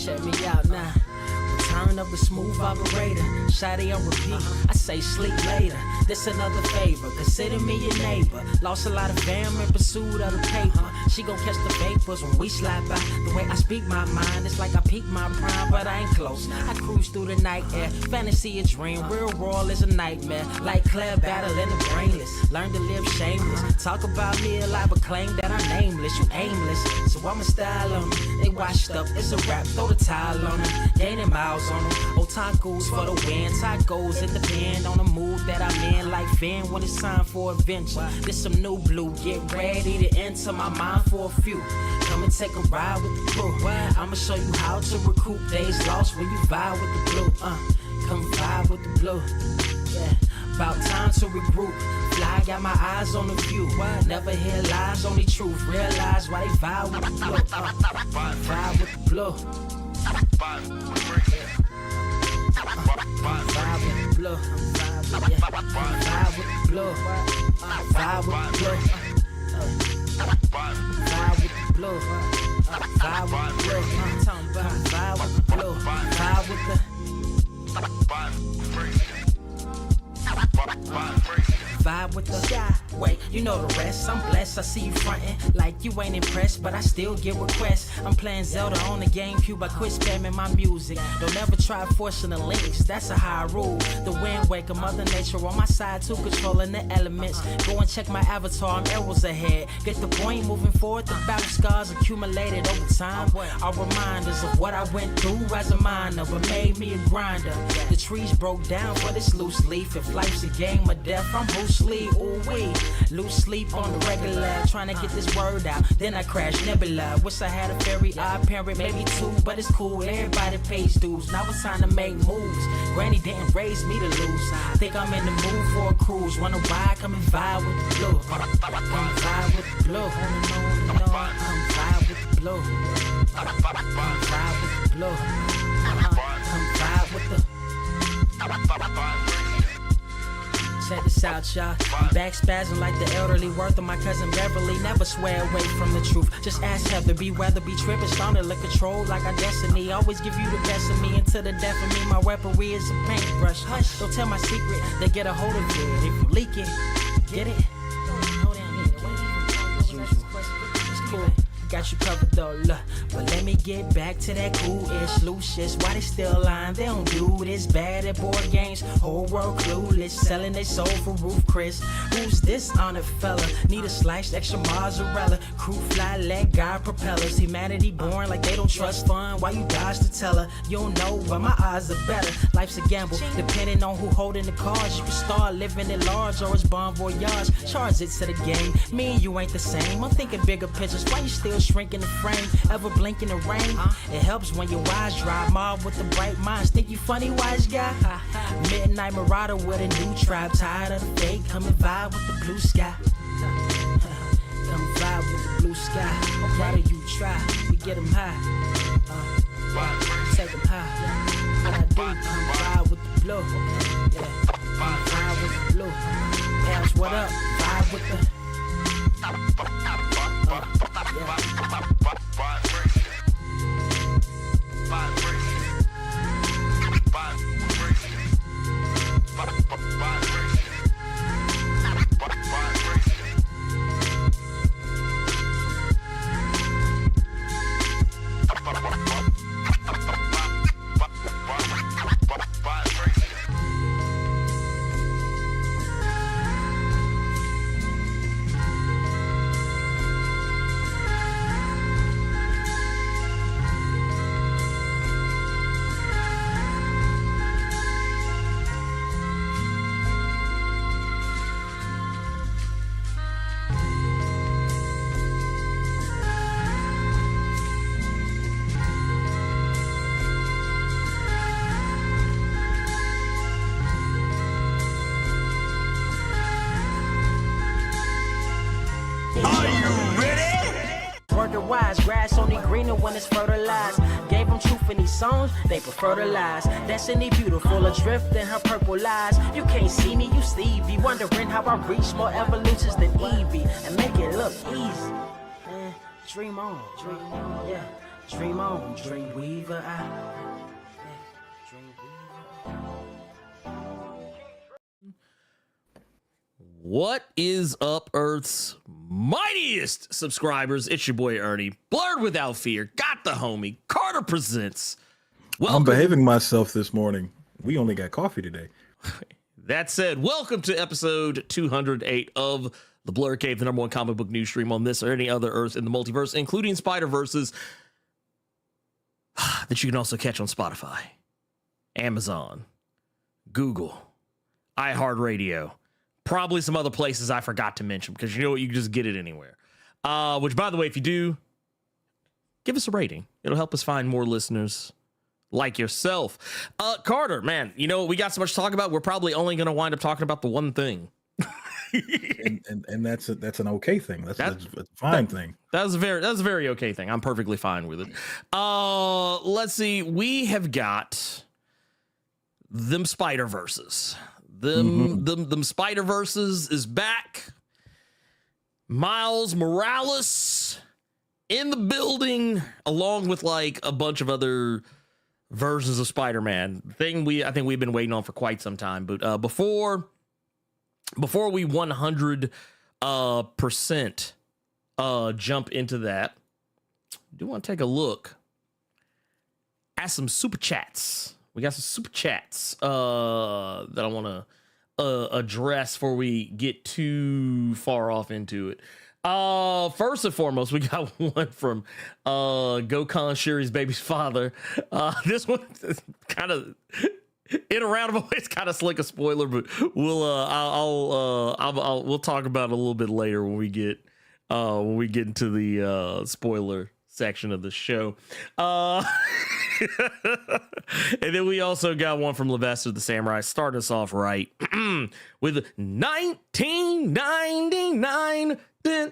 Check me out now. Return of the smooth operator. Shotty on repeat. I say sleep later. This another favor. Consider me your neighbor. Lost a lot of fam in pursuit of the paper. She gon' catch the vapors when we slide by. The way I speak my mind, it's like I peak my prime, but I ain't close. I cruise through the night air. Fantasy a dream. Real world is a nightmare. Like Claire battling the brainless. Learn to live shameless. Talk about me a lot, but claim that I'm nameless. You aimless. So I'ma style on them. They washed up. It's a rap. Throw the towel on them. Gaining miles on them. Otakus for the win. Tacos, it depend on the mood that I'm in. Like Finn when it's time for adventure. This some new blue. Get ready to enter my mind for a few. Come and take a ride with the crew. I'ma show you how to recoup days lost when you vibe with the blue. Come vibe with the blue. Yeah. About time to regroup. Fly, got my eyes on the view. Never hear lies, only truth. Realize why they vibe with the blue. Vibe with the blue. Vibe with the blue. Vibe with the blue. Vibe with the blue. Vibe with the blue. Vibe with the blue. Vibe with the blue. Vibe with the vibe with the sky. Wait, you know the rest. I'm blessed. I see you frontin' like you ain't impressed, but I still get requests. I'm playing Zelda on the GameCube. I quit spamming my music. Don't ever try forcing the links. That's a high rule. The wind waker, Mother Nature on my side too, controlling the elements. Go and check my avatar. I'm arrows ahead. Get the point. Moving forward, the battle scars accumulated over time are reminders of what I went through as a minor, but made me a grinder. The trees broke down for this loose leaf. If life's a game of death, I'm Bruce Lee. Ooh wee. Lose sleep on the regular, trying to get this word out. Then I crash nebula. Wish I had a very odd parent, maybe two, but it's cool. Everybody pays dues. Now it's time to make moves. Granny didn't raise me to lose. Think I'm in the mood for a cruise. Wanna ride? Come and vibe with the blue. Come vibe with the blue. Come vibe with the blue. Come vibe with the blue. Come vibe with the. Check this out, y'all. I'm back spazzing like the elderly. Worth of my cousin Beverly. Never swear away from the truth. Just ask Heather. Be weather, be tripping. Starting to control like our destiny. Always give you the best of me until the death of me. My weaponry is a paintbrush. Hush, don't tell my secret. They get a hold of it. If you leak it, get it. It's cool. Got you covered though, look. But let me get back to that cool-ish, loose-ish. Why they still lying? They don't do this. Bad at board games, whole world clueless. Selling their soul for Roof Chris. Who's this honored fella? Need a slice, extra mozzarella. Crew fly, let God propellers. Humanity born like they don't trust fun. Why you dodge the teller? You don't know, but my odds are better. Life's a gamble, depending on who holding the cards. You can start living at large or it's bon voyage. Charge it to the game. Me and you ain't the same. I'm thinking bigger pictures. Why you still shrinking the frame, ever blinking the rain? It helps when your eyes dry. Mob with the bright minds, think you funny, wise guy? Midnight marauder with a new tribe, tired of the fake. Come and vibe with the blue sky. Come vibe with the blue sky. Why do you try? We get them high. Take them high. What I do, come vibe with the blue. Yeah, come vibe with the blue. Pass what up? Vibe with the. Wise grass only greener when it's fertilized. Gave them truth in these songs, they prefer to lies. Destiny beautiful, adrift in her purple eyes. You can't see me, you Stevie. Wondering how I reach more evolutions than Evie and make it look easy. Dream on, yeah. Dream on, dream weaver. Dream weaver. What is up, Earth's mightiest subscribers? It's your boy Ernie, Blerd Without Fear, got the homie, Carter presents. I'm behaving myself this morning. We only got coffee today. That said, welcome to episode 208 of the Blerd Cave, the #1 comic book news stream on this or any other Earth in the multiverse, including Spider-Verses, that you can also catch on Spotify, Amazon, Google, iHeartRadio, probably some other places I forgot to mention, because you know what, you can just get it anywhere. Which, by the way, if you do, give us a rating. It'll help us find more listeners like yourself. Carter, man, you know, we got so much to talk about. We're probably only going to wind up talking about the one thing. and that's an okay thing. That's a fine thing. That's a very okay thing. I'm perfectly fine with it. Let's see. We have got them Spider-Verses. Them Spider-Verses is back. Miles Morales in the building, along with like a bunch of other versions of Spider-Man. Thing I think we've been waiting on for quite some time. But before we 100% jump into that, I do want to take a look at some super chats. We got some super chats that I want to address before we get too far off into it. First and foremost, we got one from Gokhan Shiri's baby's father. This one is kind of in a roundabout way. It's kind of like a spoiler, but we'll talk about it a little bit later when we get into the spoiler section of the show. And then we also got one from Levester the Samurai, starting us off right with 1999. In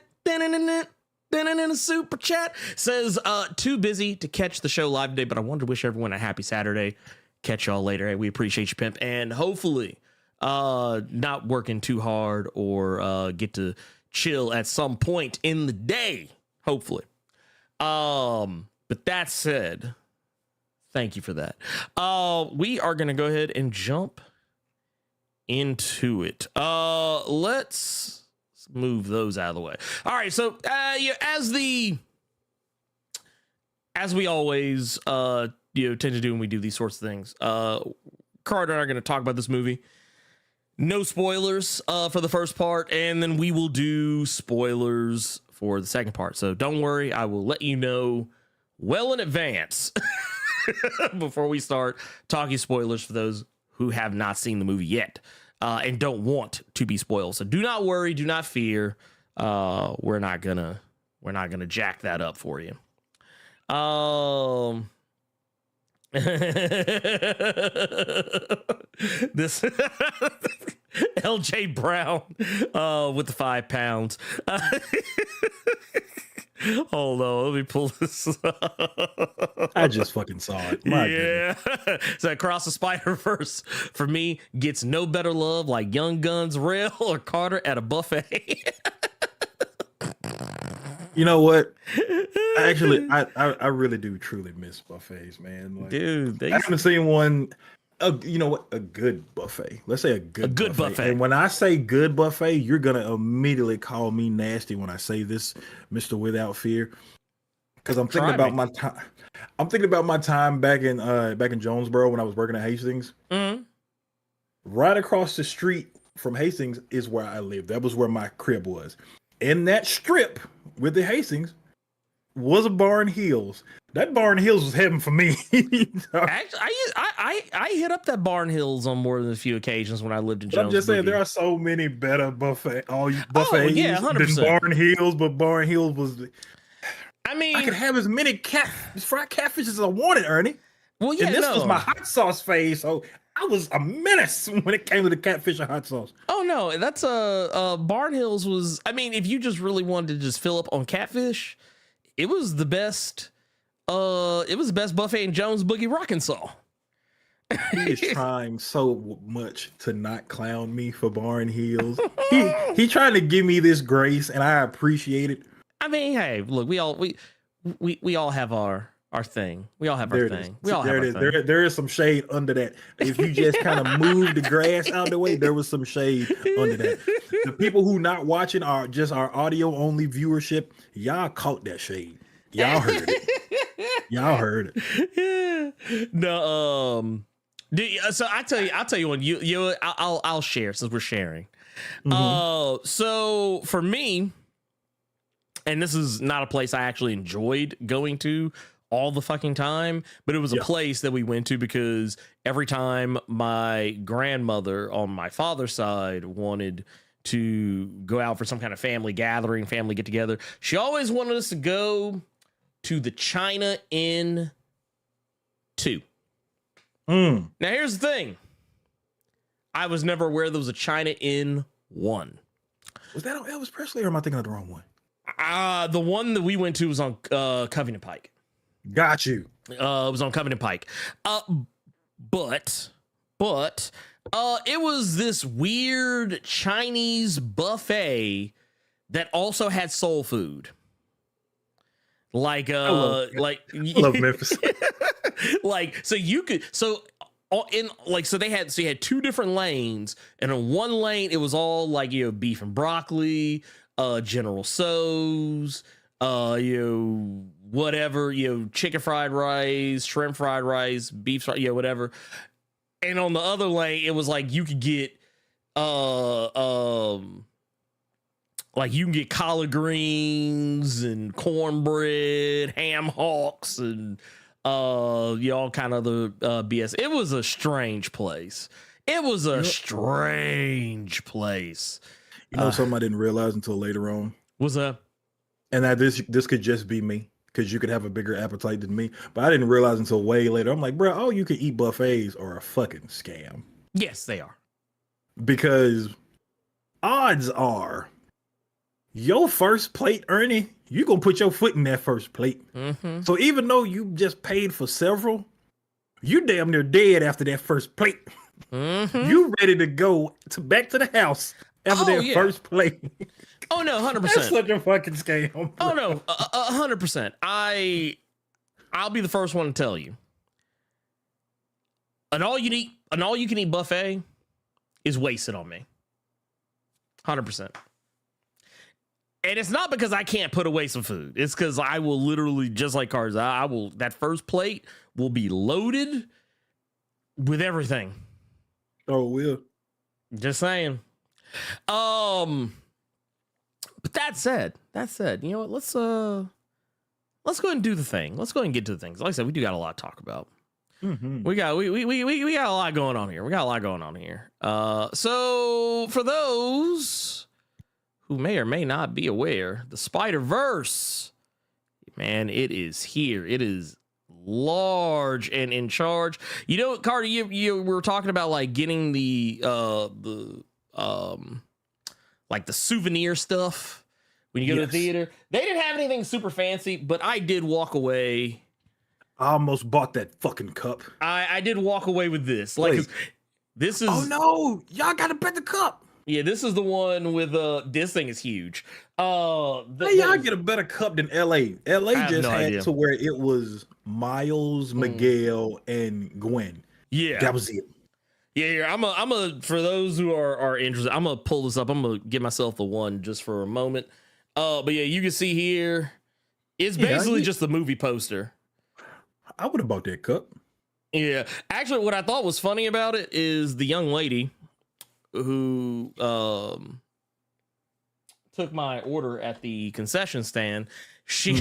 a super chat says, too busy to catch the show live today, but I wanted to wish everyone a happy Saturday. Catch y'all later. Hey, we appreciate you, pimp, and hopefully not working too hard or get to chill at some point in the day, hopefully. But that said, thank you for that. We are gonna go ahead and jump into it. Let's move those out of the way. All right, so as we always tend to do when we do these sorts of things, Carter and I are going to talk about this movie. No spoilers for the first part, and then we will do spoilers for the second part. So don't worry, I will let you know well in advance before we start talking spoilers for those who have not seen the movie yet. And don't want to be spoiled. So do not worry, do not fear. We're not gonna jack that up for you. This LJ Brown with the 5 pounds. Hold on, let me pull this up. I just fucking saw it. My goodness. So Across the Spider-Verse for me gets no better love like Young Guns Rail or Carter at a buffet. You know what? I really do truly miss buffets, man. Like, dude, I haven't seen one. You know what? A good buffet. Let's say a good buffet. And when I say good buffet, you're gonna immediately call me nasty when I say this, Mr. Without Fear, because I'm thinking about my time. I'm thinking about my time back in Jonesboro when I was working at Hastings. Mm-hmm. Right across the street from Hastings is where I lived. That was where my crib was. In that strip with the Hastings was a Barn Hills. That Barn Hills was heaven for me. Actually, I hit up that Barn Hills on more than a few occasions when I lived in Jonesboro. I'm just saying there are so many better buffets than 100%. Barn Hills, but Barn Hills was. I mean, I could have as many fried catfish as I wanted, Ernie. Well, yeah, and this was my hot sauce phase, so I was a menace when it came to the catfish and hot sauce. Oh no, that's Barn Hills was. I mean, if you just really wanted to just fill up on catfish, it was the best. It was the best buffet in Jones Boogie, Arkansas. He is trying so much to not clown me for Barn Hills. He trying to give me this grace, and I appreciate it. I mean, hey, look, we all have our our thing. We all have our thing. We all there have it our is. thing. There is some shade under that. If you just kind of move the grass out of the way, there was some shade under that. The people who not watching are just our audio only viewership. Y'all caught that shade. Y'all heard it. Y'all heard it. No, so I'll tell you one. I'll share since we're sharing. So for me, and this is not a place I actually enjoyed going to all the fucking time, but it was a place that we went to because every time my grandmother on my father's side wanted to go out for some kind of family gathering, family get together, she always wanted us to go to the China Inn 2. Now here's the thing. I was never aware there was a China Inn 1. Was that on Elvis Presley or am I thinking of the wrong one? The one that we went to was on Covington Pike. Got you. It was on Covington Pike. But it was this weird Chinese buffet that also had soul food. Like I love Memphis. So you had two different lanes, and in one lane it was all like, you know, beef and broccoli, General Tso's, you know, whatever, you know, chicken fried rice, shrimp fried rice, beef fried, you know, whatever. And on the other lane, it was like you could get like you can get collard greens and cornbread, ham hocks, and all kind of the BS. It was a strange place. It was a strange place. You know, something I didn't realize until later on. What's up? And that this could just be me, because you could have a bigger appetite than me. But I didn't realize until way later. I'm like, bro, all you can eat buffets are a fucking scam. Yes, they are. Because odds are, your first plate, Ernie, you gonna put your foot in that first plate. So even though you just paid for several, you damn near dead after that first plate. You ready to go back to the house after that first plate. Oh no, 100%. That's such a fucking scam. Bro. Oh no, 100%. I'll be the first one to tell you. An all you can eat buffet is wasted on me. 100%. And it's not because I can't put away some food. It's because I will literally, just like cars, I will, that first plate will be loaded with everything. Oh, it will. Just saying. But that said, you know what? Let's go ahead and do the thing. Let's go ahead and get to the things. Like I said, we do got a lot to talk about. We got a lot going on here. So for those who may or may not be aware, the Spider-Verse, man, it is here. It is large and in charge. You know, Carter, you were talking about like getting the like the souvenir stuff when you go to the theater. They didn't have anything super fancy, but I did walk away. I almost bought that fucking cup. I did walk away with this. Like, this is. Oh no, y'all got a better cup. Yeah, this is the one with this thing is huge. Y'all get a better cup than LA. LA just had to where it was Miles, Miguel, and Gwen. Yeah, that was it. Yeah, I'm a for those who are interested, I'm gonna pull this up. I'm gonna give myself the one just for a moment. But yeah, you can see here, it's basically just the movie poster. I would have bought that cup. Yeah, actually, what I thought was funny about it is the young lady who took my order at the concession stand. She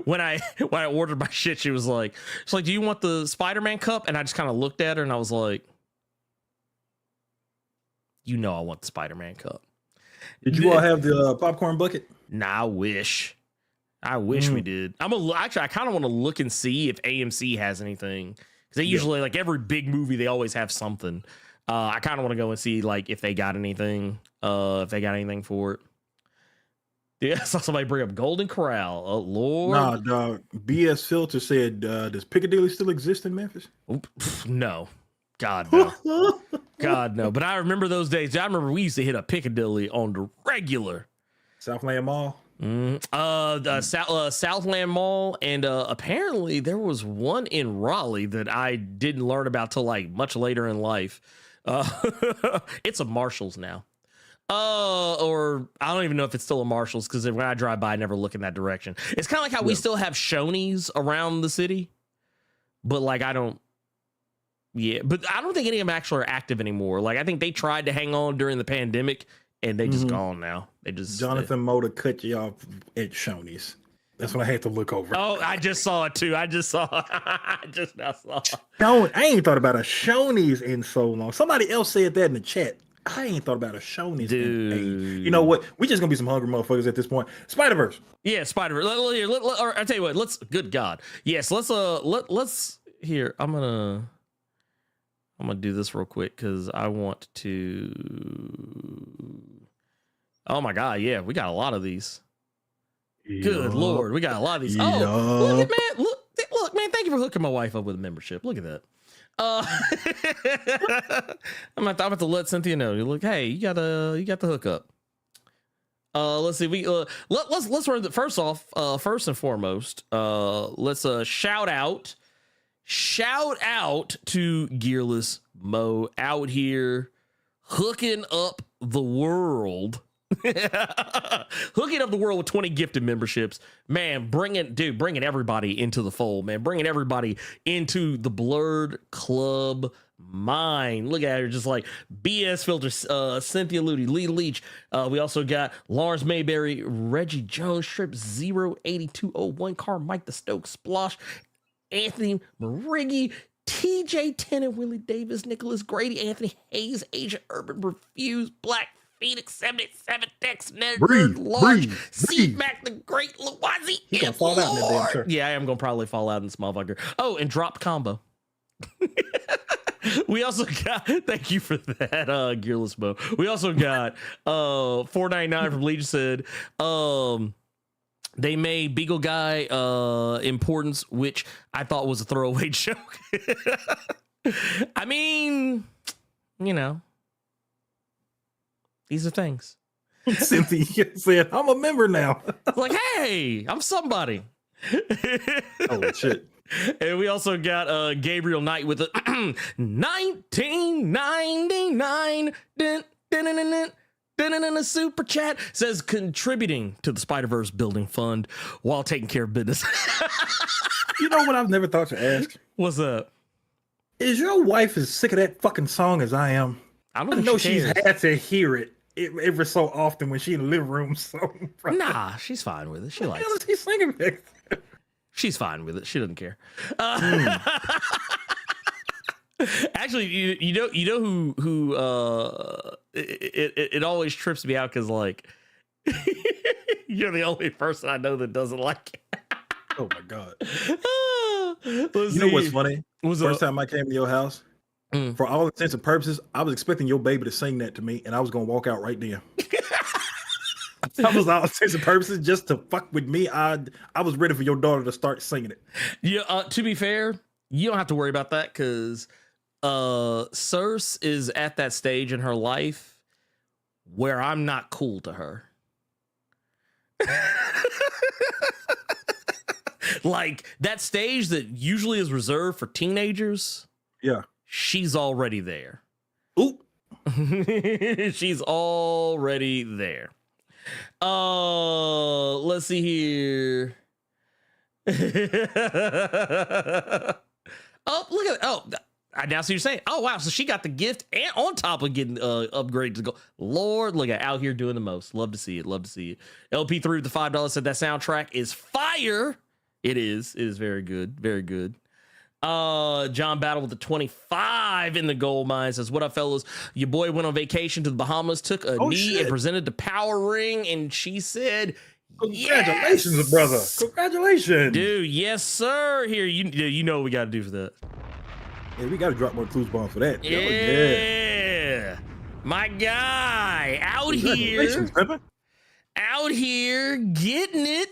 when I ordered my shit, she was like, "Do you want the Spider-Man cup?" And I just kind of looked at her and I was like, "You know, I want the Spider-Man cup." Did you all have the popcorn bucket? Nah, I wish we did. I kind of want to look and see if AMC has anything, because they usually, like every big movie, they always have something. I kind of want to go and see like if they got anything, for it. Yeah, I saw somebody bring up Golden Corral. Oh Lord. Nah, dog. BS Filter said, does Piccadilly still exist in Memphis? No. God no. God no. But I remember those days. I remember we used to hit a Piccadilly on the regular. Southland Mall? Southland Mall, and apparently there was one in Raleigh that I didn't learn about till like much later in life. It's a Marshalls now. Or I don't even know if it's still a Marshalls, because when I drive by, I never look in that direction. It's kind of like how we still have Shoney's around the city, but like I don't think any of them actually are active anymore. Like I think they tried to hang on during the pandemic, and they just gone now. They just Jonathan Motor cut you off at Shoney's. That's what I had to look over. Oh, I just saw it too. I just now saw it. No, I ain't thought about a Shoney's in so long. Somebody else said that in the chat. I ain't thought about a Shoney's. Dude. You know what? We just gonna be some hungry motherfuckers at this point. Spider-Verse. Yeah, Spider-Verse. Or I tell you what. Let's. Good God. Yes. Let's. Here. I'm gonna do this real quick because I want to. Oh my God! Yeah, we got a lot of these. Good Lord, we got a lot of these. Oh, look, man! Look, man! Thank you for hooking my wife up with a membership. Look at that. I'm about to let Cynthia know. Look, hey, you got the hookup. Let's see. Let's run the first off. First and foremost, let's shout out to Gearless Mo out here hooking up the world. Hooking up the world with 20 gifted memberships, man. Bringing everybody into the fold, man. Bringing everybody into the Blerd Club mind. Look at her, just like BS Filter, Cynthia Ludy, Lee Leach. We also got Lawrence Mayberry, Reggie Jones, Strip 08201, Carmike the Stoke Splosh, Anthony Mariggi, TJ Tennant, Willie Davis, Nicholas Grady, Anthony Hayes, Asia Urban Refuse, Black Phoenix 77, Tex Nerd, Large, C-Mac the Great, Lawazi, you gonna fall out in that damn shirt. Yeah, I am gonna probably fall out in this motherfucker. Oh, and drop combo. We also got, thank you for that, Gearless Mo. We also got $4.99 from Legion said, they made Beagle Guy Importance, which I thought was a throwaway joke. I mean, you know, these are things. Cynthia said, I'm a member now. Like, hey, I'm somebody. Oh, shit. And we also got Gabriel Knight with a 1999 super chat, says contributing to the Spider-Verse building fund while taking care of business. You know what I've never thought to ask? What's up? Is your wife as sick of that fucking song as I am? I know she's had to hear it every so often when she in the living room. So nah, she's fine with it. She likes it. She's singing back there. She's fine with it. She doesn't care. Actually, you know who it always trips me out because like you're the only person I know that doesn't like it. Oh my God. You know what's funny? First time I came to your house, for all intents and purposes, I was expecting your baby to sing that to me, and I was gonna walk out right then. That was all intents and purposes, just to fuck with me. I was ready for your daughter to start singing it. Yeah. To be fair, you don't have to worry about that because Circe is at that stage in her life where I'm not cool to her. Like that stage that usually is reserved for teenagers. Yeah. She's already there. Ooh. She's already there. Let's see here. Oh, look at it. Oh, I now see what you're saying. Oh, wow. So she got the gift and on top of getting upgraded to go. Lord, look at out here doing the most. Love to see it. Love to see it. LP3 with the $5 said that soundtrack is fire. It is. It is very good. Very good. John Battle with the 25 in the gold mine says, what up, fellas? Your boy went on vacation to the Bahamas, took a knee and presented the power ring, and she said, congratulations, yes! brother. Congratulations. Dude, yes, sir. Here, you know what we got to do for that. Yeah, we got to drop more clues bomb for that. Yeah. My guy out here. Out here getting it.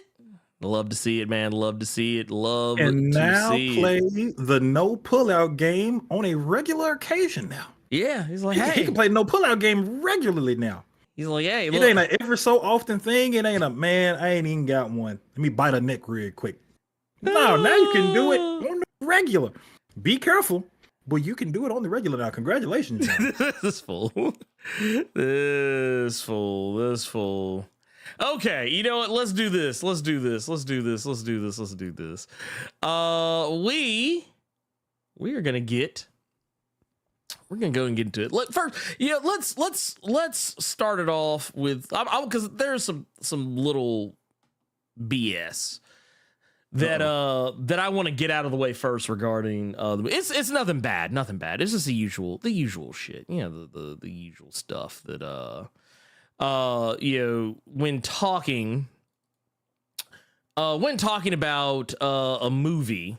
Love to see it, man. Love to see it. Love and to now see play it. the no pullout game on a regular occasion now. Yeah, he's like, He can play no pullout game regularly now. He's like, hey, it ain't a ever so often thing. It ain't a man. I ain't even got one. Let me bite a neck real quick. No, now you can do it on the regular. Be careful, but you can do it on the regular now. Congratulations, John. This fool. Okay, you know what? Let's do this. We are gonna get. We're gonna go and get into it. First, let's start it off with because there's some little BS that I want to get out of the way first regarding it's nothing bad. It's just the usual shit. You know, the usual stuff that when talking about a movie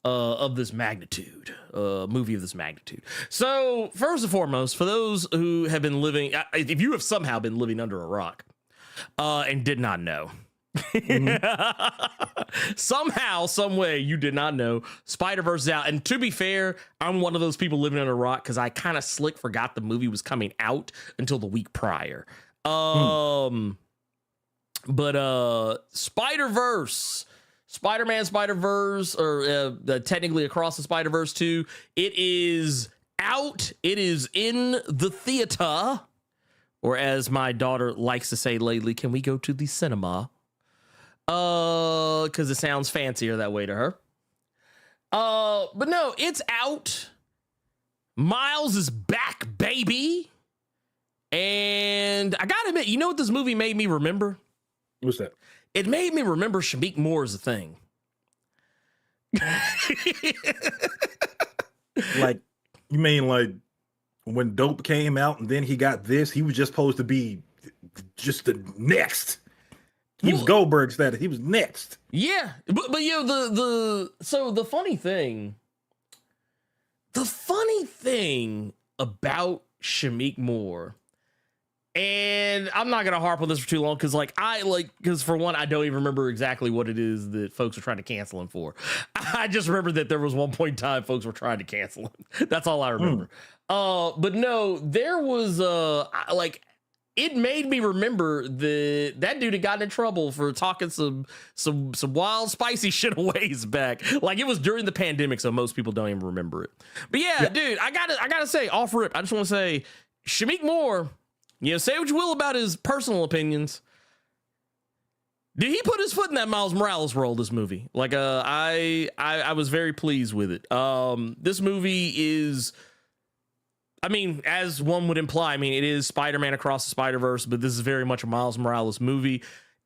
of this magnitude, So first and foremost, for those who have been living, if you have somehow been living under a rock and did not know, somehow, some way you did not know, Spider-Verse is out. And to be fair, I'm one of those people living under a rock because I kind of forgot the movie was coming out until the week prior. But Spider-Verse, Spider-Man Spider-Verse, or technically Across the Spider-Verse 2, it is out. It is in the theater, or as my daughter likes to say lately, can we go to the cinema? Because it sounds fancier that way to her. But no, it's out. Miles is back, baby. And I gotta admit, you know what this movie made me remember? What's that? It made me remember Shameik Moore as a thing. Like, you mean like when Dope came out and then he got this, he was just supposed to be just the next. He was Goldberg status. He was next. Yeah, but you know the funny thing about Shameik Moore, and I'm not gonna harp on this for too long because for one, I don't even remember exactly what it is that folks are trying to cancel him for. I just remember that there was one point in time folks were trying to cancel him. That's all I remember. But no, there was it made me remember that dude had gotten in trouble for talking some wild, spicy shit a ways back. Like, it was during the pandemic, so most people don't even remember it. But yeah, dude, I gotta say, off rip, I just want to say, Shameik Moore, you know, say what you will about his personal opinions. Did he put his foot in that Miles Morales role, this movie? Like, I was very pleased with it. This movie is, I mean, as one would imply, I mean, it is Spider-Man Across the Spider-Verse, but this is very much a Miles Morales movie.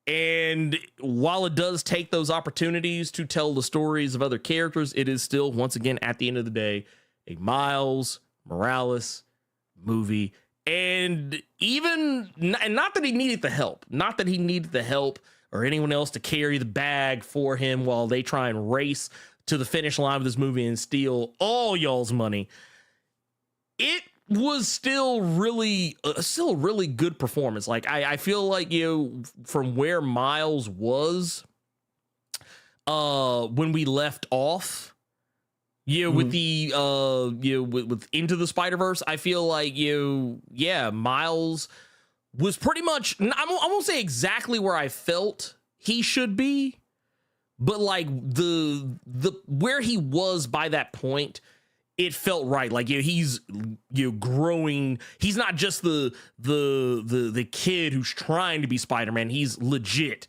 And while it does take those opportunities to tell the stories of other characters, it is still, once again, at the end of the day, a Miles Morales movie. And not that he needed the help, or anyone else to carry the bag for him while they try and race to the finish line of this movie and steal all y'all's money. It was still a really good performance. Like, I feel like, you know, from where Miles was when we left off, you know, with the with Into the Spider-Verse, I feel like, Miles was pretty much, I won't say exactly where I felt he should be, but like the where he was by that point, it felt right. Like, you know, he's growing. He's not just the kid who's trying to be Spider-Man. He's legit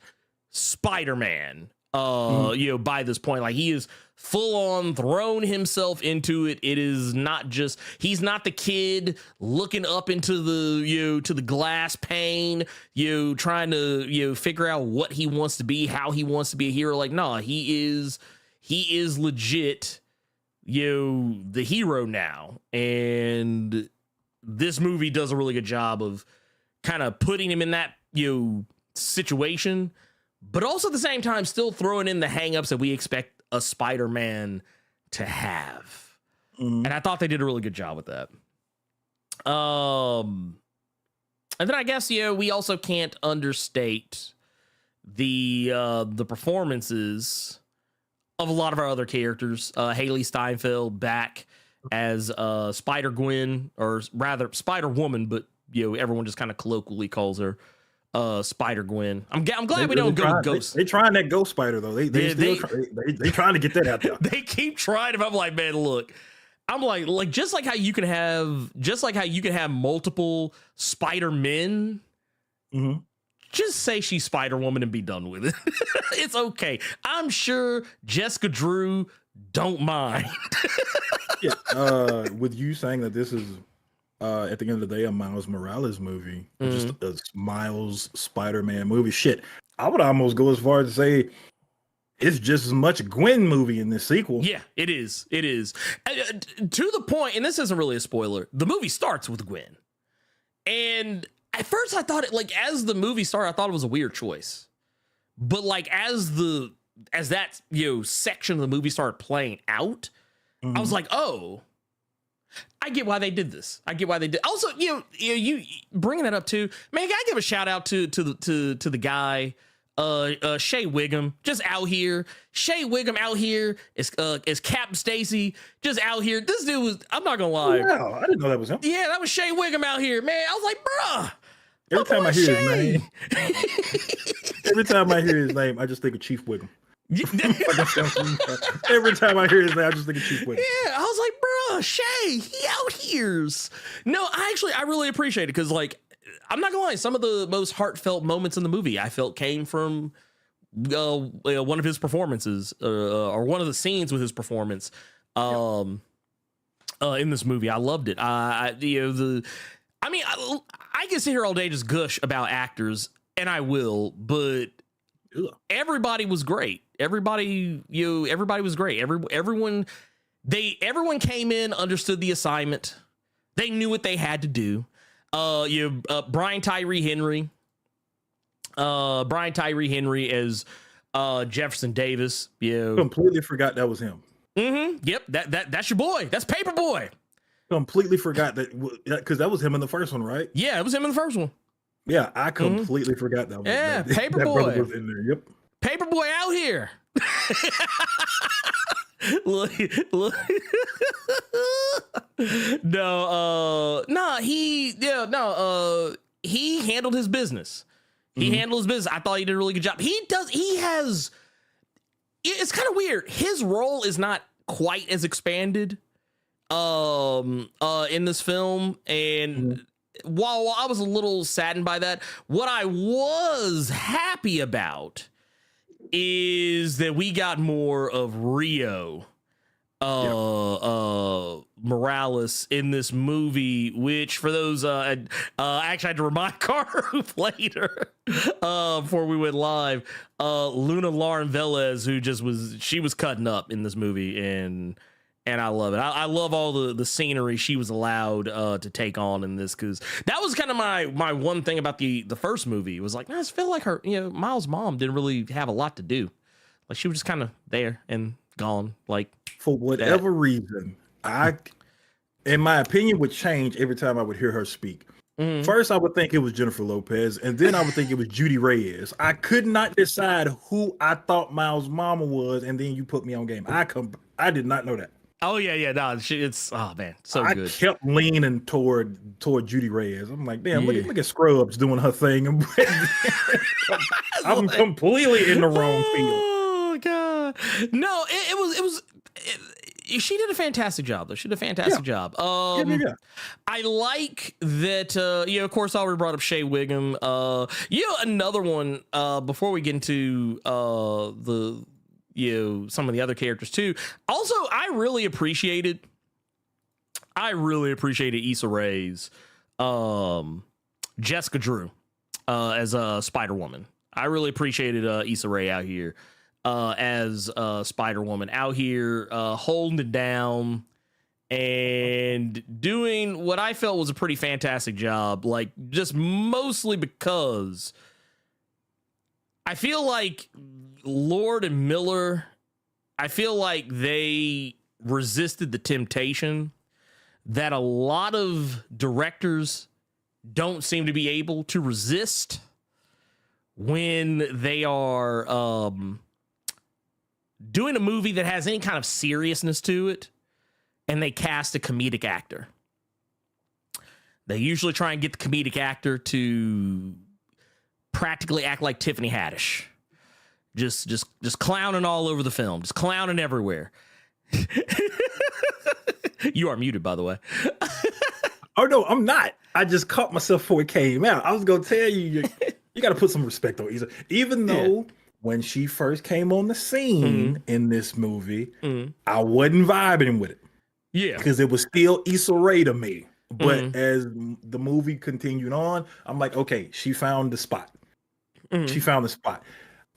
Spider-Man. By this point, like, he is full on thrown himself into it. It is not just, he's not the kid looking up into the to the glass pane, trying to figure out what he wants to be, how he wants to be a hero. Like, no, he is legit the hero now. And this movie does a really good job of kind of putting him in that situation, but also at the same time still throwing in the hangups that we expect a Spider-Man to have. And I thought they did a really good job with that. And then I guess we also can't understate the performances of a lot of our other characters. Haley Steinfeld back as Spider-Gwen, or rather Spider-Woman, but everyone just kind of colloquially calls her Spider Gwen. I'm glad we don't go trying, with Ghost. They trying that Ghost Spider though. They trying to get that out there. They keep trying. I'm like, man, look. I'm like just like how you can have multiple Spider-Men. Mm-hmm. Just say she's Spider-Woman and be done with it. It's okay. I'm sure Jessica Drew don't mind. Yeah. With you saying that this is at the end of the day a Miles Morales movie, just a Miles Spider-Man movie. Shit, I would almost go as far as to say it's just as much Gwen movie in this sequel. Yeah, it is. It is. To the point, and this isn't really a spoiler, the movie starts with Gwen. And at first I thought as the movie started, I thought it was a weird choice. But as that, section of the movie started playing out, I was like, oh, I get why they did this. I get why they did. Also, you bringing that up too, man, I give a shout out to the guy, Shea Wiggum, just out here. Shea Wiggum out here is Captain Stacy, just out here. This dude was, I'm not gonna lie. Wow, I didn't know that was him. Yeah, that was Shea Wiggum out here, man. I was like, bruh. Every time I hear his name, I just think of Chief Wiggum. Every time I hear his name, I just think of Chief Wiggum. Yeah, I was like, bruh, Shay, he out here's. No, I really appreciate it because, I'm not gonna lie, some of the most heartfelt moments in the movie I felt came from one of his performances or one of the scenes with his performance in this movie. I loved it. I can sit here all day just gush about actors, and I will, but everybody was great. Everybody was great. Everyone came in, understood the assignment. They knew what they had to do. Brian Tyree Henry as Jefferson Davis. Completely forgot that was him. Mm-hmm. Yep. That's your boy. That's Paperboy. Completely forgot that because that was him in the first one, right? Yeah, it was him in the first one. Yeah, I completely forgot that. Yeah, Paperboy was in there. Yep. Paperboy out here. look. He handled his business. I thought he did a really good job. It's kind of weird. His role is not quite as expanded in this film, and while I was a little saddened by that, what I was happy about is that we got more of Rio Morales in this movie, which for those actually I had to remind Carter who played her before we went live, Luna Lauren Velez, who she was cutting up in this movie, and I love it. I love all the scenery she was allowed to take on in this, because that was kind of my one thing about the first movie. It was like, I just feel like her, Miles' mom didn't really have a lot to do. Like, she was just kind of there and gone. Like, for whatever reason, in my opinion, would change every time I would hear her speak. Mm-hmm. First, I would think it was Jennifer Lopez, and then I would think it was Judy Reyes. I could not decide who I thought Miles' mama was, and then you put me on game. I did not know that. Oh yeah, no, it's man, so good. I kept leaning toward Judy Reyes. I'm like, damn, look at Scrubs doing her thing. I'm completely in the wrong field. Oh god, no, it was. She did a fantastic job, though. She did a fantastic job. I like that. Of course, I already brought up Shea Wiggum. Another one. Before we get into some of the other characters too. Also, I really appreciated Issa Rae's Jessica Drew as a Spider-Woman. I really appreciated Issa Rae out here as Spider-Woman, out here holding it down and doing what I felt was a pretty fantastic job. Like, just mostly because I feel like Lord and Miller, I feel like they resisted the temptation that a lot of directors don't seem to be able to resist when they are doing a movie that has any kind of seriousness to it, and they cast a comedic actor. They usually try and get the comedic actor to practically act like Tiffany Haddish. Just clowning all over the film. Just clowning everywhere. You are muted, by the way. Oh, no, I'm not. I just caught myself before it came out. I was going to tell you, you got to put some respect on Issa. Even though when she first came on the scene in this movie, I wasn't vibing with it. Yeah. Because it was still Issa Rae to me. But as the movie continued on, I'm like, okay, she found the spot. She found the spot.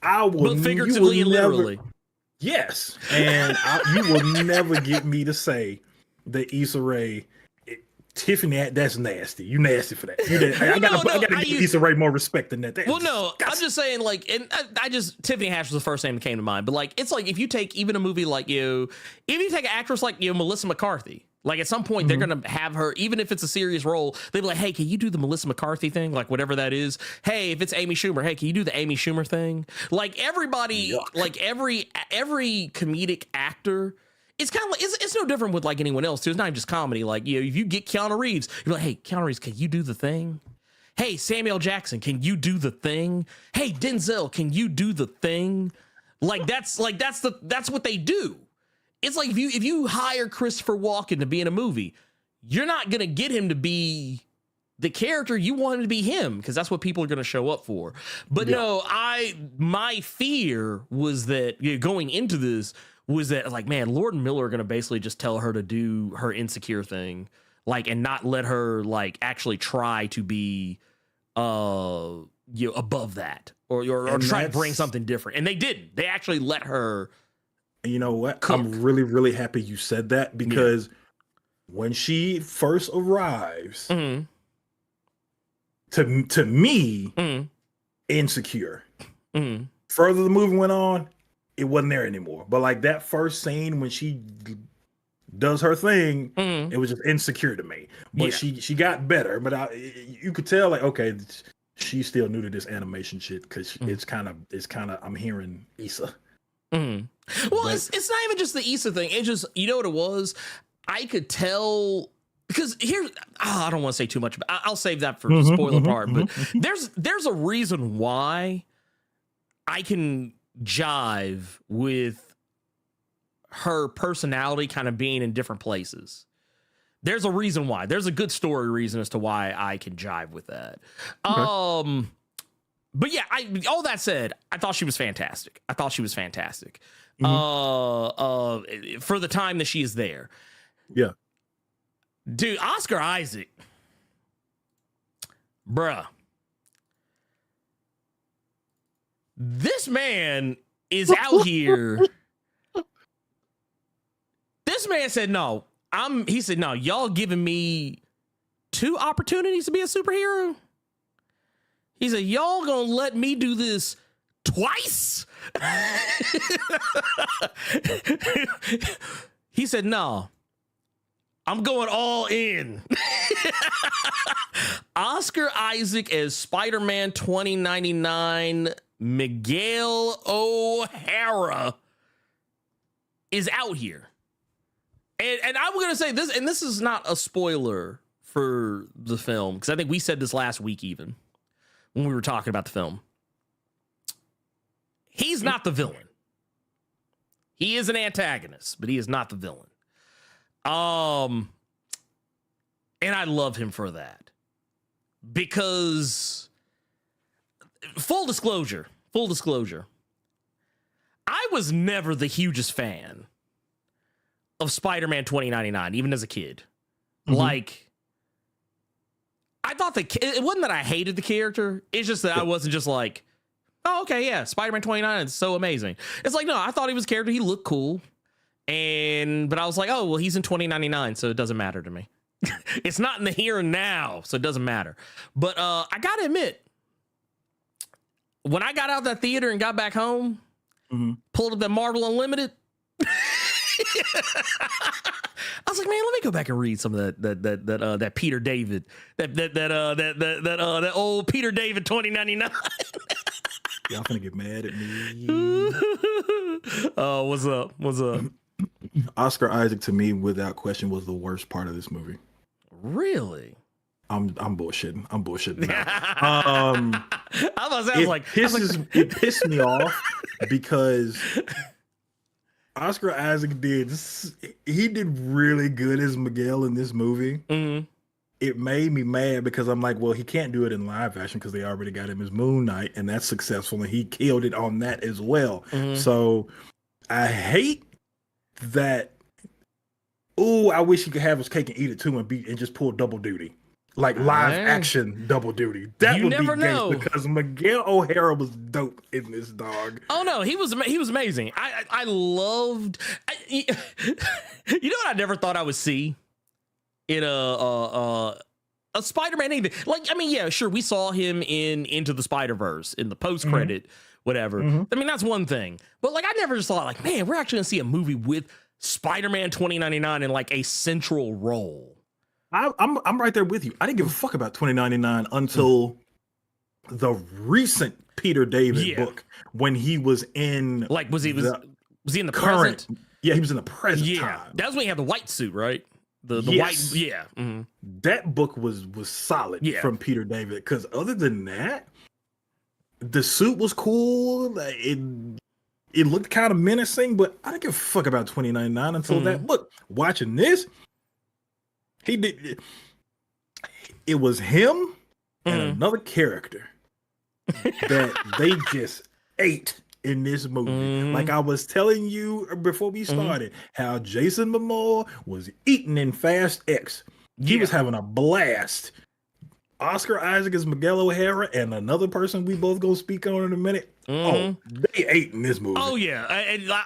Both figuratively and literally. Yes. And you will never get me to say that Issa Rae, Tiffany, that's nasty. You nasty for that. I gotta give Issa Rae more respect than that. Well, no, I'm just saying, like, and Tiffany Haddish was the first name that came to mind. But like, it's like if you take even a movie like even if you take an actress like Melissa McCarthy. Like at some point they're gonna have her, even if it's a serious role, they'll be like, "Hey, can you do the Melissa McCarthy thing? Like whatever that is. Hey, if it's Amy Schumer, hey, can you do the Amy Schumer thing?" Like everybody, like every comedic actor, it's kind of like it's no different with like anyone else too. It's not even just comedy. Like if you get Keanu Reeves, you're like, "Hey, Keanu Reeves, can you do the thing?" Hey, Samuel Jackson, can you do the thing? Hey, Denzel, can you do the thing? That's what they do. It's like if you hire Christopher Walken to be in a movie, you're not going to get him to be the character. You want him to be him because that's what people are going to show up for. But no, my fear was that going into this was that like, man, Lord and Miller are going to basically just tell her to do her insecure thing, like, and not let her like actually try to be above that or try to bring something different. And they didn't. They actually let her. You know what? Cook. I'm really, really happy you said that because when she first arrives, to me, insecure. Further the movie went on, it wasn't there anymore. But like that first scene when she does her thing, it was just insecure to me. But she got better. But you could tell like, okay, she's still new to this animation shit because it's kind of I'm hearing Issa. Well, it's not even just the Issa thing. It's just, you know what it was? I could tell because I don't want to say too much, but I'll save that for the spoiler part. But there's a reason why I can jive with her personality kind of being in different places. There's a reason why. There's a good story reason as to why I can jive with that. Okay. But yeah, all that said, I thought she was fantastic. For the time that she is there. Yeah. Dude, Oscar Isaac. Bruh. This man is out here. This man said, no, he said, no, y'all giving me 2 opportunities to be a superhero? He said, y'all gonna let me do this twice? He said, no, I'm going all in. Oscar Isaac as Spider-Man 2099, Miguel O'Hara is out here. And I'm going to say this, and this is not a spoiler for the film, because I think we said this last week even. When we were talking about the film, he's not the villain. He is an antagonist, but he is not the villain. And I love him for that because full disclosure, I was never the hugest fan of Spider-Man 2099, even as a kid. Like, I thought it wasn't that I hated the character. It's just that I wasn't just like, oh, okay, yeah, Spider-Man 29 is so amazing. It's like, no, I thought he was a character. He looked cool. But I was like, oh, well, he's in 2099, so it doesn't matter to me. It's not in the here and now, so it doesn't matter. But I got to admit, when I got out of that theater and got back home, pulled up that Marvel Unlimited, I was like, man, let me go back and read some of that Peter David, that old Peter David 2099. Y'all gonna get mad at me. Oh, what's up? Oscar Isaac, to me, without question, was the worst part of this movie. Really? I'm bullshitting. I'm bullshitting now. It pissed me off because Oscar Isaac did really good as Miguel in this movie. Mm-hmm. It made me mad because I'm like, well, he can't do it in live action because they already got him as Moon Knight, and that's successful, and he killed it on that as well. Mm-hmm. So I hate that. Oh, I wish he could have his cake and eat it too, and just pull double duty, like live action double duty. That would be great because Miguel O'Hara was dope in this, dog. Oh no, he was amazing. I loved. You know what I never thought I would see in a Spider-Man anything. Like, I mean, yeah, sure, we saw him in Into the Spider-Verse in the post-credit, whatever. I mean, that's one thing. But like, I never just thought like, man, we're actually gonna see a movie with Spider-Man 2099 in like a central role. I'm right there with you. I didn't give a fuck about 2099 until the recent Peter David book when he was in like was he in the current present? Yeah, he was in the present time. That was when he had the white suit, right? The white, Mm-hmm. That book was solid from Peter David, because other than that, the suit was cool. It looked kind of menacing, but I didn't give a fuck about 2099 until that. Look, watching this, it was him and another character that they just ate in this movie. Like I was telling you before we started, how Jason Momoa was eating in Fast X. He was having a blast. Oscar Isaac is Miguel O'Hara, and another person we both gonna speak on in a minute. Oh, they ate in this movie. Oh yeah,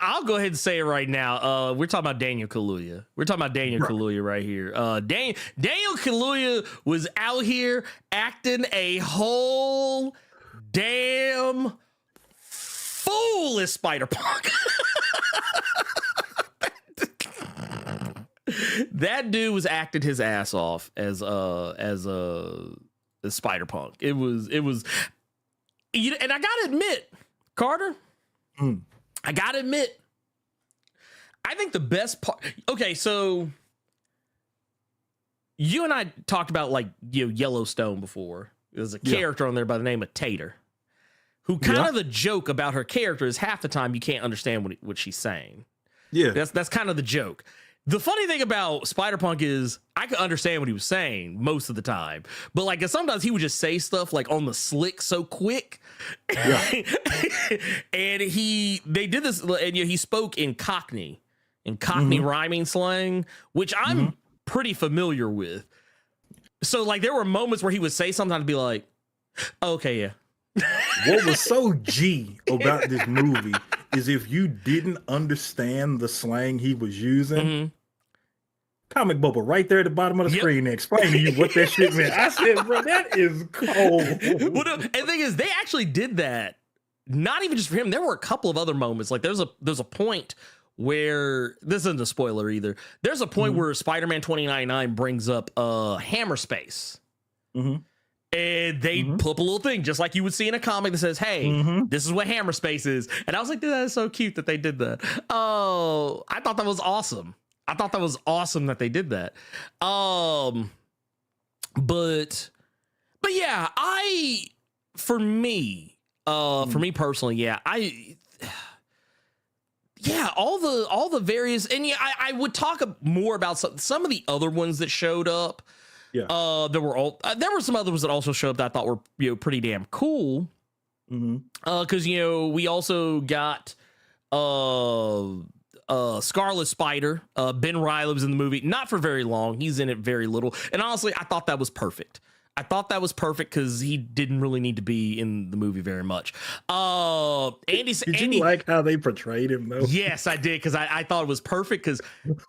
I'll go ahead and say it right now. We're talking about Daniel Kaluuya. We're talking about Daniel Kaluuya right here. Daniel Kaluuya was out here acting a whole damn fool as Spider-Punk. That dude was acting his ass off as Spider-Punk. It was, and I gotta admit, Carter, I gotta admit, I think the best part. Okay, so you and I talked about like Yellowstone before. There's a character on there by the name of Tater, who kind of the joke about her character is half the time you can't understand what she's saying. Yeah, that's kind of the joke. The funny thing about Spider-Punk is I could understand what he was saying most of the time, but like sometimes he would just say stuff like on the slick so quick. Yeah. And they did this, and he spoke in Cockney rhyming slang, which I'm pretty familiar with. So like there were moments where he would say something, I'd be like, okay, yeah. What was so G about this movie is if you didn't understand the slang he was using, Comic Bubble right there at the bottom of the screen explaining to you what that shit meant. I said, bro, that is cold. Well, no, and the thing is, they actually did that. Not even just for him. There were a couple of other moments. Like there's a point where this isn't a spoiler either. There's a point where Spider-Man 2099 brings up hammer space. And they put up a little thing, just like you would see in a comic that says, hey, this is what hammer space is. And I was like, dude, that is so cute that they did that. Oh, I thought that was awesome. I thought that was awesome that they did that. But yeah, for me personally, all the various, and I would talk more about some of the other ones that showed up. Yeah. There were some other ones that also showed up that I thought were pretty damn cool. Because we also got Scarlet Spider. Ben Reilly was in the movie, not for very long. He's in it very little, and honestly, I thought that was perfect. I thought that was perfect because he didn't really need to be in the movie very much. Andy, you like how they portrayed him though? Yes, I did, because I thought it was perfect. Because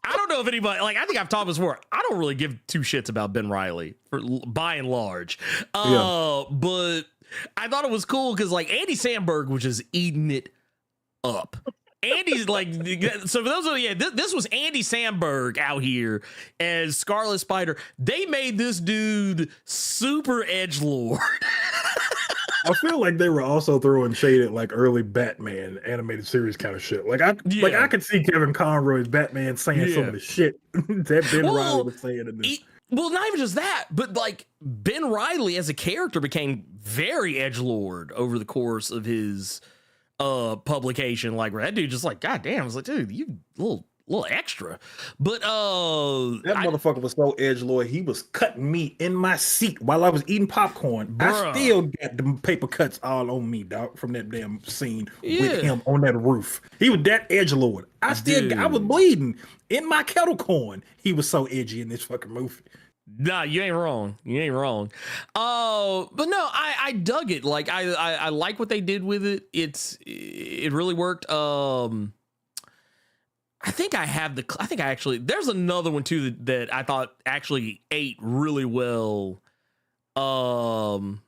I don't know if anybody, like, I think I've talked before, I don't really give two shits about Ben Reilly by and large. But I thought it was cool because like Andy Samberg was just eating it up. Andy's like, so for those of you, this was Andy Samberg out here as Scarlet Spider. They made this dude super edgelord. I feel like they were also throwing shade at like early Batman animated series kind of shit. Like I could see Kevin Conroy's Batman saying some of the shit that Ben Reilly was saying in this. Well, not even just that, but like Ben Reilly as a character became very edgelord over the course of his publication. Like that dude just like, God damn, I was like, dude, you little extra. But that motherfucker was so edgelord, he was cutting me in my seat while I was eating popcorn. Bruh. I still got the paper cuts all on me, dog, from that damn scene with him on that roof. He was that edgelord. I was bleeding in my kettle corn. He was so edgy in this fucking movie. Nah, you ain't wrong. But no, I dug it. Like I like what they did with it. It really worked. I think there's another one too that I thought actually ate really well. In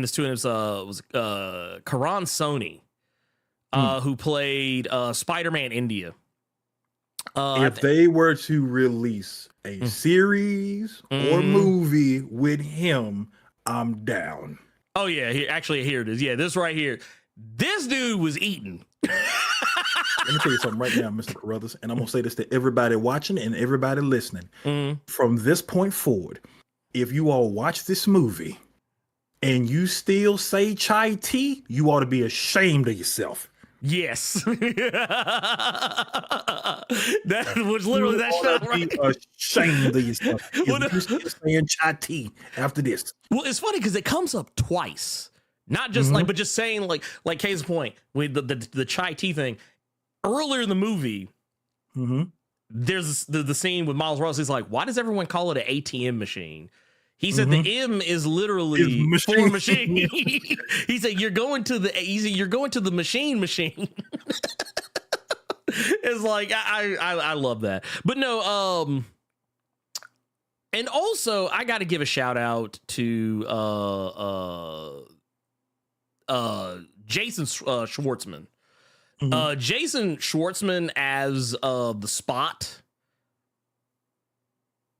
this too, and it was Karan Soni, who played Spider-Man India. If they were to release a series or movie with him, I'm down. Oh yeah, here it is. Yeah, this right here. This dude was eating. Let me tell you something right now, Mr. Carruthers, and I'm going to say this to everybody watching and everybody listening. From this point forward, if you all watch this movie and you still say chai tea, you ought to be ashamed of yourself. Yes. That was literally that shot right. Ashamed of yourself. If you're still saying chai tea after this. Well, it's funny because it comes up twice. Not just but just saying like case in point with the chai tea thing. Earlier in the movie, there's the scene with Miles Ross. He's like, why does everyone call it an ATM machine? He said the M is literally for machine. He said you're going to the machine. It's like I love that. But no, and also I got to give a shout out to Jason Schwartzman. Jason Schwartzman as the Spot.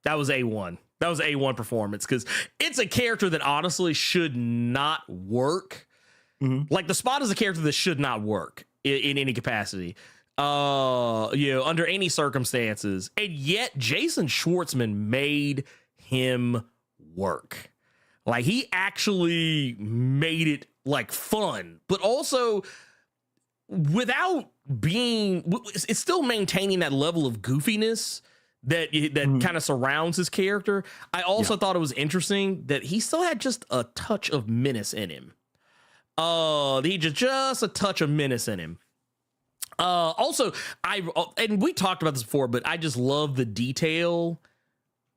That was A1. That was A1 performance because it's a character that honestly should not work. Like the Spot is a character that should not work in any capacity, under any circumstances. And yet Jason Schwartzman made him work. Like he actually made it like fun, but also without being, it's still maintaining that level of goofiness that kind of surrounds his character. I also thought it was interesting that he still had just a touch of menace in him. He just a touch of menace in him. Also, and we talked about this before, but I just love the detail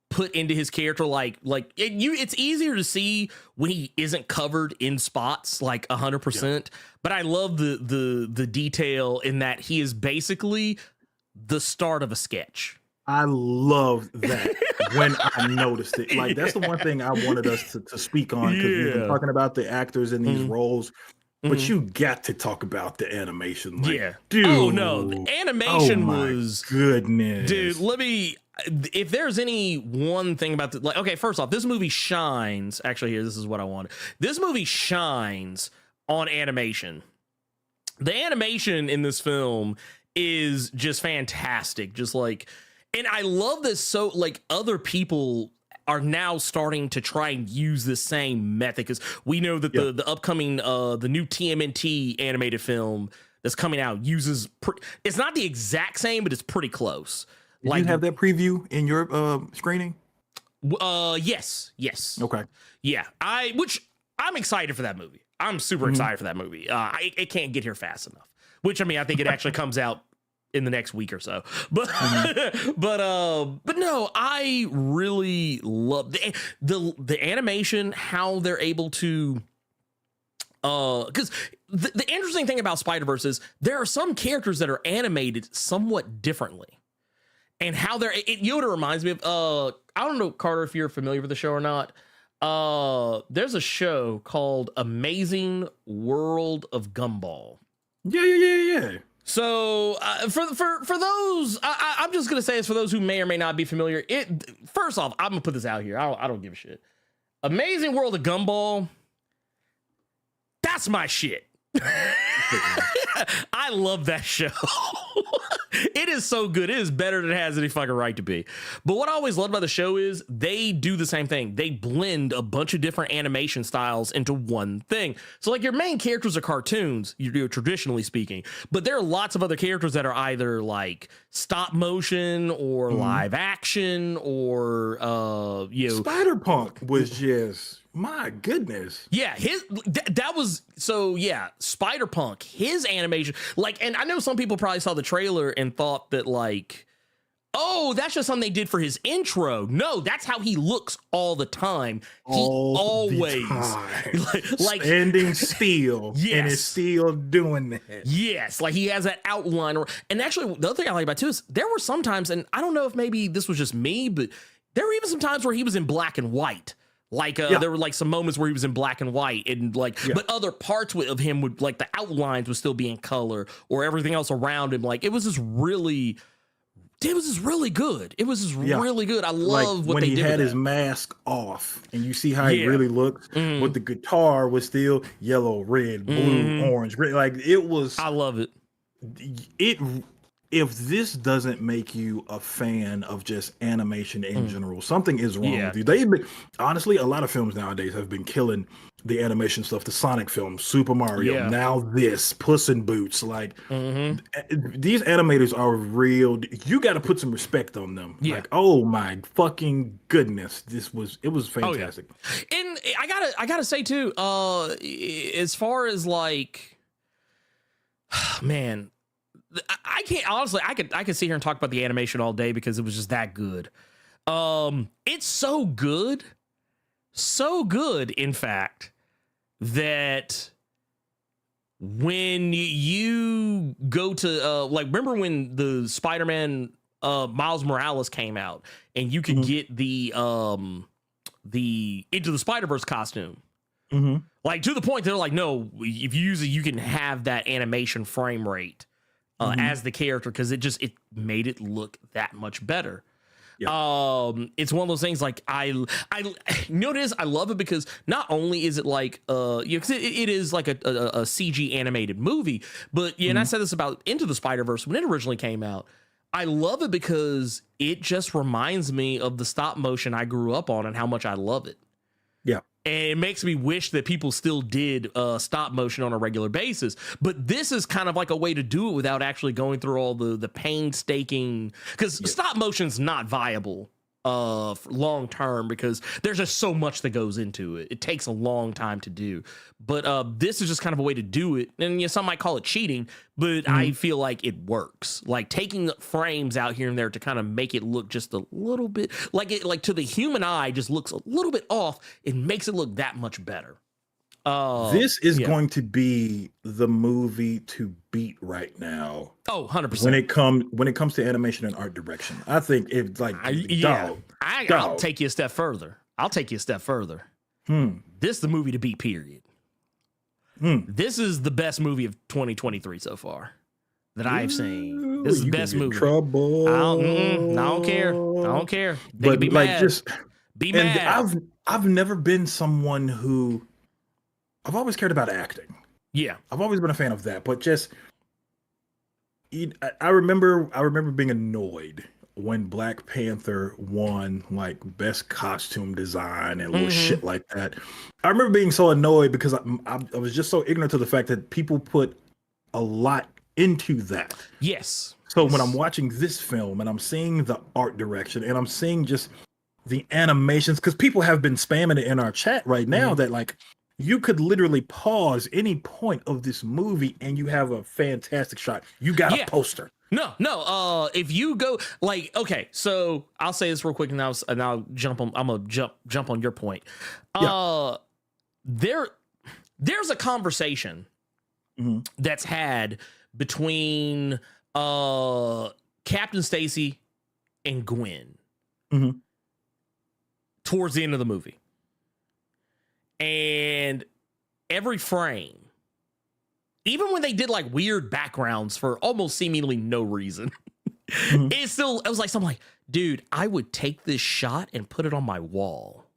put into his character. It's easier to see when he isn't covered in spots, like 100%. But I love the detail in that he is basically the start of a sketch. I love that when I noticed it. Like that's the one thing I wanted us to speak on because we've been talking about the actors in these roles. But you got to talk about the animation. Like, dude. Oh no, the animation was goodness. Dude, if there's any one thing about okay, first off, this movie shines. Actually, this is what I wanted. This movie shines on animation. The animation in this film is just fantastic. Just like, and I love this. So like other people are now starting to try and use the same method because we know that the upcoming the new TMNT animated film that's coming out uses it's not the exact same, but it's pretty close. Did you have that preview in your screening? Yes. Okay. Yeah, I'm excited for that movie. I'm super excited for that movie. It can't get here fast enough. Which I mean, I think it actually comes out in the next week or so. But but no, I really love the animation, how they're able to because the interesting thing about Spider-Verse is there are some characters that are animated somewhat differently. And how Yoda reminds me of I don't know, Carter, if you're familiar with the show or not. There's a show called Amazing World of Gumball. Yeah. So for those, I'm just gonna say this for those who may or may not be familiar. First off, I'm gonna put this out here. I don't give a shit. Amazing World of Gumball. That's my shit. I love that show. It is so good. It is better than it has any fucking right to be. But what I always loved about the show is they do the same thing. They blend a bunch of different animation styles into one thing. So like your main characters are cartoons, you're traditionally speaking, but there are lots of other characters that are either like stop motion or live action or Spider-Punk was just, my goodness. Yeah, that was so. Yeah, Spider-Punk, his animation, like, and I know some people probably saw the trailer and thought that like, oh, that's just something they did for his intro. No, that's how he looks all the time. Like standing still, yes, and is still doing that. Yes, like he has that outline. And actually, the other thing I like about it too is there were some times, and I don't know if maybe this was just me, but there were even some times where he was in black and white. Like there were like some moments where he was in black and white and like, but other parts of him would like the outlines would still be in color or everything else around him. Like it was just really good. It was just really good. I love what when they he did. Had his mask off and you see how he really looks, but the guitar was still yellow, red, blue, orange, red. Like it was. I love it. If this doesn't make you a fan of just animation in general, something is wrong with you. Honestly, a lot of films nowadays have been killing the animation stuff. The Sonic films, Super Mario, now this, Puss in Boots. Like these animators are real. You got to put some respect on them. Like, oh my fucking goodness, it was fantastic. And I gotta say too, as far as like, man. I can't honestly. I could sit here and talk about the animation all day because it was just that good. It's so good, in fact, that when you go to like, remember when the Spider-Man Miles Morales came out and you could get the Into the Spider-Verse costume. Like to the point they're like, no, if you use it, you can have that animation frame rate. As the character, because it made it look that much better. It's one of those things like I notice I love it because not only is it like because it is like a CG animated movie, but and I said this about Into the Spider-Verse when it originally came out. I love it because it just reminds me of the stop motion I grew up on and how much I love it. Yeah. And it makes me wish that people still did stop motion on a regular basis. But this is kind of like a way to do it without actually going through all the painstaking, because stop motion's not viable for long term because there's just so much that goes into it. It takes a long time to do. But this is just kind of a way to do it. And some might call it cheating, but I feel like it works. Like taking frames out here and there to kind of make it look just a little bit like it, like to the human eye, just looks a little bit off. It makes it look that much better. This is going to be the movie to beat right now. Oh, 100%. When it comes to animation and art direction. I think it's like I'll take you a step further. This is the movie to beat, period. This is the best movie of 2023 so far that I've seen. This is the best movie. Trouble. I don't care. They can be like mad. Just be mad. I've never been someone who I've always cared about acting. Yeah. I've always been a fan of that, but just I remember being annoyed when Black Panther won like best costume design and little shit like that. I remember being so annoyed because I was just so ignorant to the fact that people put a lot into that. Yes. So when I'm watching this film and I'm seeing the art direction and I'm seeing just the animations, because people have been spamming it in our chat right now that like you could literally pause any point of this movie and you have a fantastic shot. You got a poster. No. If you go like, okay, so I'll say this real quick and I'll jump on. I'm gonna jump on your point. There's a conversation that's had between Captain Stacy and Gwen towards the end of the movie. And every frame, even when they did like weird backgrounds for almost seemingly no reason, it was like something like, dude, I would take this shot and put it on my wall.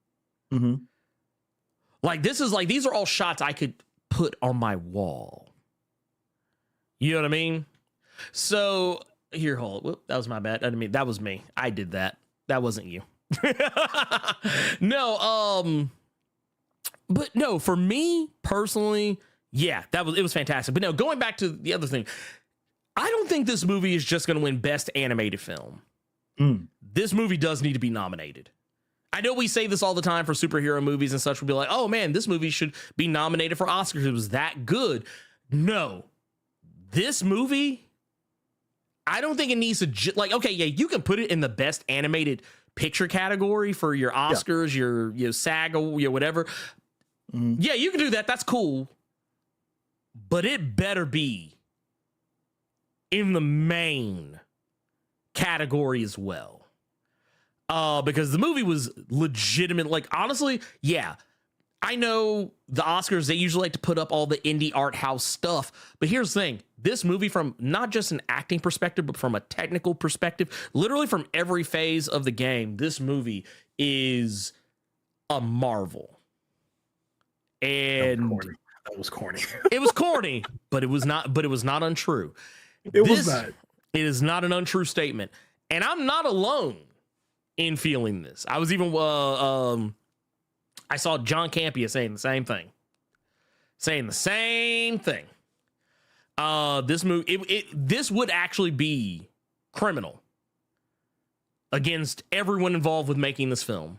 Like this is like, these are all shots I could put on my wall. You know what I mean? So Here, hold. Whoop, that was my bad. I mean, that was me. I did that. That wasn't you. No, but no, for me personally, yeah, it was fantastic. But no, going back to the other thing, I don't think this movie is just going to win Best Animated Film. This movie does need to be nominated. I know we say this all the time for superhero movies and such. We'll be like, oh man, this movie should be nominated for Oscars. It was that good. No, this movie, I don't think it needs to, like, okay, yeah, you can put it in the Best Animated Picture category for your Oscars, your SAG, or whatever. Yeah, you can do that. That's cool. But it better be in the main category as well. Because the movie was legitimate. Like, honestly, yeah, I know the Oscars, they usually like to put up all the indie art house stuff. But here's the thing. This movie, from not just an acting perspective, but from a technical perspective, literally from every phase of the game, this movie is a marvel. And that was corny. It was corny, but it was not untrue. It was not. It is not an untrue statement. And I'm not alone in feeling this. I was even I saw John Campea saying the same thing. This movie, this would actually be criminal against everyone involved with making this film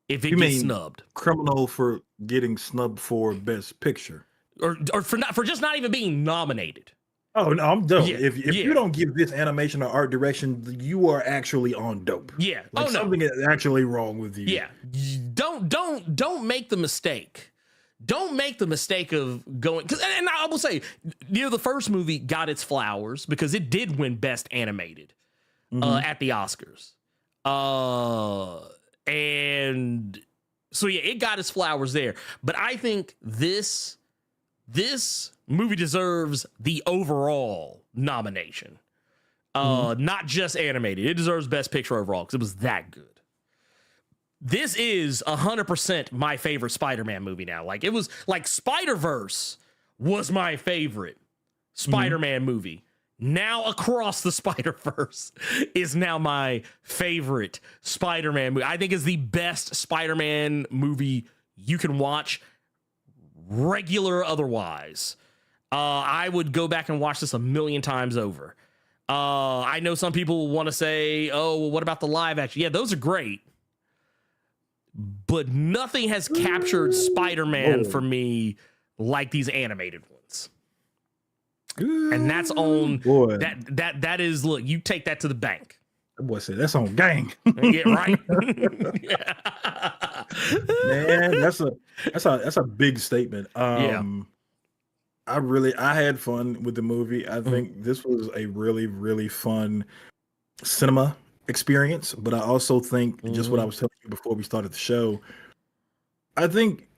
if it gets snubbed. Criminal for getting snubbed for Best Picture, or for just not even being nominated. Oh no, I'm dope. Yeah, if you don't give this animation or art direction, you are actually on dope. Yeah. Like something is actually wrong with you. Yeah. Don't make the mistake. Don't make the mistake of going, and I will say, the first movie got its flowers because it did win Best Animated at the Oscars. And so yeah, it got its flowers there. But I think this movie deserves the overall nomination. Not just animated. It deserves Best Picture overall because it was that good. This is 100% my favorite Spider-Man movie now. Like, it was like Spider-Verse was my favorite Spider-Man movie. Now Across the Spider-Verse is now my favorite Spider-Man movie. I think is the best Spider-Man movie you can watch, regular or otherwise. I would go back and watch this 1,000,000 times over. I know some people want to say, oh, well, what about the live action? Yeah, those are great. But nothing has captured Spider-Man for me like these animated ones. And that's on that is, look, you take that to the bank. That boy said that's on gang. Yeah, right. Man, that's a big statement. I had fun with the movie. I think this was a really, really fun cinema experience, but I also think just what I was telling you before we started the show, I think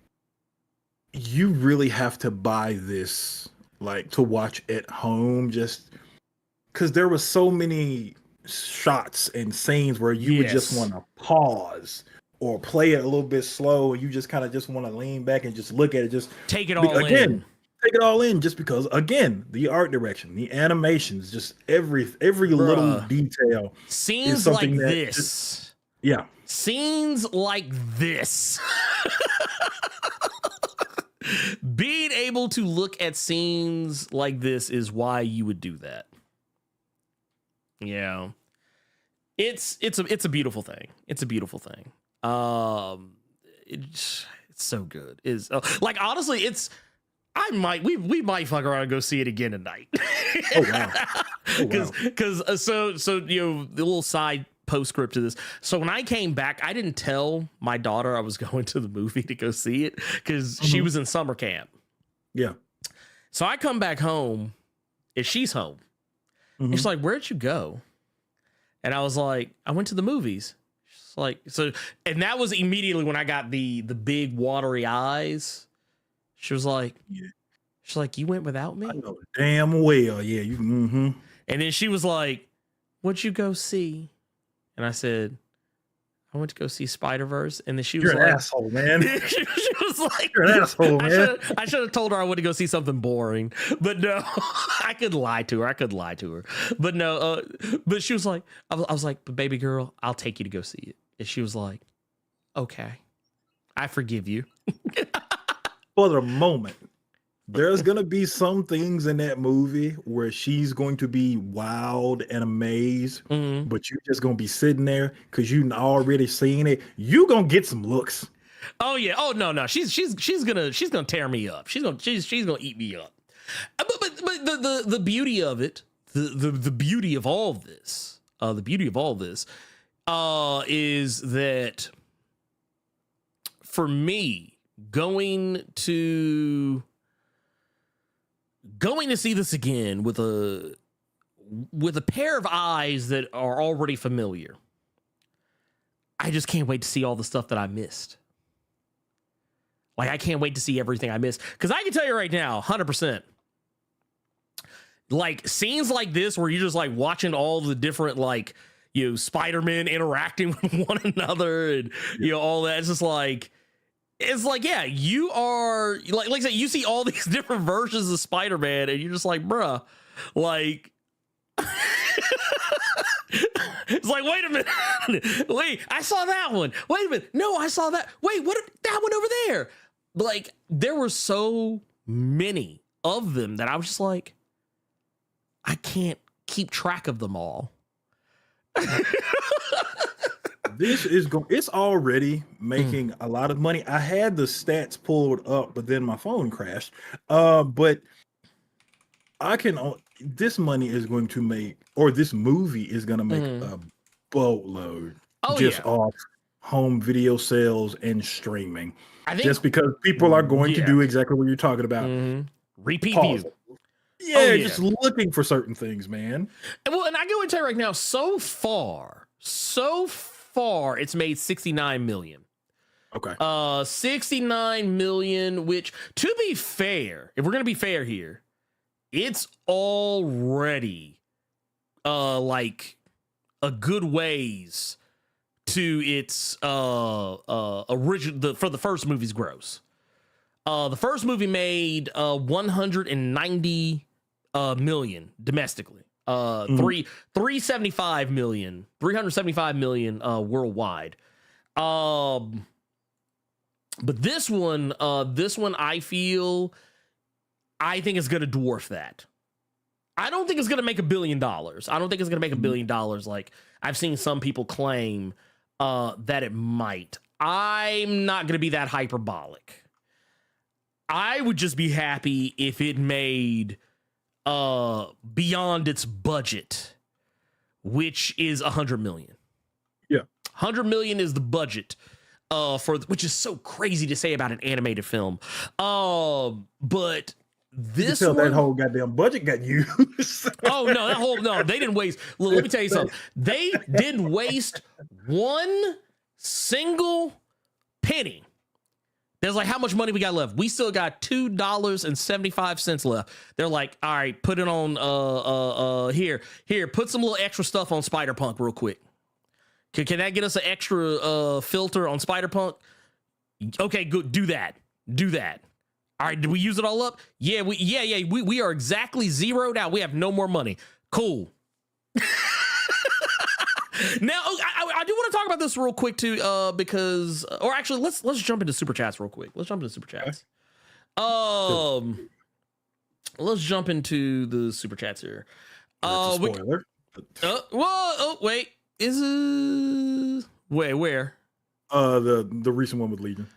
you really have to buy this, like, to watch at home, just because there were so many shots and scenes where you would just want to pause or play it a little bit slow, and you just kind of just want to lean back and just look at it, just take it all in. Take it all in, just because, again, the art direction, the animations, just every little detail. Scenes like this. Scenes like this. Being able to look at scenes like this is why you would do that. Yeah. It's a beautiful thing. It's a beautiful thing. It's so good. Like, honestly, we might fuck around and go see it again tonight. Oh wow! Because so the little side postscript to this. So when I came back, I didn't tell my daughter I was going to the movie to go see it because she was in summer camp. Yeah. So I come back home, and she's home. And she's like, "Where'd you go?" And I was like, "I went to the movies." She's like, "So," and that was immediately when I got the big watery eyes. She was like, she's like, "You went without me?" I know damn well. Yeah. And then she was like, "What'd you go see?" And I said, I went to go see Spider-Verse, and then she was You're like, an asshole, man. she was like, You're an asshole, man. I should have told her I went to go see something boring, but no, I could lie to her. But no, but she was like, I was like, but baby girl, I'll take you to go see it. And she was like, okay, I forgive you. For the moment, there's going to be some things in that movie where she's going to be wild and amazed, but you're just going to be sitting there because you've already seen it. You going to get some looks. Oh yeah. Oh no. She's gonna tear me up. She's gonna eat me up. But the beauty of it, the beauty of all this, is that for me, going to see this again with a pair of eyes that are already familiar, I just can't wait to see all the stuff that I missed. Like, I can't wait to see everything I missed. Because I can tell you right now, 100%, like, scenes like this where you're just, like, watching all the different, like, you know, Spider-Man interacting with one another and, you know, all that. It's just like, yeah, you are, like I said, you see all these different versions of Spider-Man and you're just like, bruh, like... It's like, wait a minute. Wait, I saw that one. Wait a minute. No, I saw that. Wait, what? That one over there. Like, there were so many of them that I was just like, I can't keep track of them all. It's already making a lot of money. I had the stats pulled up, but then my phone crashed. But this money is going to make, or this movie is going to make a boatload off home video sales and streaming. I think, just because people are going to do exactly what you're talking about. Repeat view. Yeah, just looking for certain things, man. Well, and I go and tell you right now, so far, it's made 69 million. Okay. 69 million, which, to be fair, if we're going to be fair here, it's already like a good ways to its original for the first movie's gross. The first movie made 190 million domestically. 375 million worldwide. But this one I think it's going to dwarf that. I don't think it's going to make $1 billion. I don't think it's going to make $1 billion like I've seen some people claim that it might. I'm not going to be that hyperbolic. I would just be happy if it made beyond its budget, which is 100 million. Yeah. 100 million is the budget which is so crazy to say about an animated film. But this one, that whole goddamn budget got used. They didn't waste. Let me tell you something. They didn't waste one single penny. There's like, how much money we got left? We still got $2.75 left. They're like, all right, put it on here, put some little extra stuff on Spider-Punk real quick. Can that get us an extra filter on Spider-Punk? Okay, good. Do that. All right, did we use it all up? Yeah, we are exactly zeroed out. We have no more money. Cool. Now, I do want to talk about this real quick too, because, or actually, let's jump into super chats real quick. Let's jump into super chats. Let's jump into the super chats here. Spoiler. Wait, where? The recent one with Legion.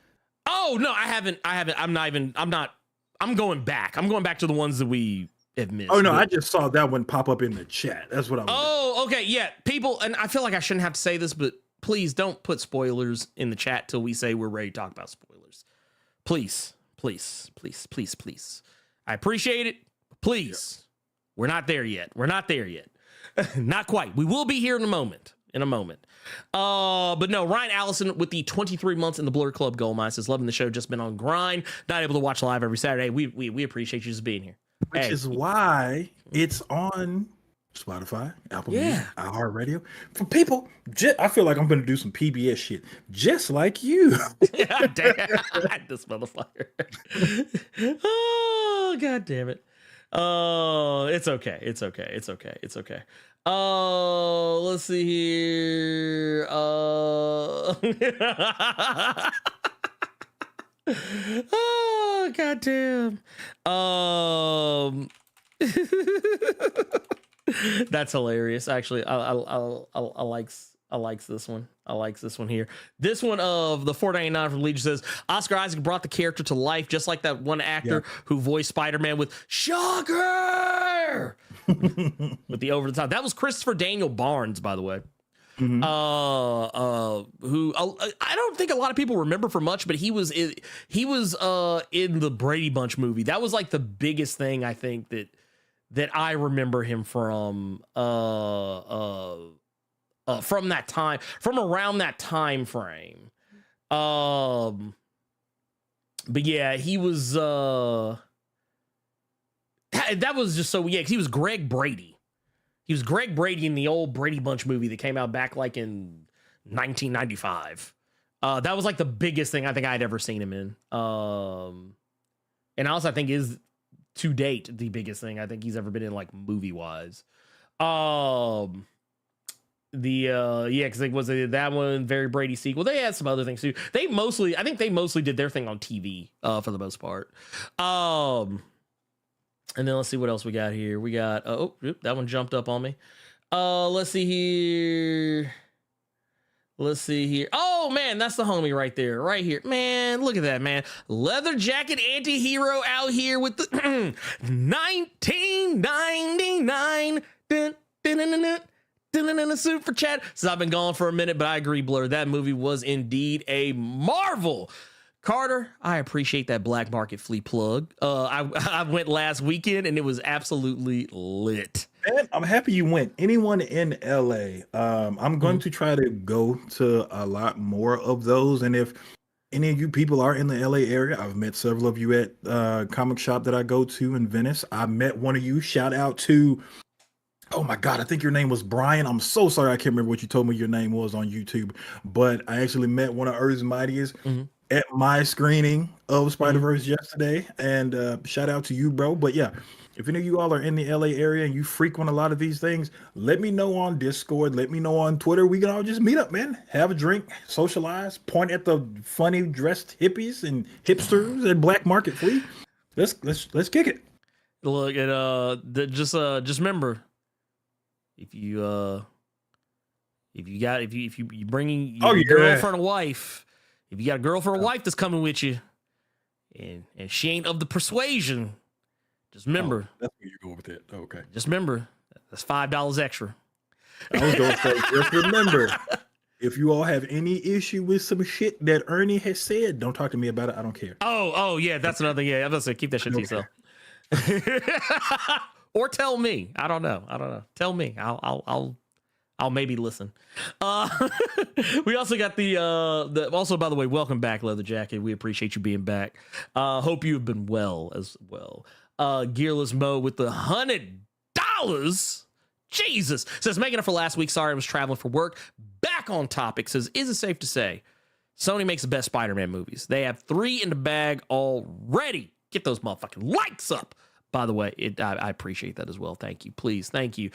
Oh no, I haven't. I'm going back. I'm going back to the ones that we have missed. Oh no, I just saw that one pop up in the chat. That's what I was. Oh, okay, yeah. People, and I feel like I shouldn't have to say this, but please don't put spoilers in the chat till we say we're ready to talk about spoilers. Please. I appreciate it. Please. Yeah. We're not there yet. Not quite. We will be here in a moment. But no, Ryan Allison with the 23 months in the Blerd Club gold mine says, loving the show, just been on grind, not able to watch live every Saturday. We appreciate you just being here. Which is why it's on Spotify, Apple Music, iHeartRadio. For people, I feel like I'm going to do some PBS shit, just like you. Yeah, damn, this motherfucker. Oh, God damn it. Oh, it's okay. It's okay. It's okay. It's okay. Oh, let's see here. Oh, goddamn. That's hilarious. Actually, I likes this one. I likes this one here. This one of the 499 from Legion says Oscar Isaac brought the character to life just like that one actor who voiced Spider-Man with Shocker with the over the top. That was Christopher Daniel Barnes, by the way. Mm-hmm. Who I don't think a lot of people remember for much, but he was in the Brady Bunch movie. That was like the biggest thing I think that I remember him from that time, from around that time frame. But yeah, he was that was just so, yeah, 'cause he was Greg Brady. He was Greg Brady in the old Brady Bunch movie that came out back like in 1995. That was like the biggest thing I think I'd ever seen him in. And also I think is to date the biggest thing I think he's ever been in, like movie wise. Because like was it that one very Brady sequel? They had some other things too. I think they mostly did their thing on TV for the most part. And then let's see what else we got here. We got that one jumped up on me. Let's see here. Oh man, that's the homie right there, right here. Man, look at that, man. Leather jacket anti-hero out here with the 1999 super chat. Since I've been gone for a minute, but I agree, Blerd. That movie was indeed a marvel. Carter, I appreciate that Black Market Flea plug. I went last weekend and it was absolutely lit. Man, I'm happy you went. Anyone in LA, I'm going to try to go to a lot more of those. And if any of you people are in the LA area, I've met several of you at comic shop that I go to in Venice. I met one of you. Shout out to, oh my God, I think your name was Brian. I'm so sorry. I can't remember what you told me your name was on YouTube, but I actually met one of Earth's Mightiest at my screening of Spider-Verse yesterday. And shout out to you, bro. But yeah, if any of you all are in the LA area and you frequent a lot of these things, let me know on Discord. Let me know on Twitter. We can all just meet up, man. Have a drink, socialize, point at the funny dressed hippies and hipsters at Black Market Flea. Let's kick it. Look at just remember, if you bringing your girlfriend or wife, if you got a girlfriend or wife that's coming with you, and she ain't of the persuasion, just remember. That's where you go with it. Okay. Just remember, that's $5 extra. I was going to say, just remember, if you all have any issue with some shit that Ernie has said, don't talk to me about it. I don't care. Oh yeah, that's another thing. Yeah, I was gonna say keep that shit to yourself. Or tell me. I don't know. Tell me. I'll maybe listen. We also got the also, by the way, welcome back, Leather Jacket. We appreciate you being back. Hope you've been well as well. Gearless Mo with the $100. Jesus. Says, making up for last week. Sorry, I was traveling for work. Back on topic. Says, is it safe to say Sony makes the best Spider-Man movies? They have 3 in the bag already. Get those motherfucking likes up. By the way, I appreciate that as well. Thank you. Please. Thank you.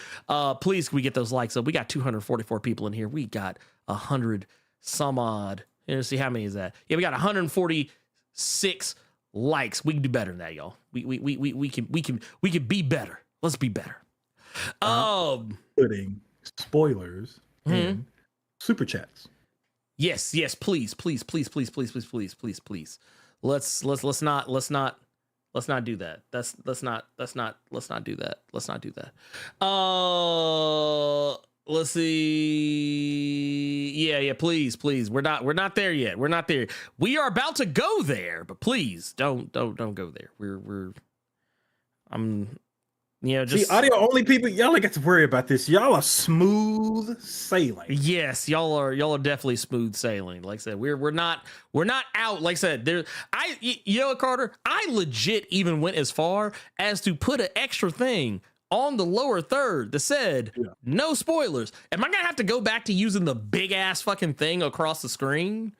Please, can we get those likes up? We got 244 people in here. We got 100 some odd. Let's see, how many is that? Yeah, we got 146 likes. We can do better than that, y'all. We can be better. Let's be better. Putting spoilers in super chats. Yes, please. Let's not do that. Let's not do that. Let's see. Yeah, please. We're not there yet. We're not there. We are about to go there, but please don't go there. Just see, audio only people, y'all ain't got to worry about this. Y'all are smooth sailing. Yes, y'all are definitely smooth sailing. Like I said, we're not out. Like I said, you know what, Carter? I legit even went as far as to put an extra thing on the lower third that said no spoilers. Am I gonna have to go back to using the big ass fucking thing across the screen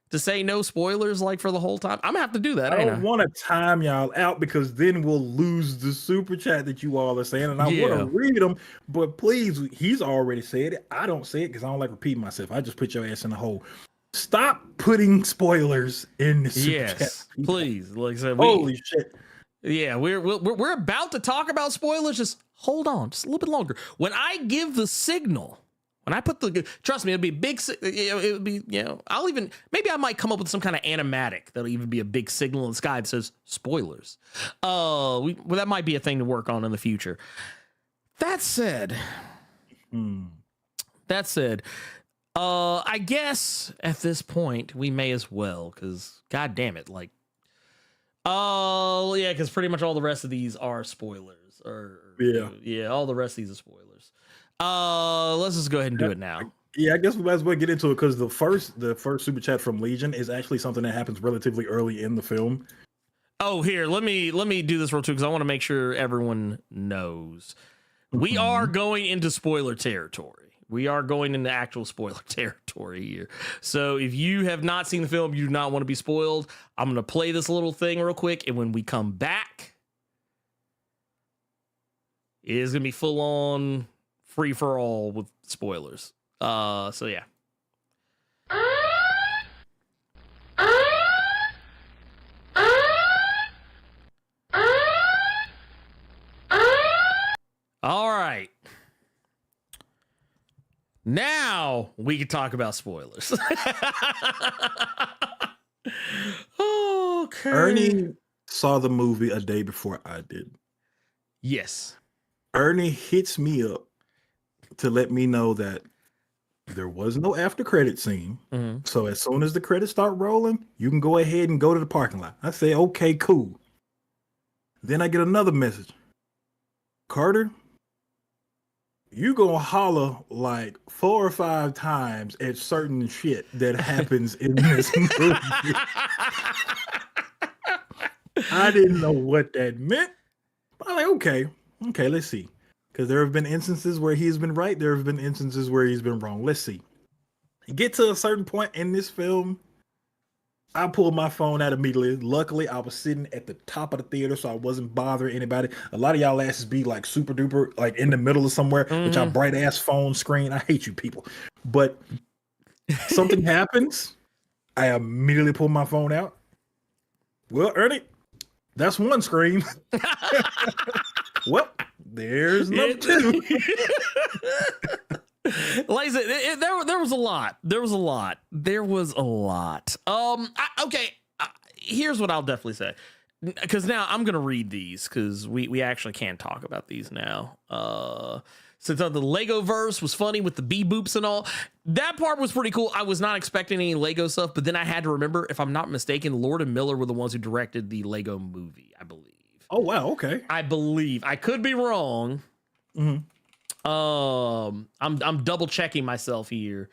to say no spoilers like for the whole time? I'm gonna have to do that. I don't want to time y'all out because then we'll lose the super chat that you all are saying, and I want to read them. But please, he's already said it. I don't say it because I don't like repeating myself. I just put your ass in the hole. Stop putting spoilers in the super chat. Please. Like I said, holy shit. Yeah, we're about to talk about spoilers. Just hold on, just a little bit longer. When I give the signal, when I put the, trust me, it'll be big. It would be, I'll even, maybe I might come up with some kind of animatic that'll even be a big signal in the sky that says spoilers. That might be a thing to work on in the future. That said, I guess at this point we may as well, because God damn it, like. Oh, yeah, because pretty much all the rest of these are spoilers. All the rest of these are spoilers. Let's just go ahead and do it now. Yeah, I guess we might as well get into it because the first super chat from Legion is actually something that happens relatively early in the film. Oh, here, let me do this real quick because I want to make sure everyone knows. We are going into spoiler territory. We are going into actual spoiler territory here. So if you have not seen the film, you do not want to be spoiled, I'm going to play this little thing real quick. And when we come back, it is going to be full on free for all with spoilers. So yeah. All right. Now we can talk about spoilers. Okay. Ernie saw the movie a day before I did. Yes. Ernie hits me up to let me know that there was no after credit scene. So as soon as the credits start rolling, you can go ahead and go to the parking lot. I say, okay, cool. Then I get another message. Carter, you gonna holler like 4 or 5 times at certain shit that happens in this movie. I didn't know what that meant. I'm like, okay, let's see. Because there have been instances where he's been right. There have been instances where he's been wrong. Let's see. Get to a certain point in this film, I pulled my phone out immediately. Luckily, I was sitting at the top of the theater, so I wasn't bothering anybody. A lot of y'all asses be like super duper, like in the middle of somewhere with y'all bright ass phone screen. I hate you people. But something happens, I immediately pull my phone out. Well, Ernie, that's one screen. Well, there's number 2. Like I said, there was a lot. Okay. Here's what I'll definitely say, because now I'm gonna read these because we actually can talk about these now. Since the Lego verse was funny with the bee boops and all, that part was pretty cool. I was not expecting any Lego stuff, but then I had to remember, if I'm not mistaken, Lord and Miller were the ones who directed the Lego movie, I believe. Oh wow, okay. I believe. I could be wrong. I'm double checking myself here.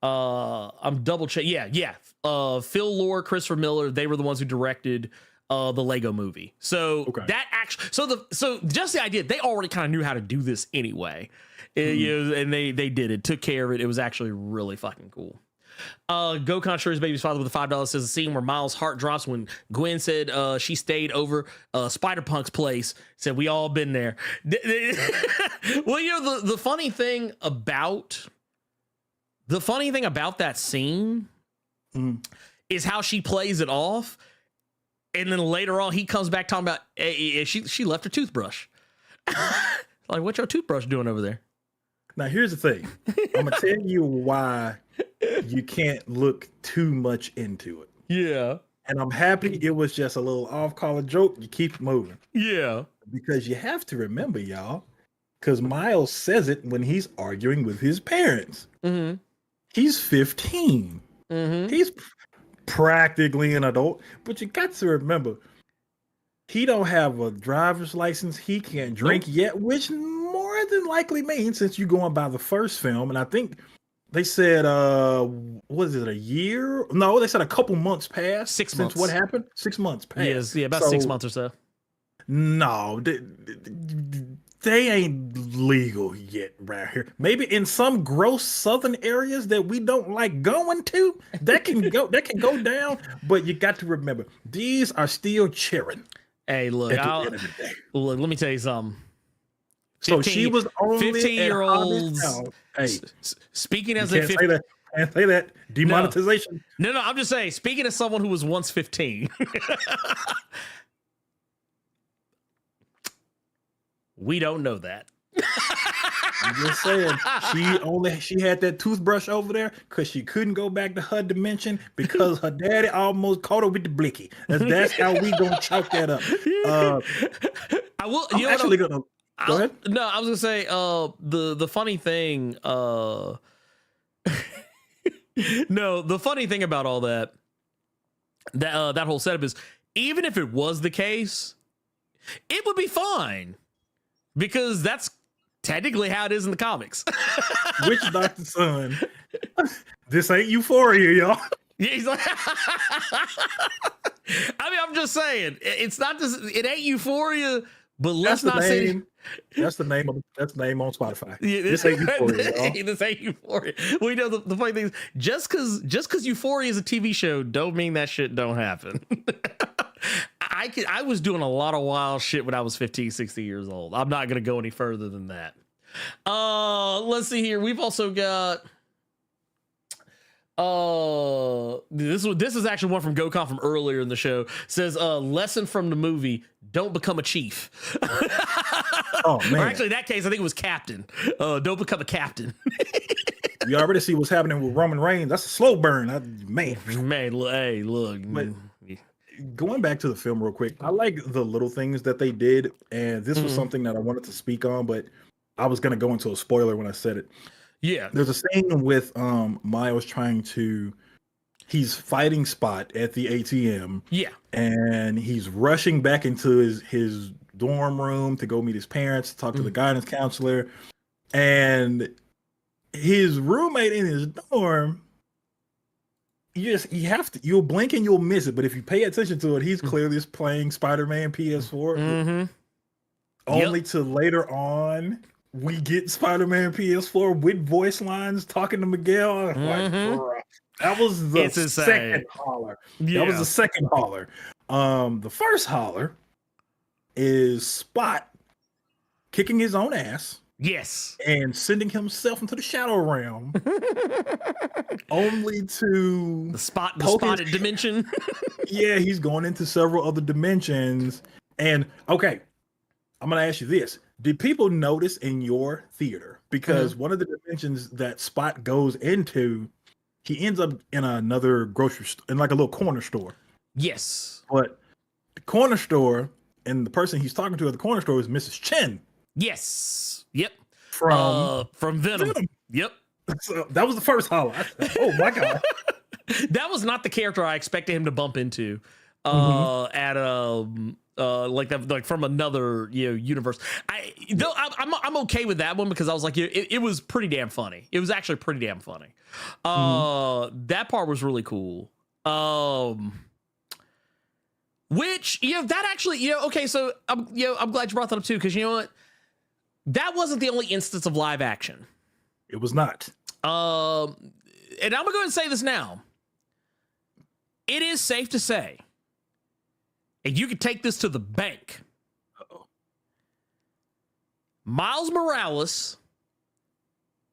I'm double check. Yeah. Phil Lord, Christopher Miller, they were the ones who directed the Lego movie. So that actually, so just the idea, they already kind of knew how to do this anyway. And they did it, took care of it. It was actually really fucking cool. Gokon sure his baby's father with a $5 says the scene where Miles' heart drops when Gwen said she stayed over Spider-Punk's place. Said we all been there. Well, the funny thing about that scene is how she plays it off, and then later on he comes back talking about she left her toothbrush. Like, what's your toothbrush doing over there? Now here's the thing. I'm gonna tell you why you can't look too much into it. Yeah. And I'm happy it was just a little off-color joke. You keep it moving. Yeah. Because you have to remember, y'all, because Miles says it when he's arguing with his parents. He's 15. He's practically an adult. But you got to remember, he don't have a driver's license. He can't drink yet, which more than likely means, since you're going by the first film, and I think they said, was it a year? No, they said a couple months passed. 6 months. Since what happened? 6 months passed. Yes, yeah, about 6 months or so. No, they ain't legal yet right here. Maybe in some gross southern areas that we don't like going to, that can go down. But you got to remember, these are still cheering. Hey, look, look, let me tell you something. 15, so she was only 15-year-olds. Hey, speaking as a 15, can't say that demonetization. No, I'm just saying. Speaking as someone who was once 15. We don't know that. I'm just saying, she had that toothbrush over there because she couldn't go back to her dimension because her daddy almost caught her with the blicky. That's how we gonna chalk that up. I will. I'm actually gonna go ahead. No, I was gonna say the funny thing. No, the funny thing about all that whole setup is, even if it was the case, it would be fine. Because that's technically how it is in the comics. Which Dr. Son? This ain't Euphoria, y'all. Yeah, he's like, I mean, I'm just saying, it's not this. It ain't Euphoria, but let's not say that's the name on Spotify. Yeah, this ain't Euphoria, y'all. This ain't Euphoria. Well, you know, the funny thing is, just because Euphoria is a TV show, don't mean that shit don't happen. I was doing a lot of wild shit when I was 15, 16 years old. I'm not going to go any further than that. Let's see here. We've also got this is actually one from GoCon from earlier in the show. It says lesson from the movie: don't become a chief. Oh man! Or actually, in that case, I think it was captain. Don't become a captain. You already see what's happening with Roman Reigns. That's a slow burn. Man, hey, look. But going back to the film real quick, I like the little things that they did, and this was something that I wanted to speak on, but I was going to go into a spoiler when I said it. Yeah. There's a scene with Miles he's fighting Spot at the ATM. Yeah. And he's rushing back into his dorm room to go meet his parents, talk to the guidance counselor, and his roommate in his dorm, you'll blink and you'll miss it, but if you pay attention to it, he's clearly just playing Spider-Man PS4. Only to later on we get Spider-Man PS4 with voice lines talking to Miguel. Like, bruh, that was the second holler. Yeah. That was the second holler. The first holler is Spot kicking his own ass. Yes. And sending himself into the shadow realm. Only to the spotted dimension. Yeah, he's going into several other dimensions. And okay, I'm gonna ask you this. Did people notice in your theater? Because one of the dimensions that Spot goes into, he ends up in another grocery store, in like a little corner store. Yes. But the corner store, and the person he's talking to at the corner store is Mrs. Chen. Yes. Yep. From Venom. Yep. So that was the first holler. Oh my god. That was not the character I expected him to bump into. At like from another universe. I'm okay with that one because I was like, it was pretty damn funny. It was actually pretty damn funny. That part was really cool. Which that actually okay. So I'm glad you brought that up too, because you know what, that wasn't the only instance of live action. It was not. And I'm gonna go ahead and say this now. It is safe to say, and you can take this to the bank, Miles Morales,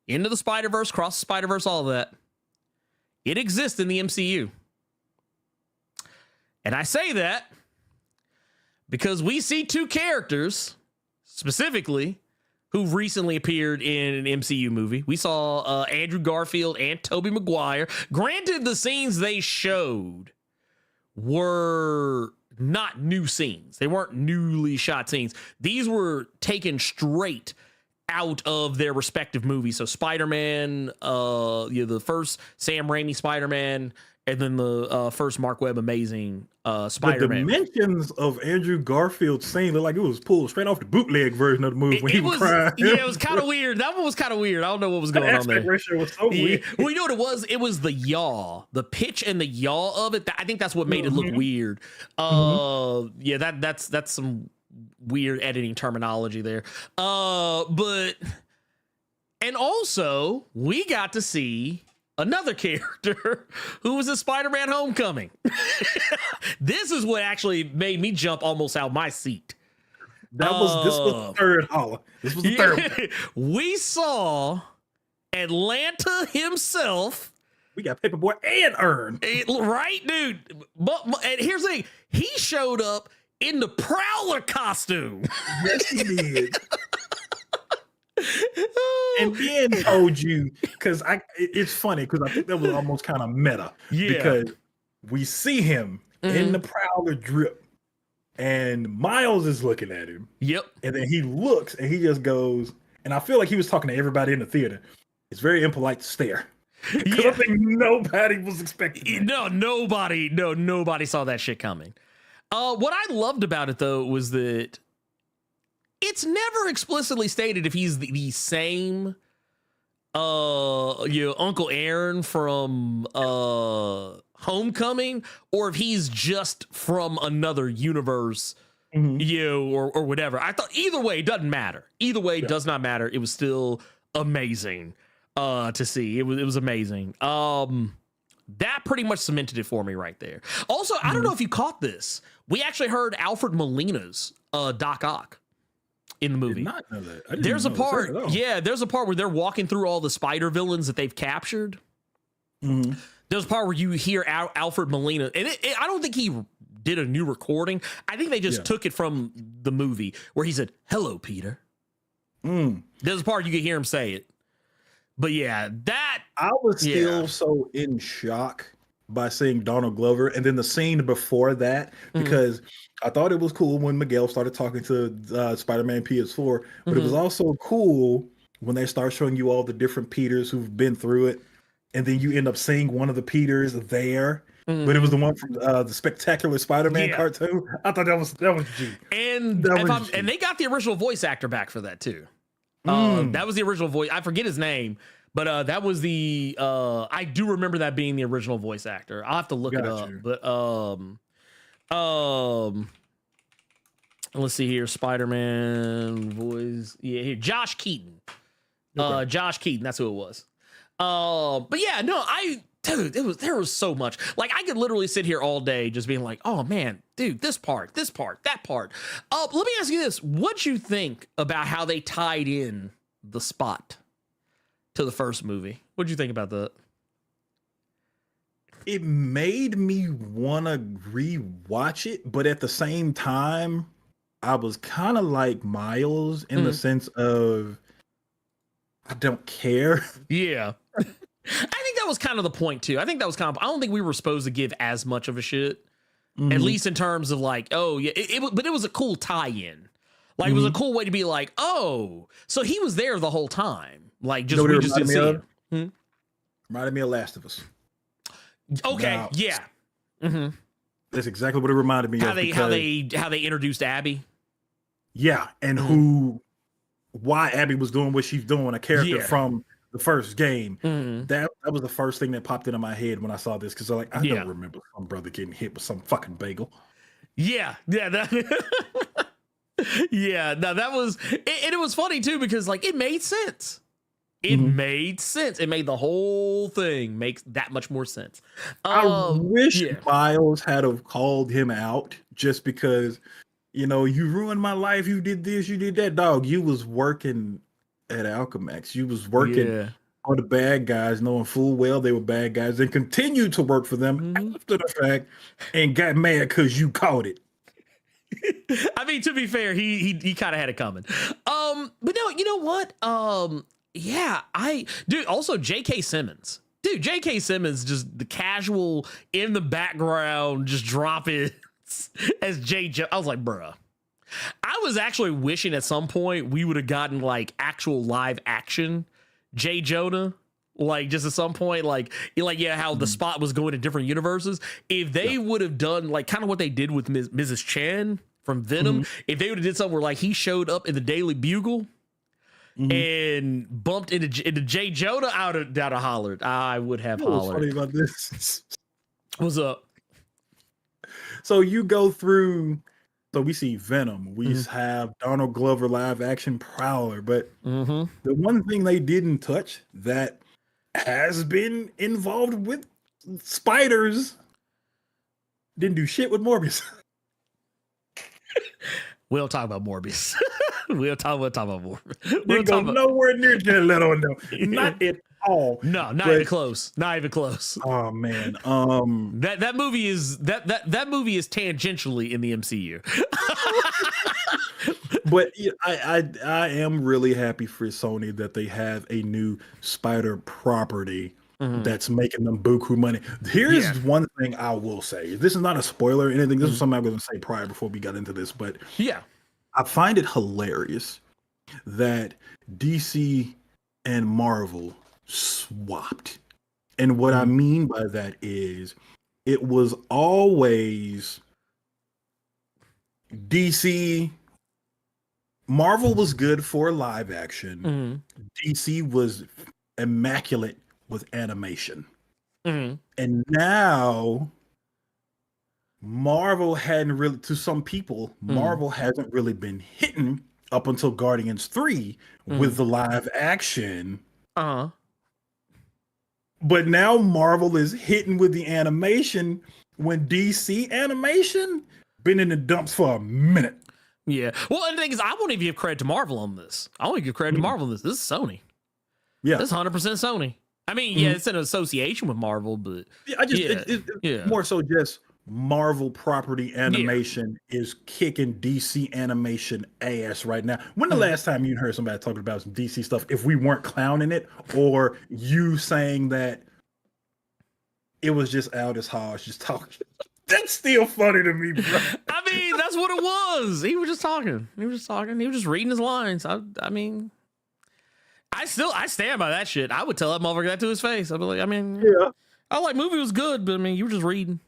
Into the Spider-Verse, Cross the Spider-Verse, all of that, it exists in the MCU. And I say that because we see two characters, specifically, who've recently appeared in an MCU movie. We saw Andrew Garfield and Tobey Maguire. Granted, the scenes they showed were not new scenes. They weren't newly shot scenes. These were taken straight out of their respective movies. So Spider-Man, the first Sam Raimi Spider-Man, and then the first Mark Webb Amazing Spider-Man. The dimensions of Andrew Garfield's scene looked like it was pulled straight off the bootleg version of the movie when he was crying. Yeah, it was kind of weird. That one was kind of weird. I don't know what was going on there. The ratio was so weird. Well, you know what it was? It was the yaw, the pitch and the yaw of it. I think that's what made it look weird. Yeah, that's some weird editing terminology there. But and also we got to see another character who was in Spider-Man Homecoming. This is what actually made me jump almost out my seat. This was the third holla. This was the third one. We saw Atlanta himself. We got Paperboy and Ern. Right, dude. But and here's the thing. He showed up in the Prowler costume. Yes, he did. And then told you, because it's funny, because I think that was almost kind of meta. Yeah. Because we see him in the Prowler drip, and Miles is looking at him. Yep. And then he looks, and he just goes, and I feel like he was talking to everybody in the theater. It's very impolite to stare. Because I think nobody was expecting that. Nobody saw that shit coming. What I loved about it, though, was that it's never explicitly stated if he's the same Uncle Aaron from Homecoming, or if he's just from another universe, or whatever. I thought either way, it doesn't matter. Either way, does not matter. It was still amazing to see. It was amazing. That pretty much cemented it for me right there. Also, I don't know if you caught this. We actually heard Alfred Molina's Doc Ock in the movie. I did not know that. There's a part, there's a part where they're walking through all the spider villains that they've captured. There's a part where you hear Alfred Molina, and I don't think he did a new recording. I think they just took it from the movie where he said, "Hello, Peter." There's a part you can hear him say it. But yeah, that I was still so in shock by seeing Donald Glover, and then the scene before that, because I thought it was cool when Miguel started talking to Spider-Man PS4, but it was also cool when they start showing you all the different Peters who've been through it, and then you end up seeing one of the Peters there. But it was the one from the Spectacular Spider-Man cartoon. I thought that was G. And they got the original voice actor back for that too. That was the original voice. I forget his name, but that was the I do remember that being the original voice actor. I'll have to look it up. But let's see here. Spider-Man voice. Yeah, here. Josh Keaton. Josh Keaton, that's who it was. But yeah, no, dude, there was so much. Like, I could literally sit here all day just being like, oh man, dude, this part, that part. Let me ask you this. What'd you think about how they tied in the Spot to the first movie? What'd you think about that? It made me want to rewatch it, but at the same time, I was kind of like Miles in the sense of I don't care. Yeah. I think that was kind of the point too. I think that was kind of, I don't think we were supposed to give as much of a shit, at least in terms of like, oh yeah, but it was a cool tie-in. Like it was a cool way to be like, oh, so he was there the whole time. Like just, we just didn't see him. Reminded me of Last of Us. Okay. Now, yeah. That's exactly what it reminded me of. How they introduced Abby. Yeah. And why Abby was doing what she's doing, a character from the first game. That was the first thing that popped into my head when I saw this, because I don't remember some brother getting hit with some fucking bagel. Yeah, that yeah, no, that was and it was funny too, because like it made sense. It made sense. It made the whole thing make that much more sense. I wish Miles had have called him out, just because, you ruined my life. You did this, you did that. Dog, you was working at Alchemax. You was working for the bad guys, knowing full well they were bad guys, and continued to work for them after the fact, and got mad because you caught it. I mean, to be fair, he kind of had it coming. But no, you know what? Also J.K. Simmons. Dude, J.K. Simmons, just the casual in the background, just drop it as J. I was like, bruh. I was actually wishing at some point we would have gotten like actual live action J. Jonah. Like just at some point, how the Spot was going to different universes. If they would have done like kind of what they did with Mrs. Chen from Venom, if they would have did something where like he showed up in the Daily Bugle and bumped into J. Jonah, I would have hollered. I would have hollered. What's funny about this? What's up? So you go through So we see Venom. We have Donald Glover live action Prowler. But the one thing they didn't touch that has been involved with spiders didn't do shit with Morbius. We'll talk about Morbius. we'll talk about Morbius. We'll go nowhere near Jared Leto. No, not at all. No, not even close. Not even close. Oh man, that movie is that movie is tangentially in the MCU. But I am really happy for Sony that they have a new Spider property that's making them buku money. Here's one thing I will say. This is not a spoiler or anything. This is something I was going to say prior before we got into this. But yeah, I find it hilarious that DC and Marvel swapped. And what I mean by that is it was always DC. Marvel was good for live action. DC was immaculate with animation. And now Marvel hadn't really, to some people, Marvel hasn't really been hitting up until Guardians 3 with the live action. But now Marvel is hitting with the animation when DC animation been in the dumps for a minute. Yeah. Well, and the thing is, I won't even give credit to Marvel on this. I won't give credit to Marvel on this. This is Sony. Yeah. This is 100% Sony. I mean, yeah, it's an association with Marvel, but it's more so just Marvel property animation is kicking DC animation ass right now. When the last time you heard somebody talking about some DC stuff, if we weren't clowning it, or you saying that it was just Aldous Hodge just talking? That's still funny to me, bro. I mean, that's what it was. He was just talking. He was just reading his lines. I mean, I stand by that shit. I would tell that motherfucker that to his face. I'd be like, I mean, I like movie was good, but I mean, you were just reading.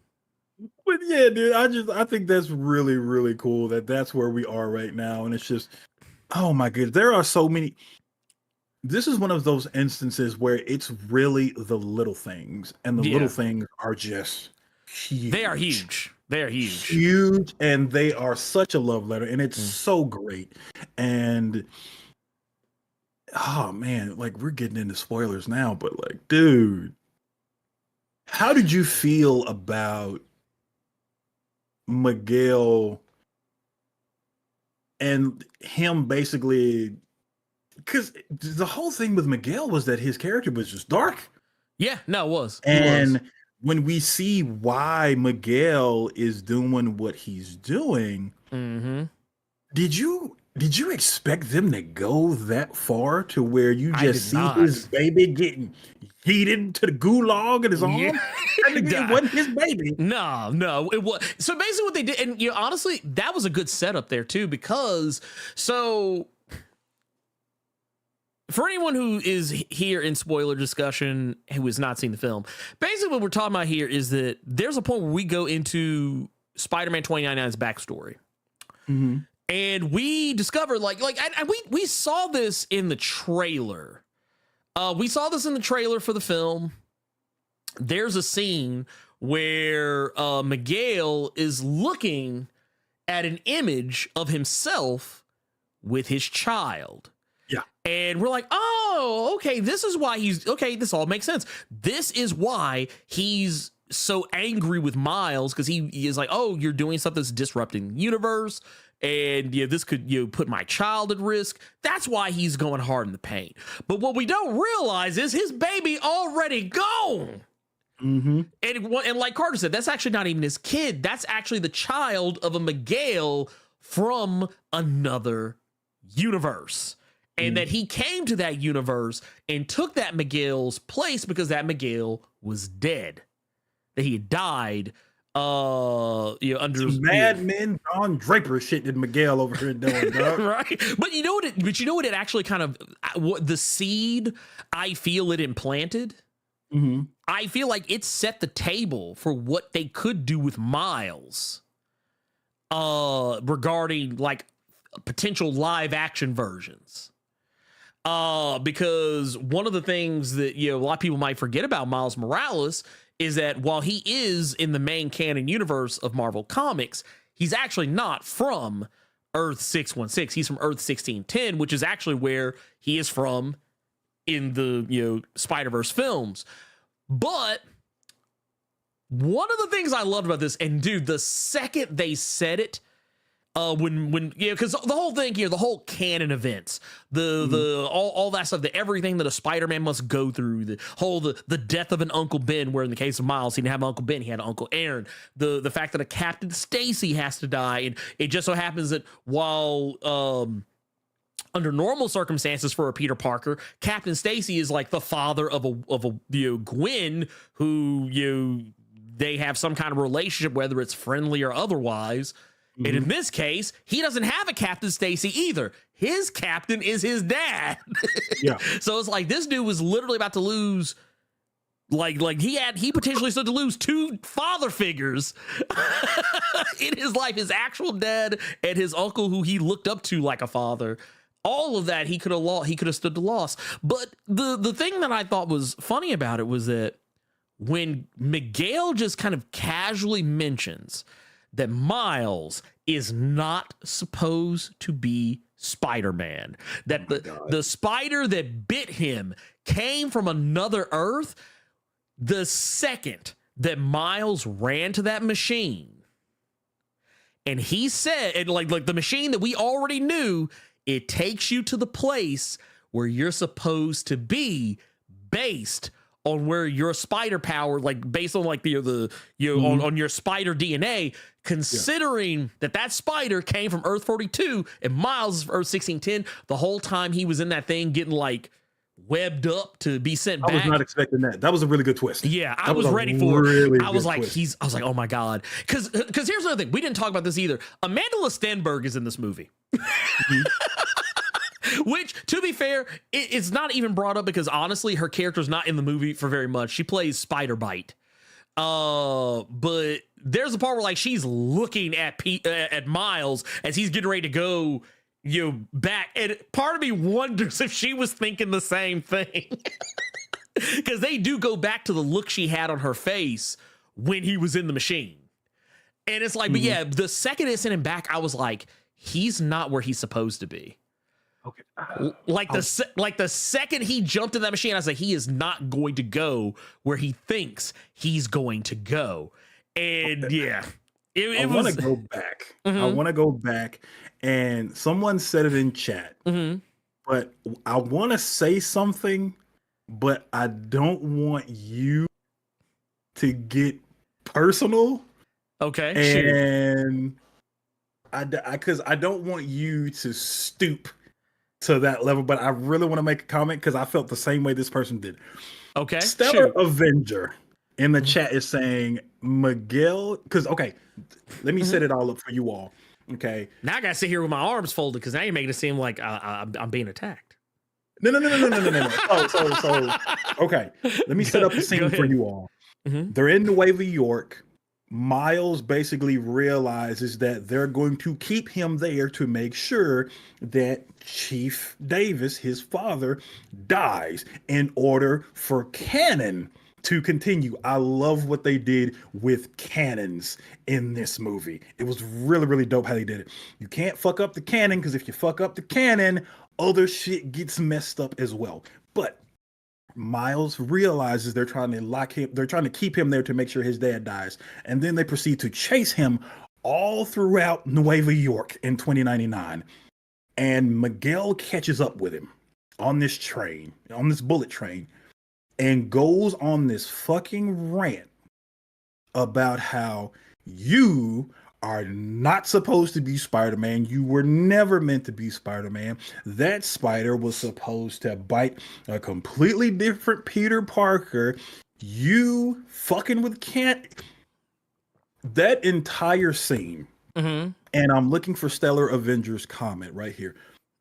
But yeah, dude, I think that's really, really cool that's where we are right now. And it's just, oh my goodness, there are so many. This is one of those instances where it's really the little things, and the little things are just huge. They are huge. They are huge. Huge, and they are such a love letter, and it's so great. And oh man, like we're getting into spoilers now, but like, dude, how did you feel about Miguel and him basically? Because the whole thing with Miguel was that his character was just dark. Yeah, no, it was. And when we see why Miguel is doing what he's doing, did you expect them to go that far to where you just see his baby getting heated to the gulag in his arm? It wasn't his baby. No, it was. So basically what they did, and honestly, that was a good setup there too, because for anyone who is here in spoiler discussion who has not seen the film, basically what we're talking about here is that there's a point where we go into Spider-Man 2099's backstory. And we discover and we saw this in the trailer. We saw this in the trailer for the film. There's a scene where Miguel is looking at an image of himself with his child. Yeah. And we're like, oh, okay, this is why this all makes sense. This is why he's so angry with Miles, because he is like, oh, you're doing something that's disrupting the universe, and this could put my child at risk. That's why he's going hard in the paint. But what we don't realize is his baby already gone. And like Carter said, that's actually not even his kid. That's actually the child of a Miguel from another universe. And that he came to that universe and took that Miguel's place because that Miguel was dead. That he had died under some Mad Men Don Draper shit that Miguel over here doing, dog. Right. But you know what it actually kind of, what the seed I feel it implanted? I feel like it set the table for what they could do with Miles regarding like potential live action versions. Because one of the things that a lot of people might forget about Miles Morales is that while he is in the main canon universe of Marvel Comics, he's actually not from Earth 616. He's from Earth 1610, which is actually where he is from in the Spider-Verse films. But one of the things I loved about this, and dude, the second they said it, when because the whole thing here, the whole canon events, all that stuff, everything that a Spider-Man must go through, the death of an Uncle Ben, where in the case of Miles, he didn't have an Uncle Ben, he had an Uncle Aaron, the fact that a Captain Stacy has to die, and it just so happens that while under normal circumstances for a Peter Parker, Captain Stacy is like the father of a Gwen, who they have some kind of relationship, whether it's friendly or otherwise. And in this case, he doesn't have a Captain Stacy either. His captain is his dad. Yeah. So it's like this dude was literally about to lose, like he potentially stood to lose two father figures in his life, his actual dad and his uncle who he looked up to like a father. All of that he could have stood to loss. But the thing that I thought was funny about it was that when Miguel just kind of casually mentions that Miles is not supposed to be Spider-Man, that the spider that bit him came from another Earth, the second that Miles ran to that machine and he said, and like the machine that we already knew, it takes you to the place where you're supposed to be based on where your spider power, like based on like on your spider DNA, considering that spider came from Earth 42 and Miles is from Earth 1610, the whole time he was in that thing getting like webbed up to be sent back. I was not expecting that. That was a really good twist. Yeah, I was ready for it. I was like, oh my God. Because here's another thing. We didn't talk about this either. Amanda Stenberg is in this movie. Which, to be fair, it's not even brought up because honestly, her character's not in the movie for very much. She plays Spider Bite. But there's a part where like she's looking at Miles as he's getting ready to go back, and part of me wonders if she was thinking the same thing. Because they do go back to the look she had on her face when he was in the machine. And it's like, but yeah, the second it sent him back, I was like, he's not where he's supposed to be. Okay. The second he jumped in that machine, I was like, he is not going to go where he thinks he's going to go. And yeah, I want to go back. I want to go back, and someone said it in chat, but I want to say something, but I don't want you to get personal. Okay, and because I don't want you to stoop to that level, but I really want to make a comment because I felt the same way this person did. Okay. Stellar Avenger in the chat is saying Miguel, because let me set it all up for you all. Okay. Now I gotta sit here with my arms folded because now you're making it seem like I'm being attacked. No. So okay. Let me set up the scene for you all. They're in New York. Miles basically realizes that they're going to keep him there to make sure that Chief Davis, his father, dies in order for canon to continue. I love what they did with canons in this movie. It was really, really dope how they did it. You can't fuck up the canon because if you fuck up the canon, other shit gets messed up as well. But Miles realizes they're trying to lock him, they're trying to keep him there to make sure his dad dies. And then they proceed to chase him all throughout Nueva York in 2099. And Miguel catches up with him on this train, on this bullet train, and goes on this fucking rant about how you are not supposed to be Spider-Man. You were never meant to be Spider-Man. That spider was supposed to bite a completely different Peter Parker. You fucking with that entire scene. And I'm looking for Stellar Avengers comment right here.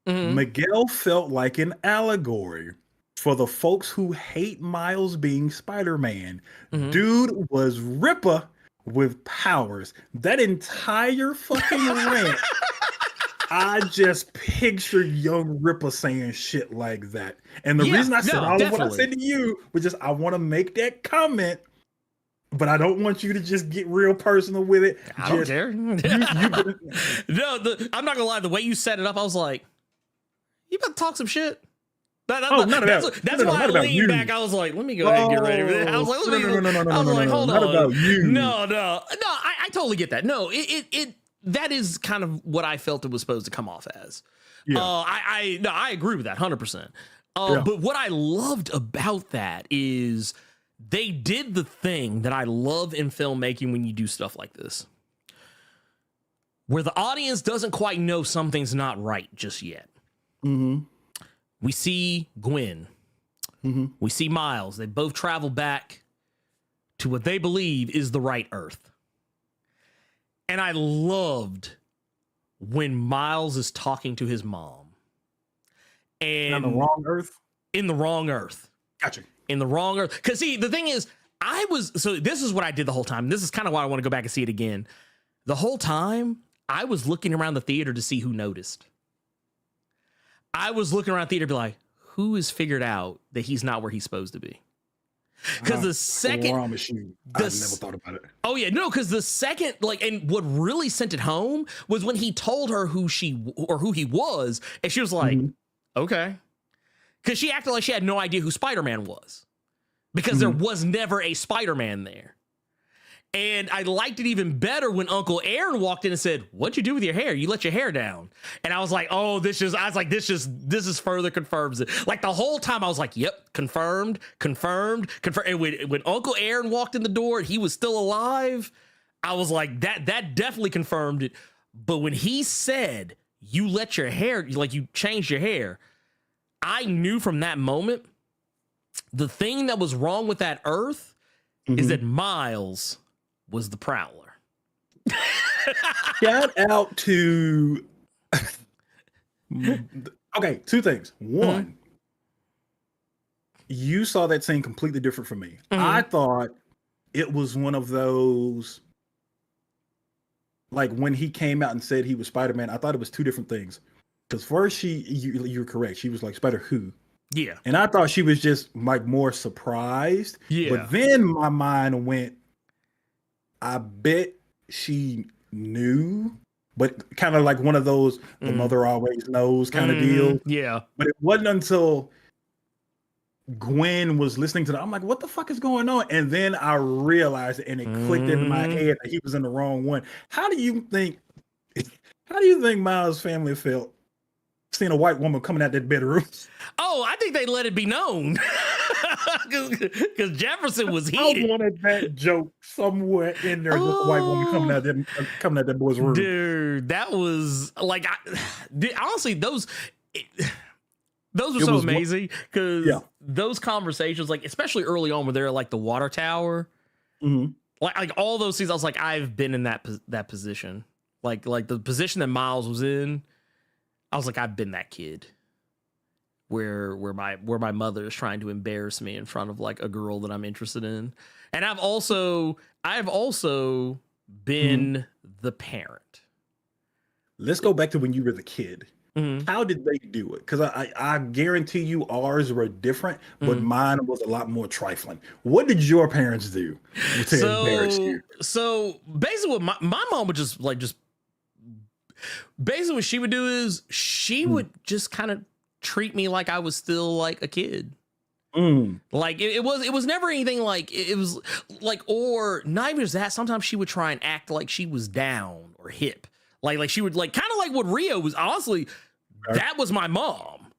Miguel felt like an allegory for the folks who hate Miles being Spider-Man. Dude was Ripper with powers. That entire fucking rant, I just pictured young Ripper saying shit like that. And the reason I said all of what I said to you was just I want to make that comment but I don't want you to just get real personal with it. I don't care. No, I'm not gonna lie. The way you set it up, I was like, you about to talk some shit? That's why I leaned back. I was like, let me go ahead and get ready for this. I was like, hold on. No. I totally get that. No, it that is kind of what I felt it was supposed to come off as. Yeah. I agree with that 100%. But what I loved about that is they did the thing that I love in filmmaking when you do stuff like this, where the audience doesn't quite know something's not right just yet. Mm-hmm. We see Gwen. Mm-hmm. We see Miles. They both travel back to what they believe is the right Earth. And I loved when Miles is talking to his mom. And on the wrong Earth? In the wrong Earth. Gotcha. In the wrong Earth. Because, see, the thing is, so this is what I did the whole time. This is kind of why I want to go back and see it again. The whole time, I was looking around the theater to see who noticed. I was looking around the theater to be like, who has figured out that he's not where he's supposed to be? Because the second, I never thought about it. Oh yeah, no, because the second, and what really sent it home was when he told her who he was, and she was like, okay, because she acted like she had no idea who Spider-Man was, because there was never a Spider-Man there. And I liked it even better when Uncle Aaron walked in and said, "What'd you do with your hair? You let your hair down." And I was like, "Oh, this is further confirms it." Like the whole time I was like, "Yep, confirmed." And when Uncle Aaron walked in the door and he was still alive, I was like, that definitely confirmed it. But when he said, "You let your hair, like you changed your hair," I knew from that moment the thing that was wrong with that Earth is that Miles was the Prowler. Shout out to okay, two things. One, you saw that scene completely different from me. I thought it was one of those, like when he came out and said he was Spider-Man, I thought it was two different things. Because first you're correct. She was like, Spider who? Yeah. And I thought she was just like more surprised. Yeah. But then my mind went, I bet she knew, but kind of like one of those the mother always knows kind of deal. Yeah. But it wasn't until Gwen was listening to that, I'm like, what the fuck is going on? And then I realized it, and it clicked in my head that he was in the wrong one. How do you think Miles' family felt seeing a white woman coming out that bedroom? Oh, I think they let it be known. Because Jefferson was heated. I wanted that joke somewhere in there. Just a white woman coming out that boy's room. Dude, that was like, honestly, those were so amazing. Because those conversations, like especially early on, where they're like the water tower, like all those scenes, I was like, I've been in that position, like the position that Miles was in. I was like, I've been that kid where my mother is trying to embarrass me in front of like a girl that I'm interested in. And I've also been the parent. Let's go back to when you were the kid. How did they do it? Because I guarantee you ours were different, but mine was a lot more trifling. What did your parents do to embarrass you? So basically what my mom would just basically what she would do is she would just kind of treat me like I was still like a kid. Like it was never anything like it was like, or not even just that. Sometimes she would try and act like she was down or hip. Like she would like kind of like what Rio was. Honestly, that was my mom.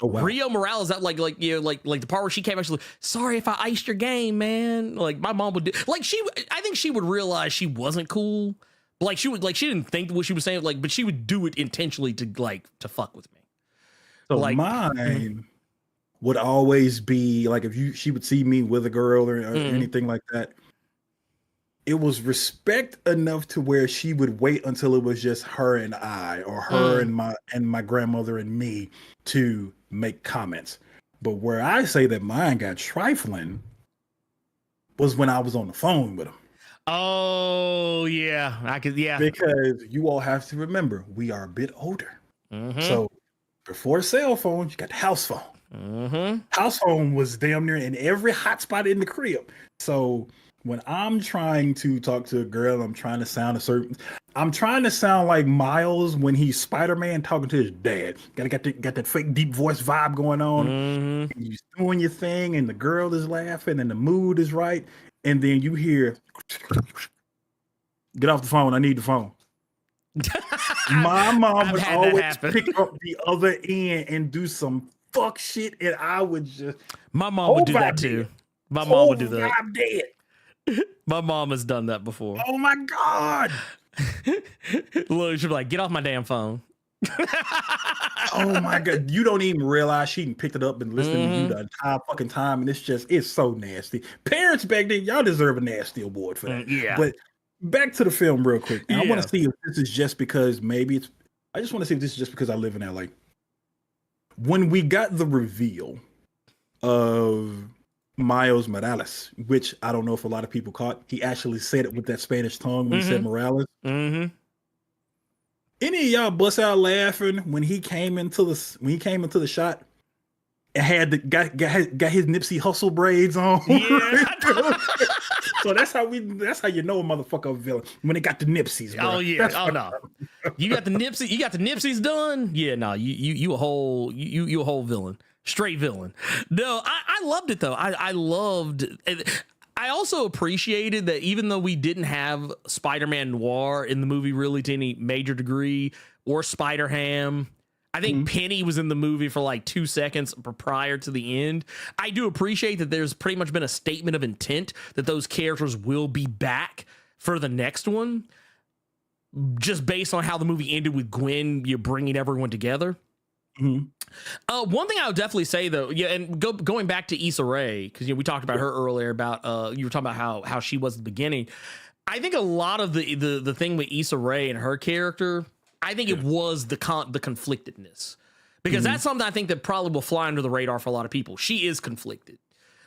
Oh, wow. Rio Morales, that like the part where she came actually, sorry if I iced your game, man. Like my mom would do, like I think she would realize she wasn't cool. Like she didn't think what she was saying, like, but she would do it intentionally to fuck with me. So like mine would always be like, if she would see me with a girl or anything like that, it was respect enough to where she would wait until it was just her and I, or her and my grandmother and me to make comments. But where I say that mine got trifling was when I was on the phone with him. Oh yeah, I could. Yeah, because you all have to remember we are a bit older. So before cell phones, you got the house phone. House phone was damn near in every hotspot in the crib. So when I'm trying to talk to a girl, I'm trying to sound like Miles when he's Spider-Man talking to his dad. Got that fake deep voice vibe going on. Mm-hmm. You're doing your thing, and the girl is laughing, and the mood is right, and then you hear, "Get off the phone! I need the phone." My mom would always pick up the other end and do some fuck shit, and I would just. My mom would do that too. My mom would do that. I'm dead. My mom has done that before. Oh my god! Look, she'd be like, "Get off my damn phone." Oh my god! You don't even realize she picked it up and listened to you the entire fucking time, and it's so nasty. Parents back then, y'all deserve a nasty award for that. Yeah. But back to the film real quick. I want to see if this is just because I just want to see if this is just because I live in LA. When we got the reveal of Miles Morales, which I don't know if a lot of people caught, he actually said it with that Spanish tongue when he said Morales. Mm-hmm. Any of y'all bust out laughing when he came into the shot and had got his Nipsey Hussle braids on? Yeah. So that's how you know a motherfucker a villain when they got the Nipsies. Bro. Oh yeah. Oh no. You got the Nipsies done? Yeah, no, you a whole villain. Straight villain. No, I loved it though. I loved it. I also appreciated that even though we didn't have Spider-Man Noir in the movie really to any major degree, or Spider-Ham, I think Penny was in the movie for like 2 seconds prior to the end. I do appreciate that there's pretty much been a statement of intent that those characters will be back for the next one, just based on how the movie ended with Gwen, you're bringing everyone together. One thing I would definitely say though, and going back to Issa Rae, because we talked about her earlier about you were talking about how she was at the beginning. I think a lot of the thing with Issa Rae and her character, I think it was the conflictedness, because that's something I think that probably will fly under the radar for a lot of people. She is conflicted,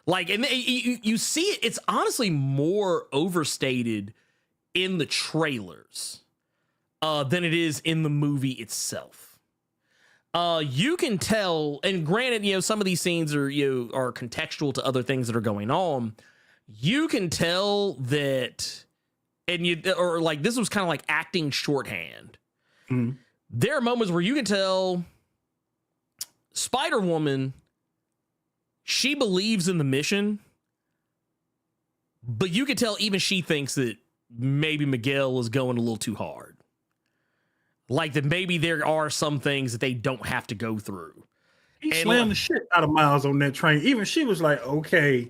like, and you see it. It's honestly more overstated in the trailers than it is in the movie itself. You can tell, and granted, some of these scenes are are contextual to other things that are going on. You can tell that, or like this was kind of like acting shorthand. There are moments where you can tell Spider-Woman, she believes in the mission, but you can tell even she thinks that maybe Miguel is going a little too hard. Like that maybe there are some things that they don't have to go through. He slammed the shit out of Miles on that train. Even she was like, okay,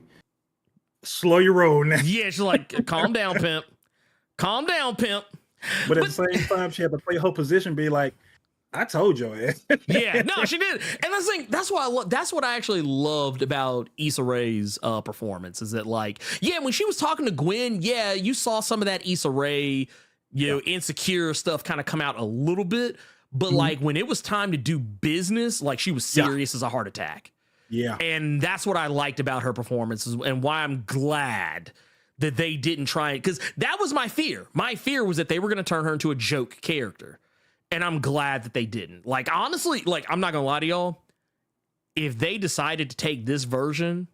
slow your roll now. Yeah, she's like, calm down, pimp. Calm down, pimp. But at the same time, she had to play her position, be like, I told you. Yeah, no, she did. And that's what I actually loved about Issa Rae's performance, is that like, when she was talking to Gwen, you saw some of that Issa Rae, insecure stuff kind of come out a little bit, but like when it was time to do business, like she was serious as a heart attack. Yeah. And that's what I liked about her performance, and why I'm glad that they didn't try it, because that was my fear. My fear was that they were going to turn her into a joke character, and I'm glad that they didn't. Like, honestly, like, I'm not going to lie to y'all. If they decided to take this version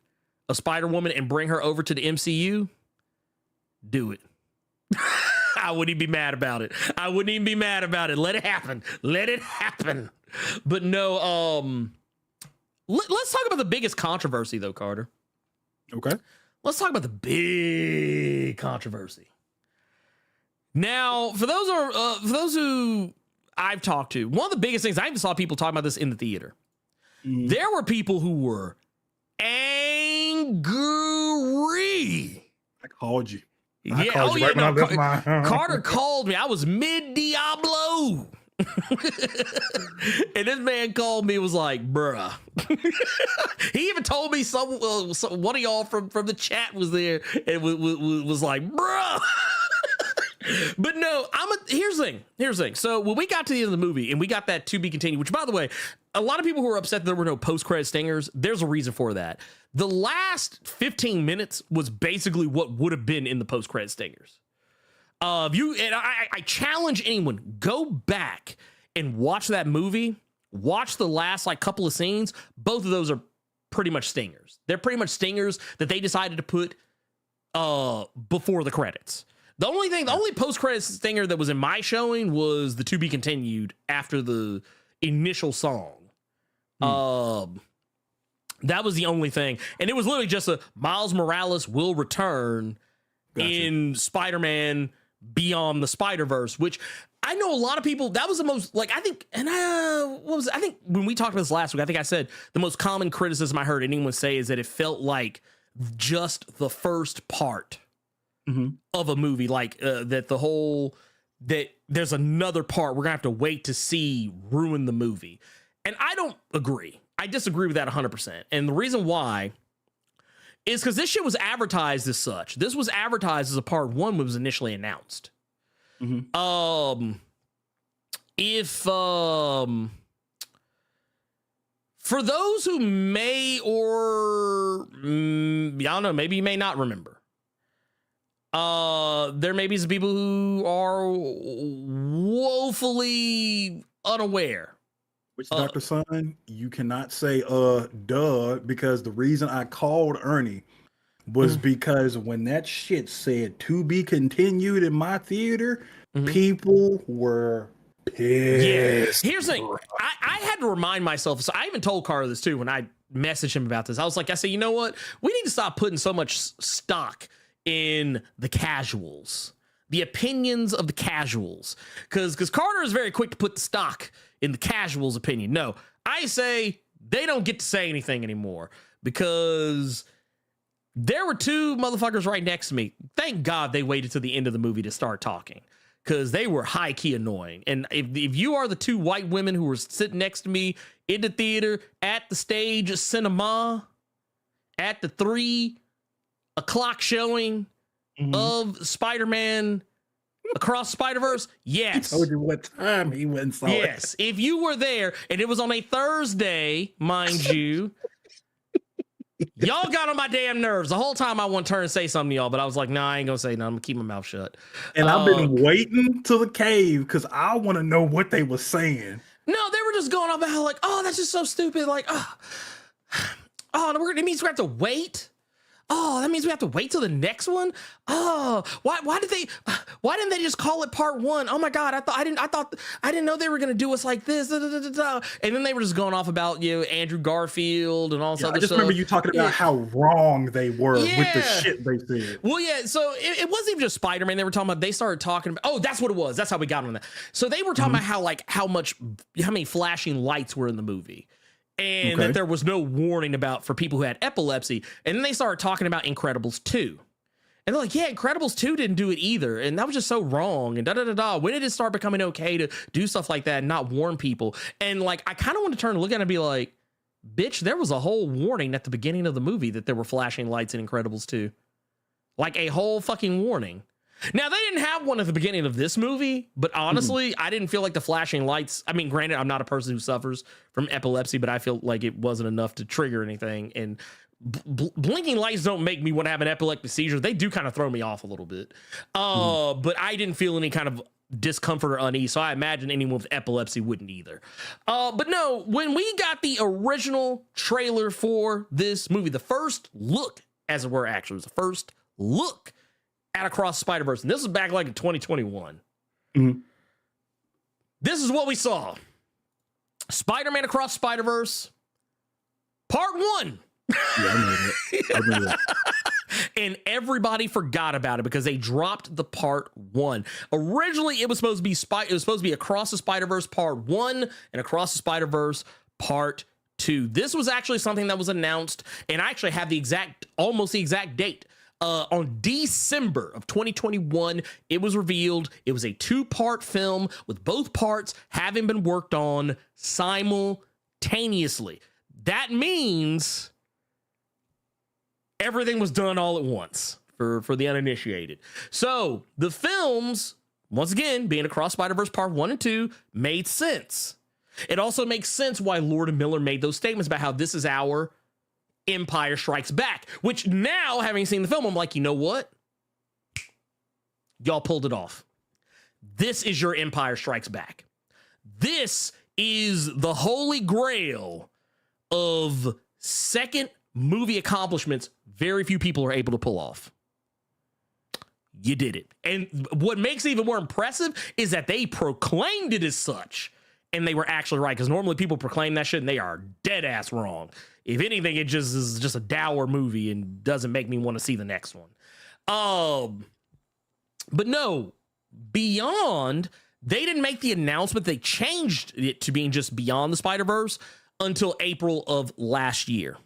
of Spider-Woman and bring her over to the MCU, do it. I wouldn't even be mad about it. I wouldn't even be mad about it. Let it happen. Let it happen. But no, let's talk about the biggest controversy though, Carter. Okay. Let's talk about the big controversy. Now, for those who I've talked to, one of the biggest things, I even saw people talking about this in the theater. There were people who were angry. I called you. Carter called me. I was mid Diablo. And this man called me, was like, bruh. He even told me one of y'all from the chat was there and was like, bruh. But no, here's the thing. So when we got to the end of the movie and we got that to be continued, which by the way, a lot of people who are upset that there were no post-credit stingers, there's a reason for that. The last 15 minutes was basically what would have been in the post-credit stingers. I challenge anyone, go back and watch that movie, watch the last like couple of scenes. Both of those are pretty much stingers. They're pretty much stingers that they decided to put before the credits. The only post-credits stinger that was in my showing was the To Be Continued after the initial song. That was the only thing. And it was literally just a Miles Morales will return in Spider-Man Beyond the Spider-Verse, which I know a lot of people, that was the most, like, I think, and I think when we talked about this last week, I think I said the most common criticism I heard anyone say is that it felt like just the first part of a movie, like that there's another part we're gonna have to wait to see ruin the movie. And I don't agree. I disagree with that 100%. And the reason why is because this shit was advertised as such. This was advertised as a part one when it was initially announced. For those who may or I don't know, maybe you may not remember, there may be some people who are woefully unaware. Which, Dr. Son, you cannot say duh, because the reason I called Ernie was because when that shit said to be continued in my theater, people were pissed. Yeah. Here's the thing. I had to remind myself. So I even told Carter this too when I messaged him about this. I was like, I said, you know what? We need to stop putting so much stock in the casuals, the opinions of the casuals. Because Carter is very quick to put the stock in the casuals' opinion. No, I say they don't get to say anything anymore because there were two motherfuckers right next to me. Thank God they waited till the end of the movie to start talking, because they were high key annoying. And if you are the two white women who were sitting next to me in the theater at the stage cinema at the 3 o'clock showing of Spider-Man Across Spider-Verse, yes. I told you what time he went and saw it. Yes, if you were there, and it was on a Thursday, mind you, y'all got on my damn nerves. The whole time I want to turn and say something to y'all, but I was like, nah, I ain't gonna say nothing. I'm gonna keep my mouth shut. And I've been waiting till the cave because I want to know what they were saying. No, they were just going on about like, oh, that's just so stupid. Like, oh, it means we have to wait. Oh, that means we have to wait till the next one. Oh, why didn't they just call it part one? Oh my God, I didn't know they were gonna do us like this. Da, da, da, da, da. And then they were just going off about Andrew Garfield and all this other stuff. I just remember you talking about how wrong they were with the shit they said. Well, yeah. So it wasn't even just Spider-Man. They were talking about. They started talking about. Oh, that's what it was. That's how we got on that. So they were talking about how many flashing lights were in the movie. And that there was no warning for people who had epilepsy. And then they started talking about Incredibles 2. And they're like, yeah, Incredibles 2 didn't do it either. And that was just so wrong. And da-da-da-da. When did it start becoming okay to do stuff like that and not warn people? And like, I kind of want to turn and look at it and be like, bitch, there was a whole warning at the beginning of the movie that there were flashing lights in Incredibles 2. Like a whole fucking warning. Now, they didn't have one at the beginning of this movie, but honestly, I didn't feel like the flashing lights. I mean, granted, I'm not a person who suffers from epilepsy, but I feel like it wasn't enough to trigger anything. And blinking lights don't make me want to have an epileptic seizure. They do kind of throw me off a little bit. But I didn't feel any kind of discomfort or unease. So I imagine anyone with epilepsy wouldn't either. But no, when we got the original trailer for this movie, the first look, as it were, actually, was the first look at Across Spider-Verse, and this is back like in 2021. This is what we saw. Spider-Man Across Spider-Verse, Part 1. Yeah, I know that. And everybody forgot about it because they dropped the Part 1. Originally, it was supposed to be Across the Spider-Verse Part 1 and Across the Spider-Verse Part 2. This was actually something that was announced, and I actually have almost the exact date. On December of 2021, it was revealed it was a 2-part film with both parts having been worked on simultaneously. That means everything was done all at once for the uninitiated. So the films, once again, being Across Spider-Verse Part 1 and 2, made sense. It also makes sense why Lord and Miller made those statements about how this is our Empire Strikes Back, which now, having seen the film, I'm like, you know what? Y'all pulled it off. This is your Empire Strikes Back. This is the holy grail of second movie accomplishments very few people are able to pull off. you did it. And what makes it even more impressive is that they proclaimed it as such, and they were actually right, because normally people proclaim that shit and they are dead ass wrong. If anything, it just is just a dour movie and doesn't make me want to see the next one. But no, Beyond, they didn't make the announcement. They changed it to being just Beyond the Spider-Verse until April of last year.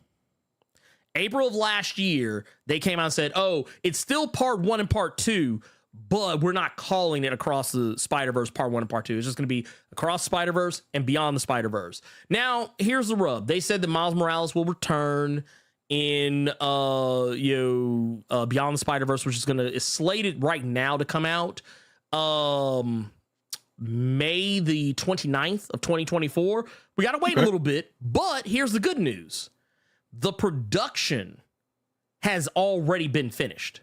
April of last year, they came out and said, oh, it's still part 1 and part 2, but we're not calling it Across the Spider-Verse part 1 and part 2. It's just going to be Across Spider-Verse and Beyond the Spider-Verse. Now, here's the rub. They said that Miles Morales will return in Beyond the Spider-Verse, which is slated right now to come out May the 29th of 2024. We got to wait a little bit, but here's the good news. The production has already been finished.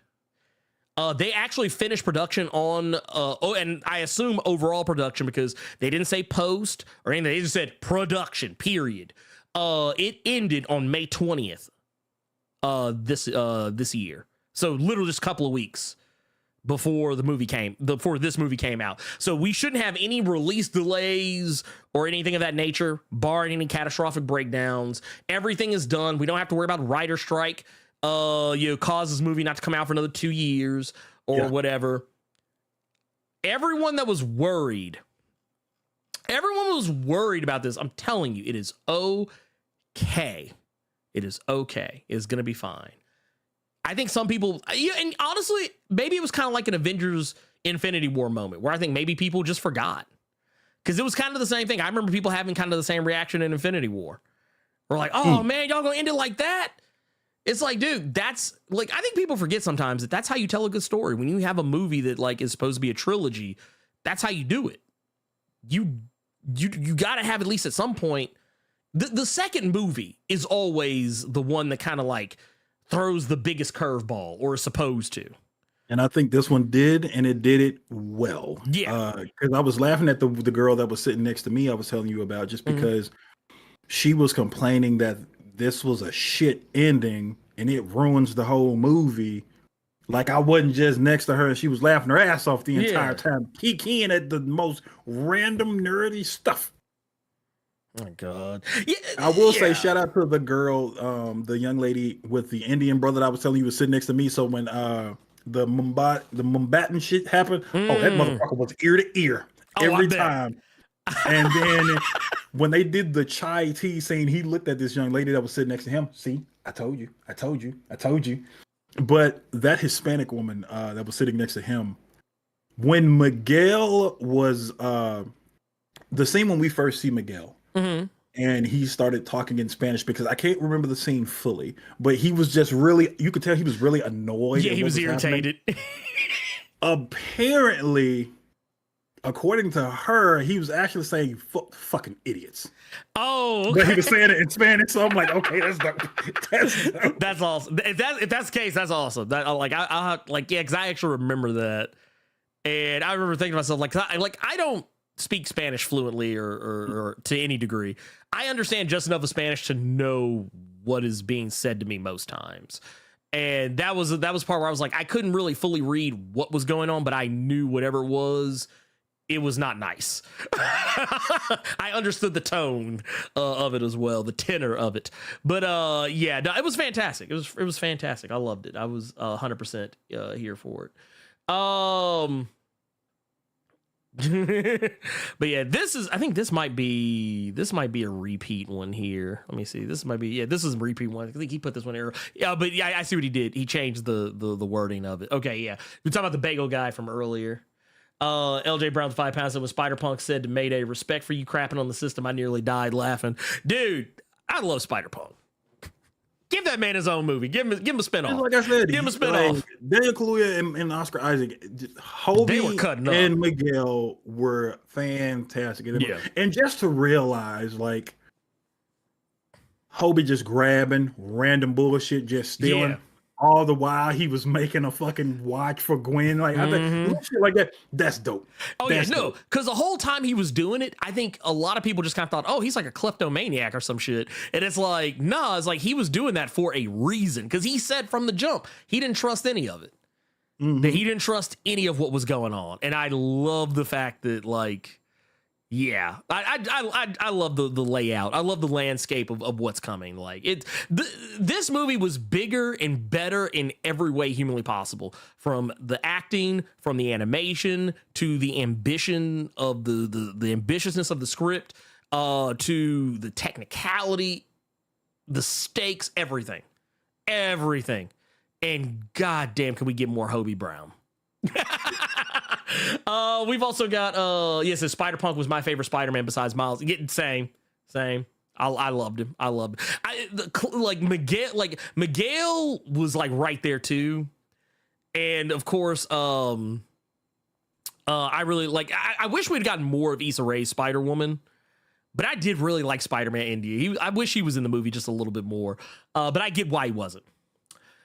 They actually finished production on, and I assume overall production, because they didn't say post or anything. They just said production, period. It ended on May 20th this year. So literally just a couple of weeks before this movie came out. So we shouldn't have any release delays or anything of that nature, barring any catastrophic breakdowns. Everything is done. We don't have to worry about writer strike. Cause this movie not to come out for another 2 years or whatever. Everyone was worried about this. I'm telling you, it is okay. It is okay. It's going to be fine. I think some people, and honestly, maybe it was kind of like an Avengers Infinity War moment where I think maybe people just forgot, because it was kind of the same thing. I remember people having kind of the same reaction in Infinity War. We're like, oh man, y'all gonna end it like that? It's like, dude, that's like, I think people forget sometimes that that's how you tell a good story. When you have a movie that like is supposed to be a trilogy, that's how you do it. You got to have at least at some point. The second movie is always the one that kind of like throws the biggest curveball, or is supposed to. And I think this one did, and it did it well. Yeah. Because I was laughing at the girl that was sitting next to me I was telling you about, just because she was complaining that this was a shit ending and it ruins the whole movie. Like I wasn't just next to her and she was laughing her ass off the entire time, keying at the most random nerdy stuff. Oh my God. I will say shout out to the girl, the young lady with the Indian brother that I was telling you was sitting next to me. So when the Mumbatan shit happened, that motherfucker was ear to ear every time. And then when they did the chai tea scene, he looked at this young lady that was sitting next to him. See, I told you. But that Hispanic woman that was sitting next to him, when Miguel was the scene when we first see Miguel, and he started talking in Spanish, because I can't remember the scene fully, but he was just really, you could tell he was really annoyed. Yeah, he was irritated. Apparently, according to her, he was actually saying fucking idiots. Oh, okay. But he was saying it in Spanish, so I'm like, okay, that's dope. That's awesome. If that's the case, that's awesome. That because I actually remember that, and I remember thinking to myself, I don't speak Spanish fluently or to any degree. I understand just enough of Spanish to know what is being said to me most times. And that was part where I was like, I couldn't really fully read what was going on, but I knew whatever it was not nice. I understood the tone of it as well, the tenor of it. But it was fantastic. It was fantastic. I loved it. I was 100% here for it. But yeah, I think this might be a repeat one here. Let me see. This is a repeat one. I think he put this one here. Yeah, but yeah, I see what he did. He changed the wording of it. Okay, yeah. We're talking about the bagel guy from earlier. LJ Brown 5 pounds said, when Spider-Punk said to Mayday, respect for you crapping on the system, I nearly died laughing. Dude, I love Spider-Punk. Give that man his own movie. Give him a spinoff. Like I said, give him a spinoff. Daniel Kaluuya and Oscar Isaac, Hobie and Miguel were fantastic. Yeah. And just to realize, like, Hobie just grabbing random bullshit, just stealing. Yeah. All the while he was making a fucking watch for Gwen. Like, I think shit like that, that's dope. Oh, that's no, because the whole time he was doing it, I think a lot of people just kind of thought, oh, he's like a kleptomaniac or some shit. And it's like, nah, it's like he was doing that for a reason. Because he said from the jump, he didn't trust any of it. That he didn't trust any of what was going on. And I love the fact that, like, yeah, I love the layout. I love the landscape of what's coming. Like this movie was bigger and better in every way humanly possible, from the acting, from the animation, to the ambition of the ambitiousness of the script, to the technicality, the stakes, everything. And goddamn, can we get more Hobie Brown? We've also got yes, Spider-Punk was my favorite Spider-Man besides Miles. Same. I loved him. Miguel was like right there too. And of course, I really like, I wish we'd gotten more of Issa Rae's Spider-Woman, but I did really like Spider-Man India. I wish he was in the movie just a little bit more. But I get why he wasn't.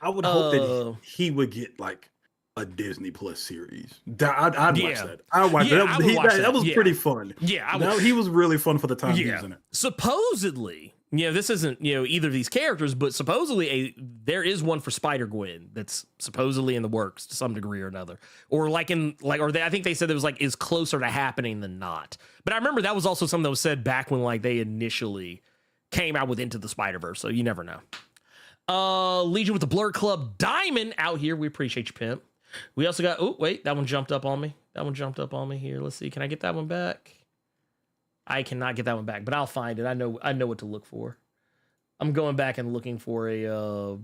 I would hope that he would get like a Disney Plus series. I'd watch that. I'd watch that. That was pretty fun. Yeah, he was really fun for the time he was in it. Supposedly, this isn't either of these characters, but supposedly there is one for Spider-Gwen that's supposedly in the works to some degree or another, or I think they said it was like is closer to happening than not. But I remember that was also something that was said back when like they initially came out with Into the Spider-Verse. So you never know. Legion with the Blerd Club Diamond out here. We appreciate you, pimp. We also got, oh, wait, that one jumped up on me. Here. Let's see. Can I get that one back? I cannot get that one back, but I'll find it. I know what to look for. I'm going back and looking for a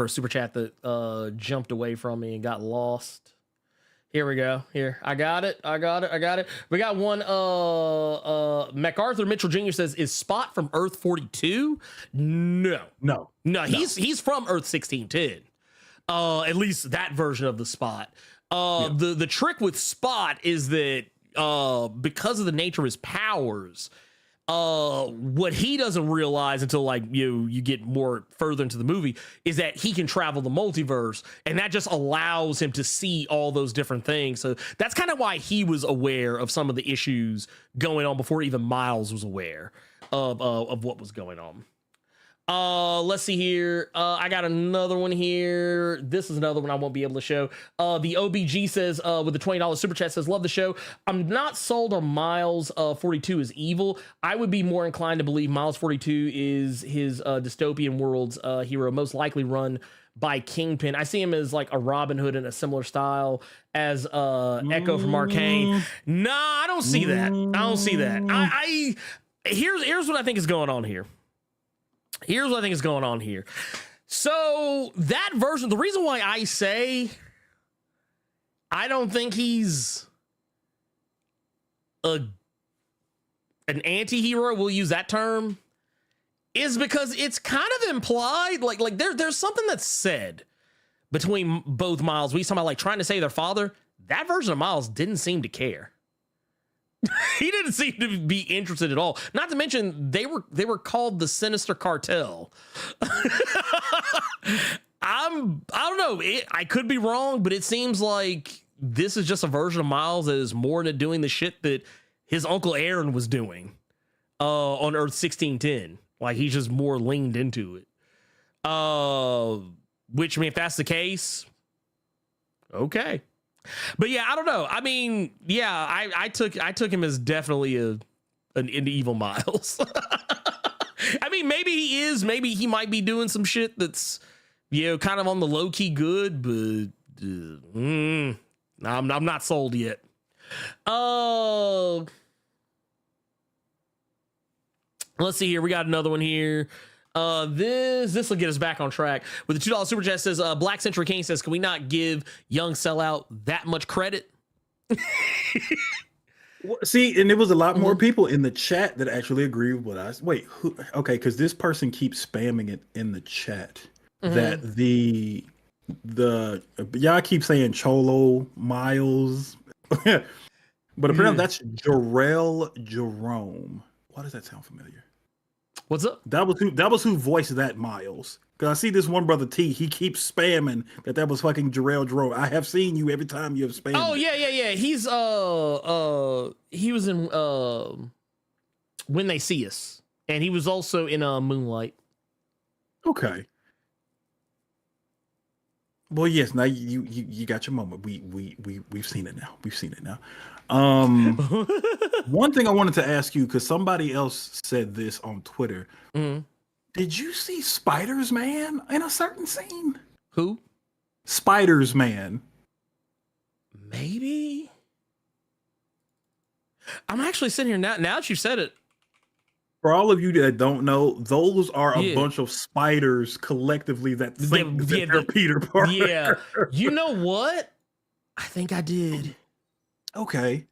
super chat that jumped away from me and got lost. Here we go. Here. I got it. We got one. MacArthur Mitchell Jr. says, is Spot from Earth 42? No. He's from Earth 1610. At least that version of the Spot. The trick with Spot is that because of the nature of his powers, what he doesn't realize until like you get more further into the movie is that he can travel the multiverse, and that just allows him to see all those different things. So that's kind of why he was aware of some of the issues going on before even Miles was aware of what was going on. Let's see here. I got another one here. This is another one I won't be able to show. The OBG says, with the $20 super chat, says, love the show. I'm not sold on Miles 42 is evil. I would be more inclined to believe Miles 42 is his dystopian world's hero, most likely run by Kingpin. I see him as like a Robin Hood in a similar style as Echo from Arcane. Nah, I don't see that. Here's what I think is going on here. So that version, the reason why I say I don't think he's an anti-hero, we'll use that term, is because it's kind of implied, like there's something that's said between both Miles. We talking about like trying to save their father. That version of Miles didn't seem to care. He didn't seem to be interested at all. Not to mention they were called the Sinister Cartel. I don't know. I could be wrong, but it seems like this is just a version of Miles that is more into doing the shit that his uncle Aaron was doing on Earth 1610. Like he's just more leaned into it. Which, I mean, if that's the case, okay. But yeah, I don't know. I mean, yeah, I took him as definitely an evil Miles. I mean, maybe he is. Maybe he might be doing some shit that's, kind of on the low key good. But I'm not sold yet. Let's see here. We got another one here. This will get us back on track. With the $2 super chat says, Black Century King says, can we not give Young Sellout that much credit? See, and there was a lot more people in the chat that actually agree with what I wait. Okay, because this person keeps spamming it in the chat that the y'all keep saying Cholo Miles, but apparently that's Jarrell Jerome. Why does that sound familiar? What's up? That was who voiced that Miles. Because I see this one brother T. He keeps spamming that was fucking Jarrell Jerome. I have seen you every time you have spammed. Oh yeah. He's he was in When They See Us, and he was also in Moonlight. Okay. Well, yes. Now you got your moment. We've seen it now. We've seen it now. One thing I wanted to ask you, because somebody else said this on Twitter. Mm-hmm. Did you see Spiders Man in a certain scene? Who? Spiders Man. Maybe. I'm actually sitting here now that you said it. For all of you that don't know, those are a bunch of spiders collectively that think that they're Peter Parker. Yeah. You know what? I think I did. Okay.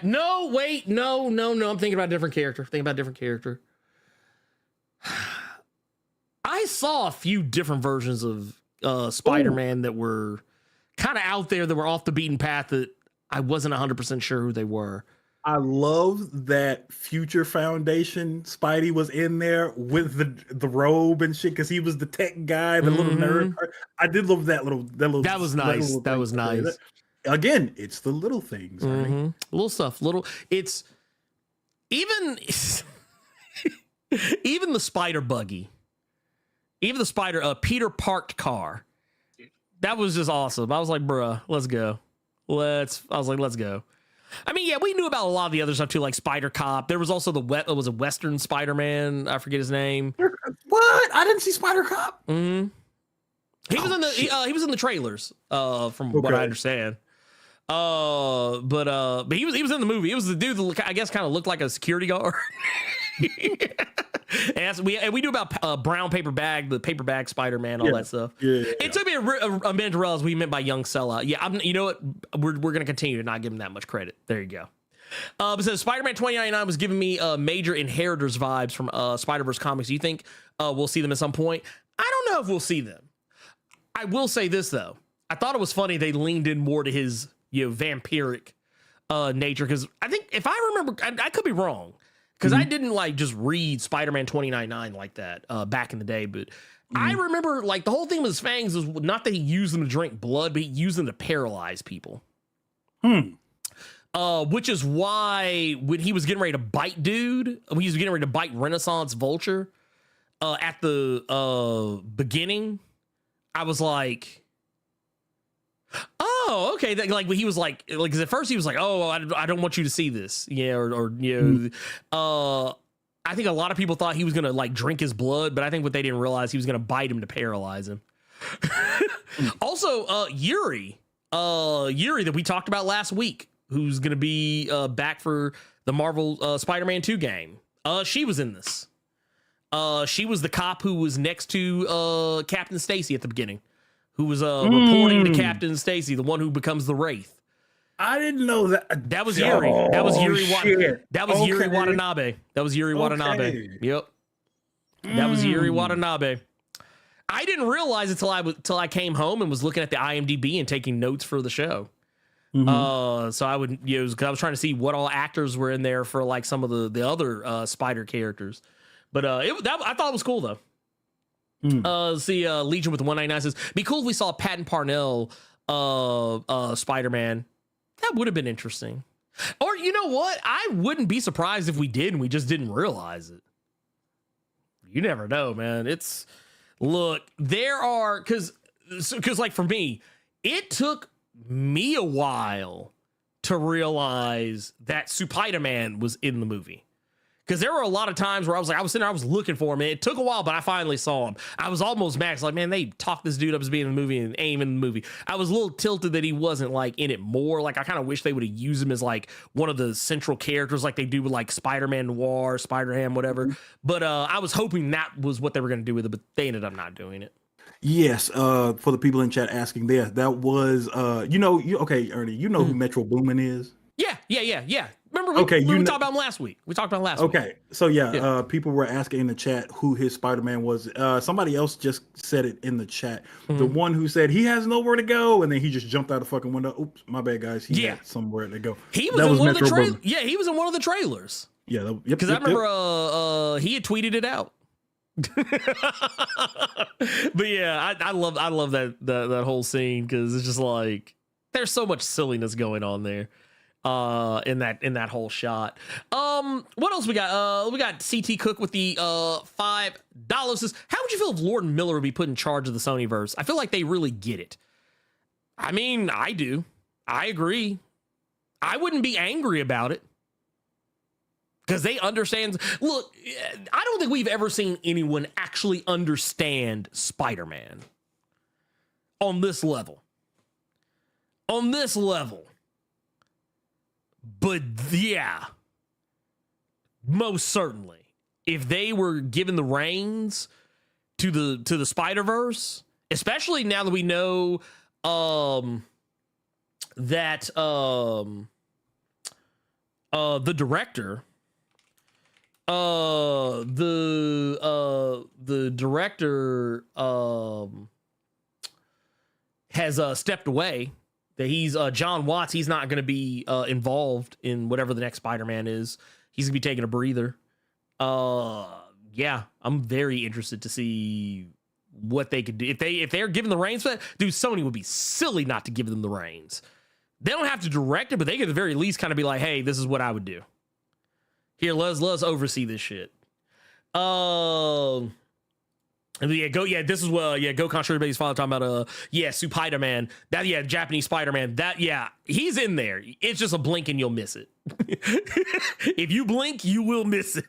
No, wait. No. I'm thinking about a different character. I saw a few different versions of Spider-Man that were kind of out there, that were off the beaten path, that I wasn't 100% sure who they were. I love that Future Foundation Spidey was in there with the robe and shit, because he was the tech guy, the little nerd. I did love that little. That was nice. That was nice. Again, it's the little things. Right? Little stuff. It's even even the spider buggy, even the spider Peter parked car. That was just awesome. I was like, bruh, let's go. Let's go. I mean, yeah, we knew about a lot of the other stuff too, like Spider Cop. There was also it was a Western Spider-Man. I forget his name. What? I didn't see Spider Cop. He was in the he was in the trailers, from what I understand. But he was in the movie. It was the dude that I guess kind of looked like a security guard. And we knew about brown paper bag, the paper bag Spider-Man, all that stuff. It took me a minute to realize we meant by young sellout. Yeah, you know what? We're going to continue to not give him that much credit. There you go. It says Spider-Man 2099 was giving me major Inheritors vibes from Spider-Verse comics. Do you think we'll see them at some point? I don't know if we'll see them. I will say this though. I thought it was funny they leaned in more to his vampiric nature, because I think, if I remember, I could be wrong, because I didn't like just read Spider-Man 2099 like that back in the day, but I remember like the whole thing with his fangs was not that he used them to drink blood, but he used them to paralyze people. Which is why when he was getting ready to bite dude, when he was getting ready to bite Renaissance Vulture at the beginning, I was like, oh, okay. Like he was like, cause at first he was like, oh, I don't want you to see this. Yeah. Or you know, I think a lot of people thought he was going to like drink his blood, but I think what they didn't realize, he was going to bite him to paralyze him. Also, Yuri that we talked about last week, who's going to be back for the Marvel Spider-Man 2 game. She was in this. She was the cop who was next to Captain Stacy at the beginning, who was reporting to Captain Stacy, the one who becomes the Wraith. I didn't know that. That was Yuri. That was Yuri. That was Yuri Watanabe. That was Yuri Watanabe. Yep. That was Yuri Watanabe. I didn't realize it till I came home and was looking at the IMDb and taking notes for the show. So I would, cause I was trying to see what all actors were in there for like some of the other Spider characters. But I thought it was cool though. See, Legion with the 199 says, be cool if we saw Patton Parnell Spider-Man. That would have been interesting. Or you know what? I wouldn't be surprised if we did and we just didn't realize it. You never know, man. There are, cause like for me, it took me a while to realize that Spider-Man was in the movie. Because there were a lot of times where I was sitting there, I was looking for him. And it took a while, but I finally saw him. I was almost mad. Like, man, they talked this dude up as being in the movie and aim in the movie. I was a little tilted that he wasn't like in it more. Like, I kind of wish they would have used him as like one of the central characters, like they do with like Spider-Man Noir, Spider-Ham, whatever. But I was hoping that was what they were going to do with it, but they ended up not doing it. Yes, for the people in chat asking there, that was okay, Ernie, you know who Metro Boomin is? Yeah. Remember we talked about him last week. Okay, so people were asking in the chat who his Spider-Man was. Somebody else just said it in the chat. The one who said he has nowhere to go, and then he just jumped out the fucking window. Oops, my bad, guys. He had somewhere to go. He was in one of the trailers. Yeah, he was in one of the trailers. Yeah, because I remember he had tweeted it out. But yeah, I love that whole scene, because it's just like there's so much silliness going on there in that whole shot. What else we got? We got CT Cook with the $5. Says, how would you feel if Lord and Miller would be put in charge of the Sonyverse? I feel like they really get it. I mean, I do. I agree. I wouldn't be angry about it. Because they understand. Look, I don't think we've ever seen anyone actually understand Spider-Man on this level. On this level. But yeah, most certainly, if they were given the reins to the Spider-Verse, especially now that we know that the director the director has stepped away, that he's John Watts, he's not going to be involved in whatever the next Spider-Man is. He's going to be taking a breather. Yeah, I'm very interested to see what they could do. If they're given the reins for that, dude, Sony would be silly not to give them the reins. They don't have to direct it, but they could at the very least kind of be like, hey, this is what I would do. Here, let's oversee this shit. This is what Gokon Shirley's father talking about Spider-Man. That Japanese Spider-Man. That he's in there. It's just a blink and you'll miss it. If you blink, you will miss it.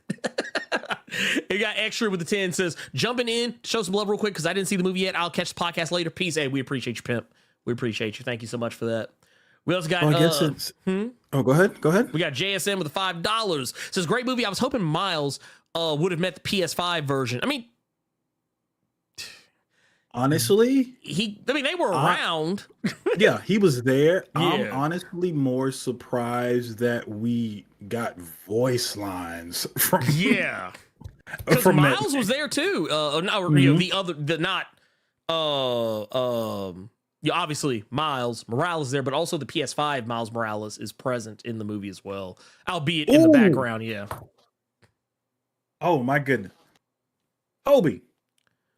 It got extra with the 10, says jumping in, show some love real quick because I didn't see the movie yet. I'll catch the podcast later. Peace. Hey, we appreciate you, pimp. We appreciate you. Thank you so much for that. We also got. Oh, go ahead. We got JSM with the $5. Says great movie. I was hoping Miles would have met the PS5 version. I mean, honestly, they were around. Yeah, he was there. Yeah. I'm honestly more surprised that we got voice lines from. Yeah, because Miles was there too. Obviously Miles Morales is there, but also the PS5 Miles Morales is present in the movie as well, albeit in the background. Yeah. Oh my goodness, Obi.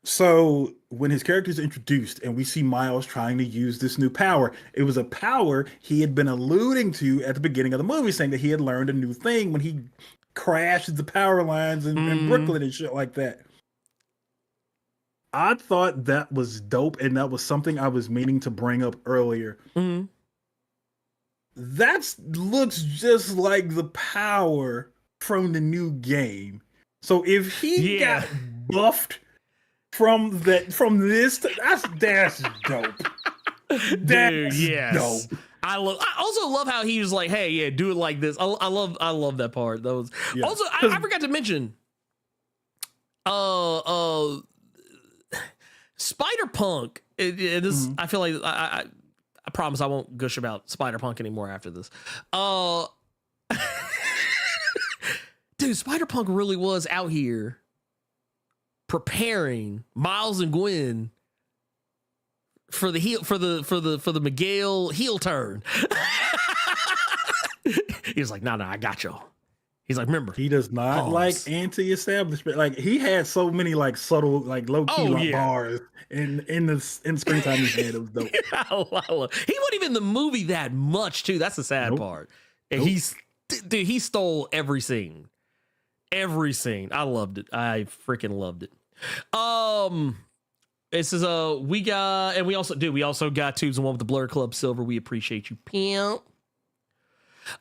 So when his character is introduced and we see Miles trying to use this new power, it was a power he had been alluding to at the beginning of the movie, saying that he had learned a new thing when he crashed the power lines in Brooklyn and shit like that. I thought that was dope, and that was something I was meaning to bring up earlier. Mm-hmm. That looks just like the power from the new game. So if he got buffed from this, that's dope. That's dope. I also love how he was like, hey, yeah, do it like this. I love that part. That was also I forgot to mention Spider-Punk. I feel like I promise I won't gush about Spider-Punk anymore after this. Dude, Spider-Punk really was out here preparing Miles and Gwen for the Miguel heel turn. He was like, no, I got y'all. He's like, remember, he does not like anti-establishment. Like he had so many like subtle, like low key bars in springtime. He had, it was dope. He wasn't even in the movie that much too. That's the sad part. And he stole every scene. Every scene. I loved it. I freaking loved it. This is we also got Tubes and one with the Blerd Club Silver. We appreciate you, pimp.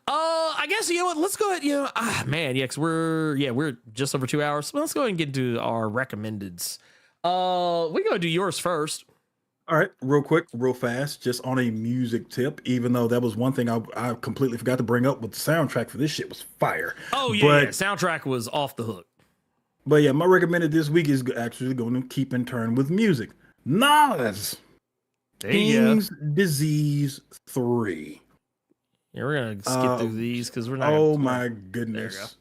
I guess, you know what, let's go ahead, because we're just over 2 hours. So let's go ahead and get into our recommendeds. We go do yours first. All right, real quick, real fast, just on a music tip, even though that was one thing I completely forgot to bring up, with the soundtrack for this shit was fire. Oh, yeah, soundtrack was off the hook. But yeah, my recommended this week is actually going to keep in turn with music. Nas. King's Disease 3. Yeah, we're going to skip through these because we're not. Oh, my goodness.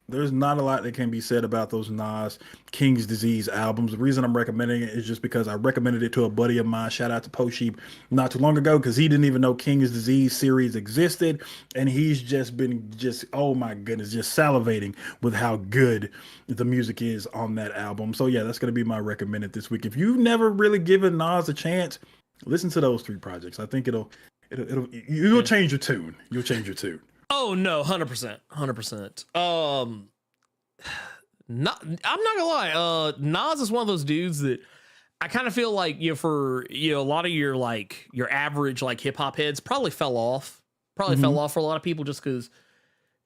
There's not a lot that can be said about those Nas King's Disease albums. The reason I'm recommending it is just because I recommended it to a buddy of mine. Shout out to Posheep not too long ago, because he didn't even know King's Disease series existed. And he's just been oh my goodness, just salivating with how good the music is on that album. So yeah, that's going to be my recommended this week. If you've never really given Nas a chance, listen to those 3 projects. I think you'll change your tune. You'll change your tune. Oh no, 100%. I'm not gonna lie. Nas is one of those dudes that I kind of feel like, for, a lot of your average, hip hop heads probably fell off for a lot of people just because,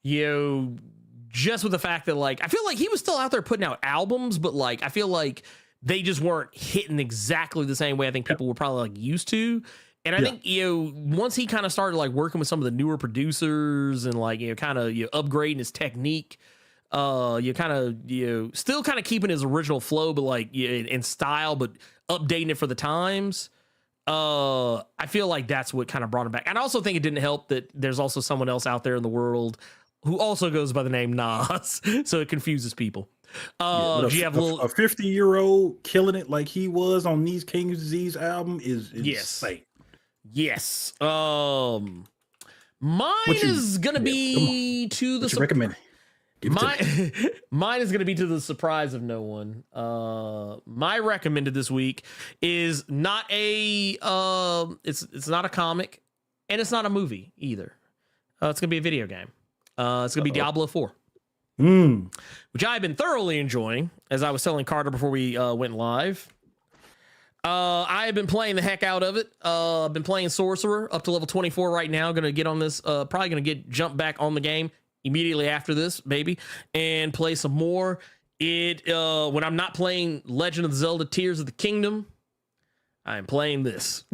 just with the fact that, I feel like he was still out there putting out albums, but I feel like they just weren't hitting exactly the same way I think people were probably used to. And I think, once he kind of started working with some of the newer producers and kind of upgrading his technique, still kind of keeping his original flow, but in style, but updating it for the times. I feel like that's what kind of brought him back. And I also think it didn't help that there's also someone else out there in the world who also goes by the name Nas, so it confuses people. Do you have a 50-year-old killing it like he was on these King's Disease album is insane. Yes. Mine is gonna be to the recommend. Mine is going to be to the surprise of no one. My recommended this week is not it's not a comic, and it's not a movie either. It's going to be a video game. It's going to be Diablo 4, which I've been thoroughly enjoying, as I was telling Carter before we went live. I have been playing the heck out of it. I've been playing Sorcerer up to level 24 right now. Going to get on this. Probably going to jump back on the game immediately after this, maybe, and play some more. When I'm not playing Legend of Zelda Tears of the Kingdom, I'm playing this.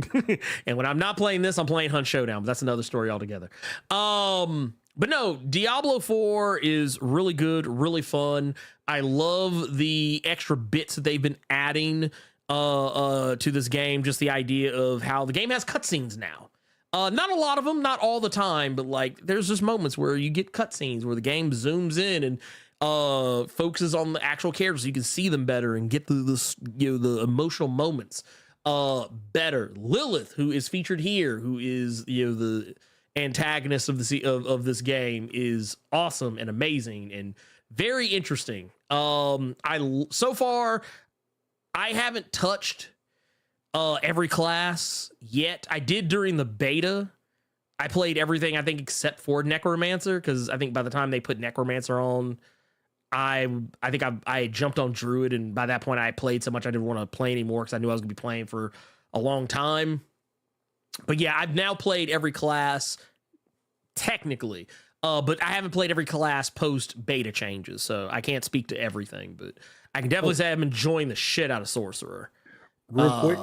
And when I'm not playing this, I'm playing Hunt Showdown, but that's another story altogether. But no, Diablo 4 is really good, really fun. I love the extra bits that they've been adding to this game. Just the idea of how the game has cutscenes now. Not a lot of them, not all the time, but there's just moments where you get cutscenes where the game zooms in and focuses on the actual characters so you can see them better and get the emotional moments better. Lilith, who is featured here, who is the antagonist of this game, is awesome and amazing and very interesting. So far I haven't touched every class yet. I did during the beta. I played everything, I think, except for Necromancer, because I think by the time they put Necromancer on, I think I jumped on Druid, and by that point I played so much I didn't want to play anymore because I knew I was going to be playing for a long time. But yeah, I've now played every class technically, but I haven't played every class post beta changes, so I can't speak to everything, but I can definitely say I'm enjoying the shit out of Sorcerer. Real quick,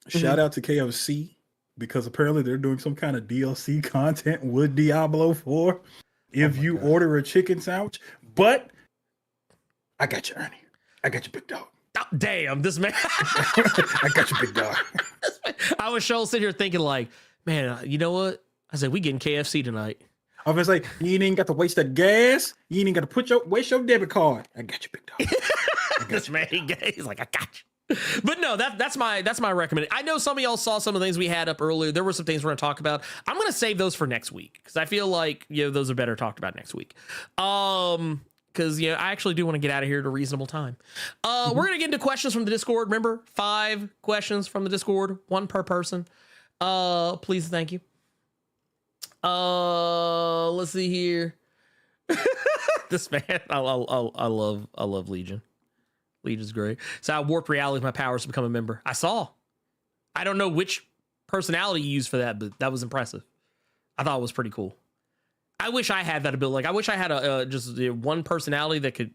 shout out to KFC, because apparently they're doing some kind of DLC content with Diablo 4 if you order a chicken sandwich. But I got you, Ernie. I got you, big dog. Oh, damn, this man. I got you, big dog. I was sitting here thinking man, you know what? I said, we getting KFC tonight. I was like, you ain't even got to waste that gas. You ain't even got to waste your debit card. I got you, big dog. This man, he's like, I got you. But no, that's my recommendation. I know some of y'all saw some of the things we had up earlier. There were some things we're going to talk about. I'm going to save those for next week because I feel like those are better talked about next week. Because I actually do want to get out of here at a reasonable time. We're going to get into questions from the Discord. Remember, 5 questions from the Discord, 1 per person. Please, thank you. Let's see here. This man, I love Legion. Legion's great. So I warped reality with my powers to become a member. I saw. I don't know which personality you used for that, but that was impressive. I thought it was pretty cool. I wish I had that ability. I wish I had just one personality that could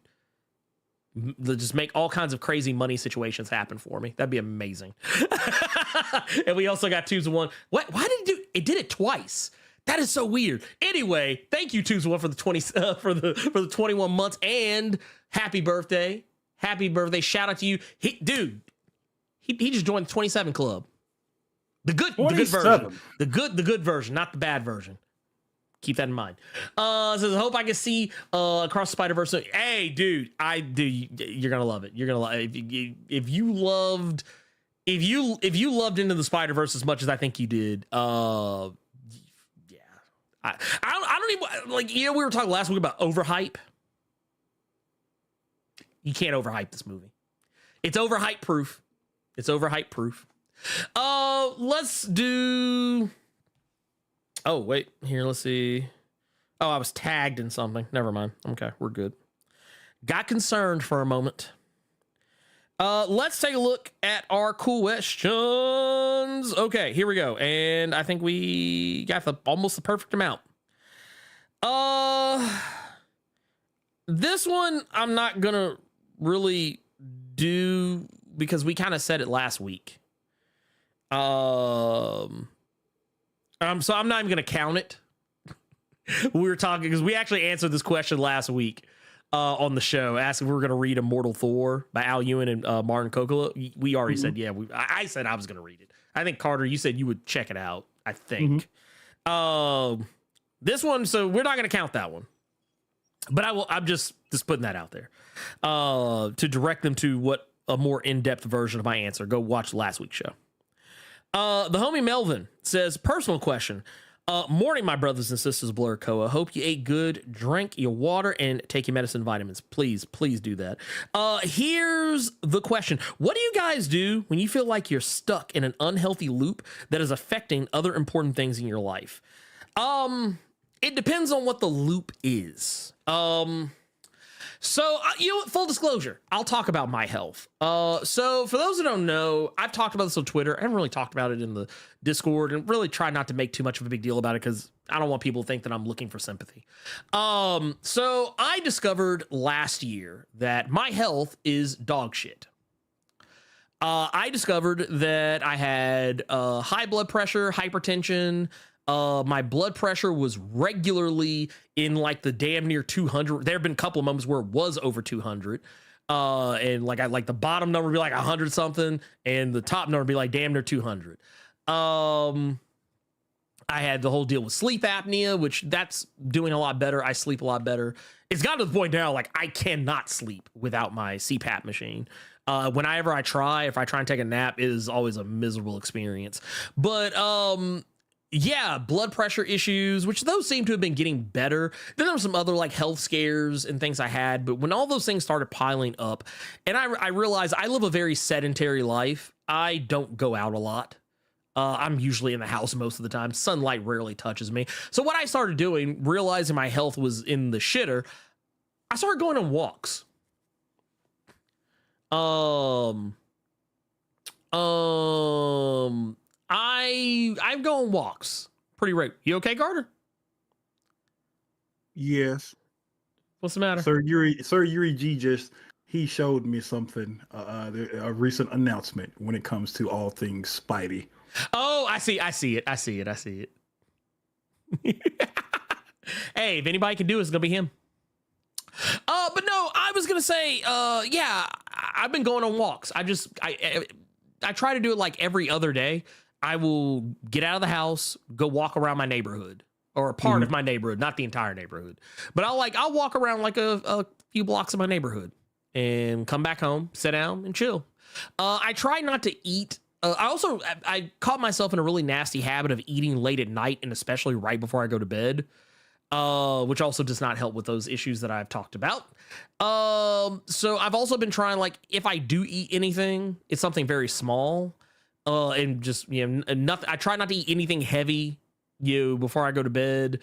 just make all kinds of crazy money situations happen for me. That'd be amazing. And we also got 2-1. What? Why did it do? It did it twice. That is so weird. Anyway, thank you 2-1 for the 20 for the 21 months, and happy birthday. Happy birthday. Shout out to you. He just joined the 27 club. The good version. The good version, not the bad version. Keep that in mind. Says, I hope I can see Across the Spider-Verse. Hey, dude, you're gonna love it. You're gonna love it. If you loved Into the Spider-Verse as much as I think you did, yeah. I don't even we were talking last week about overhype. You can't overhype this movie. It's overhype proof. Let's do. Oh, wait. Here, let's see. Oh, I was tagged in something. Never mind. Okay, we're good. Got concerned for a moment. Let's take a look at our questions. Okay, here we go. And I think we got almost the perfect amount. This one I'm not gonna really do because we kind of said it last week. So I'm not even gonna count it. We were talking because we actually answered this question last week on the show, asking if we were gonna read Immortal Thor by Al Ewing and Martin Cocola. We already said yeah. I said I was gonna read it. I think Carter, you said you would check it out. I think. This one, so we're not gonna count that one. But I'm just putting that out there to direct them to what a more in-depth version of my answer. Go watch last week's show. The homie Melvin says, personal question. Morning, my brothers and sisters of Blerd Coa. Hope you ate good, drank your water, and take your medicine vitamins. Please do that. Here's the question. What do you guys do when you feel like you're stuck in an unhealthy loop that is affecting other important things in your life? It depends on what the loop is. So full disclosure, I'll talk about my health. So for those who don't know, I've talked about this on Twitter. I haven't really talked about it in the Discord and really try not to make too much of a big deal about it because I don't want people to think that I'm looking for sympathy. So I discovered last year that my health is dog shit. I discovered that I had high blood pressure, hypertension. My blood pressure was regularly in like the damn near 200. There have been a couple of moments where it was over 200. And like the bottom number would be like 100 something and the top number would be like damn near 200. I had the whole deal with sleep apnea, which that's doing a lot better. I sleep a lot better. It's gotten to the point now, like I cannot sleep without my CPAP machine. Whenever if I try and take a nap, it is always a miserable experience. But, yeah, blood pressure issues, which those seem to have been getting better. Then there were some other like health scares and things I had. But when all those things started piling up and I realized I live a very sedentary life. I don't go out a lot. I'm usually in the house most of the time. Sunlight rarely touches me. So what I started doing, realizing my health was in the shitter, I started going on walks. I go on walks pretty regular. You okay, Carter? Yes. What's the matter? Sir Yuri G he showed me something, a recent announcement when it comes to all things Spidey. Oh, I see it. Hey, if anybody can do it, it's gonna be him. But no, I was gonna say, yeah, I've been going on walks. I try to do it like every other day. I will get out of the house, go walk around my neighborhood or a part of my neighborhood, not the entire neighborhood, but I'll walk around like a few blocks of my neighborhood and come back home, sit down and chill. I try not to eat. I caught myself in a really nasty habit of eating late at night and especially right before I go to bed. Which also does not help with those issues that I've talked about. So I've also been trying, like, if I do eat anything, it's something very small, and just, nothing. I try not to eat anything heavy, before I go to bed,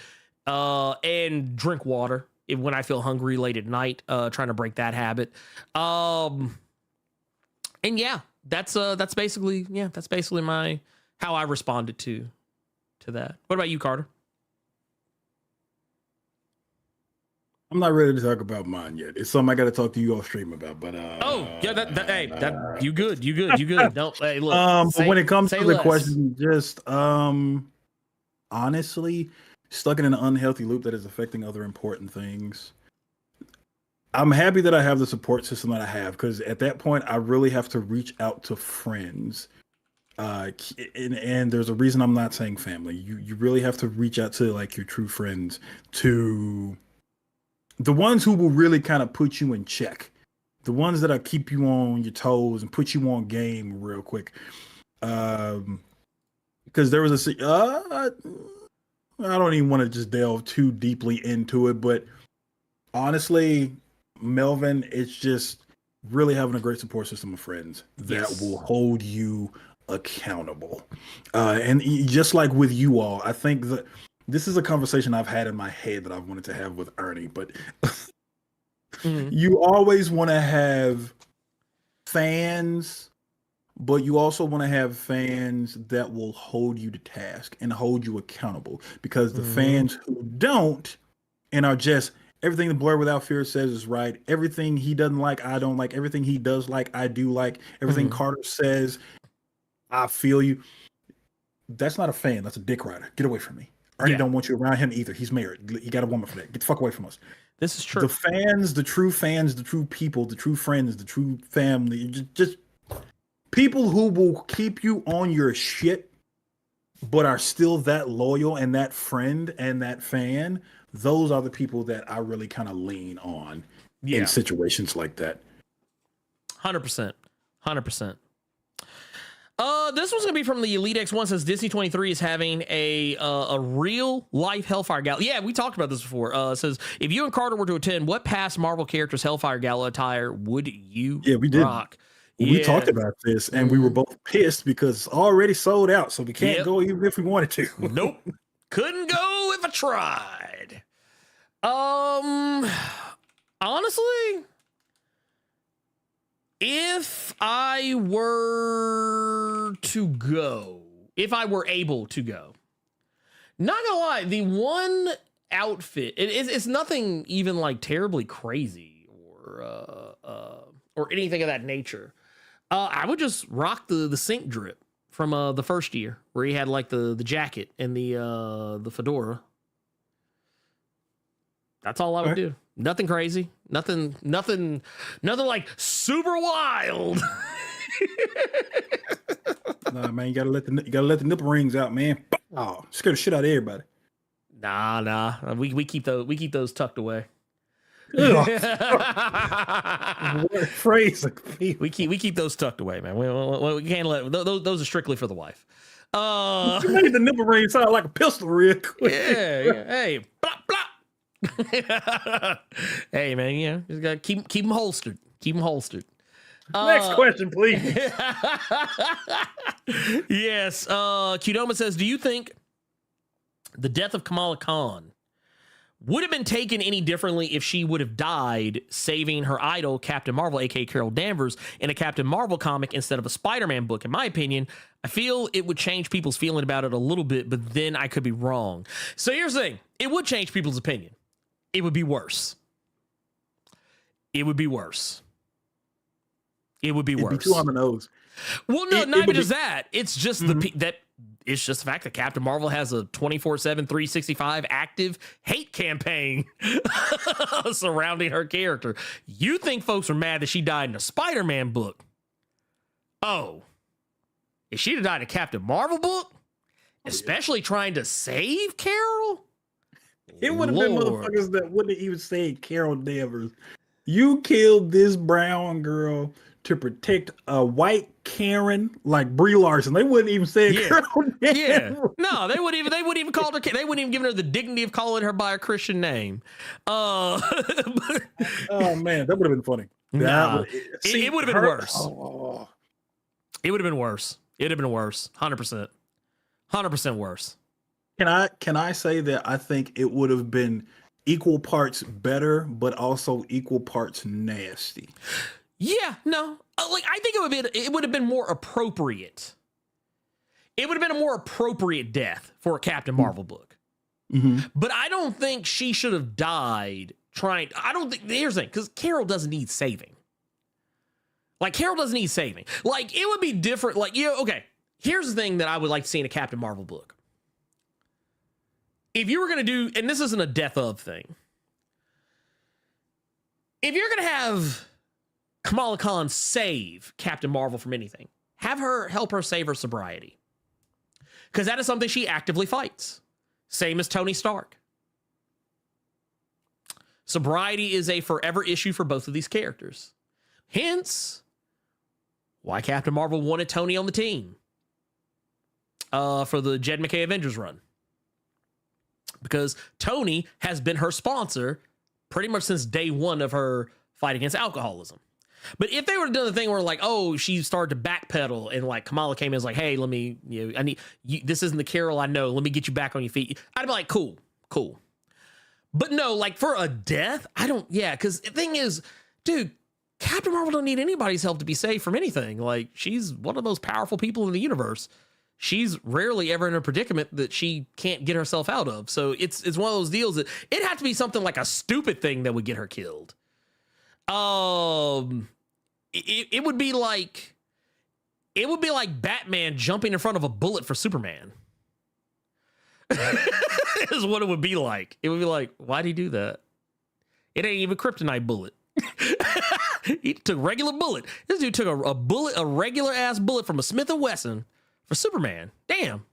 and drink water when I feel hungry late at night, trying to break that habit. And yeah, that's basically how I responded to that. What about you, Carter? I'm not ready to talk about mine yet. It's something I got to talk to you off stream about. But you good? Don't hey, look. But when it comes to the question, just honestly, stuck in an unhealthy loop that is affecting other important things. I'm happy that I have the support system that I have because at that point, I really have to reach out to friends. And there's a reason I'm not saying family. You really have to reach out to like your true friends, to the ones who will really kind of put you in check, the ones that'll keep you on your toes and put you on game real quick. Because there was I don't even want to just delve too deeply into it, but honestly, Melvin, it's just really having a great support system of friends that will hold you accountable. And just like with you all, I think that this is a conversation I've had in my head that I've wanted to have with Ernie, but you always want to have fans, but you also want to have fans that will hold you to task and hold you accountable. Because the fans who don't and are just everything the Blerd Without Fear says is right. Everything he doesn't like, I don't like. Everything he does like, I do like. Everything Carter says, I feel you. That's not a fan. That's a dick rider. Get away from me. Ernie don't want you around him either. He's married. You got a woman for that. Get the fuck away from us. This is true. The fans, the true people, the true friends, the true family, just people who will keep you on your shit, but are still that loyal and that friend and that fan. Those are the people that I really kind of lean on in situations like that. 100%. 100%. This one's gonna be from the Elite X1. Says Disney 23 is having a real life Hellfire Gala. Yeah, we talked about this before. Says if you and Carter were to attend, what past Marvel character's Hellfire Gala attire would you rock? We talked about this, and we were both pissed because it's already sold out, so we can't go even if we wanted to. Nope, couldn't go if I tried. Honestly, if I were able to go, not gonna lie, the one outfit, it's nothing even like terribly crazy or anything of that nature. I would just rock the Sync drip from the first year where he had like the jacket and the fedora. That's all I would do. Nothing crazy. Nothing like super wild. Nah, man, you gotta let the nipple rings out, man. Oh, scare the shit out of everybody. Nah. We keep those tucked away. What phrase? We keep those tucked away, man. We can't let those are strictly for the wife. You made the nipple ring sound like a pistol real quick. Yeah. Hey, blop, blop. Hey, man, just gotta keep them holstered. Keep them holstered. Next question, please. Yes. Qdoma says, do you think the death of Kamala Khan would have been taken any differently if she would have died saving her idol, Captain Marvel, aka Carol Danvers, in a Captain Marvel comic instead of a Spider-Man book? In my opinion, I feel it would change people's feeling about it a little bit, but then I could be wrong. So here's the thing. It would change people's opinion. It would be worse. It would be worse. It'd be too on the nose. Well, no, not even just that. It's just it's just the fact that Captain Marvel has a 24/7, 365 active hate campaign surrounding her character. You think folks are mad that she died in a Spider-Man book? Oh, if she'd have died in a Captain Marvel book, especially trying to save Carol. It would have been motherfuckers that wouldn't even say Carol Danvers. You killed this brown girl to protect a white Karen like Brie Larson. They wouldn't even say Carol Danvers. Yeah. No, they wouldn't even call her. They wouldn't even give her the dignity of calling her by a Christian name. Oh man, that would have been funny. Nah, it would have been worse. Oh. It would have been worse. It'd have been worse. 100%. 100% worse. Can I say that I think it would have been equal parts better, but also equal parts nasty? Yeah, no. Like I think it would have been more appropriate. It would have been a more appropriate death for a Captain Marvel book. Mm-hmm. But I don't think she should have died trying. I don't think. Here's the thing, because Carol doesn't need saving. Like Carol doesn't need saving. Like it would be different. Like okay. Here's the thing that I would like to see in a Captain Marvel book. If you were going to do, and this isn't a death of thing, if you're going to have Kamala Khan save Captain Marvel from anything, have her help her save her sobriety. Because that is something she actively fights. Same as Tony Stark. Sobriety is a forever issue for both of these characters. Hence, why Captain Marvel wanted Tony on the team for the Jed McKay Avengers run. Because Tony has been her sponsor pretty much since day one of her fight against alcoholism. But if they would have done the thing where like, oh, she started to backpedal and like Kamala came in and was like, hey, let me, I need you, this isn't the Carol I know. Let me get you back on your feet. I'd be like, cool. But no, like for a death, because the thing is, dude, Captain Marvel don't need anybody's help to be safe from anything. Like, she's one of the most powerful people in the universe. She's rarely ever in a predicament that she can't get herself out of. So it's one of those deals that it had to be something like a stupid thing that would get her killed. It would be like Batman jumping in front of a bullet for Superman. Is what it would be like. It would be like, why'd he do that? It ain't even a kryptonite bullet. He took a regular bullet. This dude took a bullet, a regular ass bullet from a Smith & Wesson for Superman. Damn.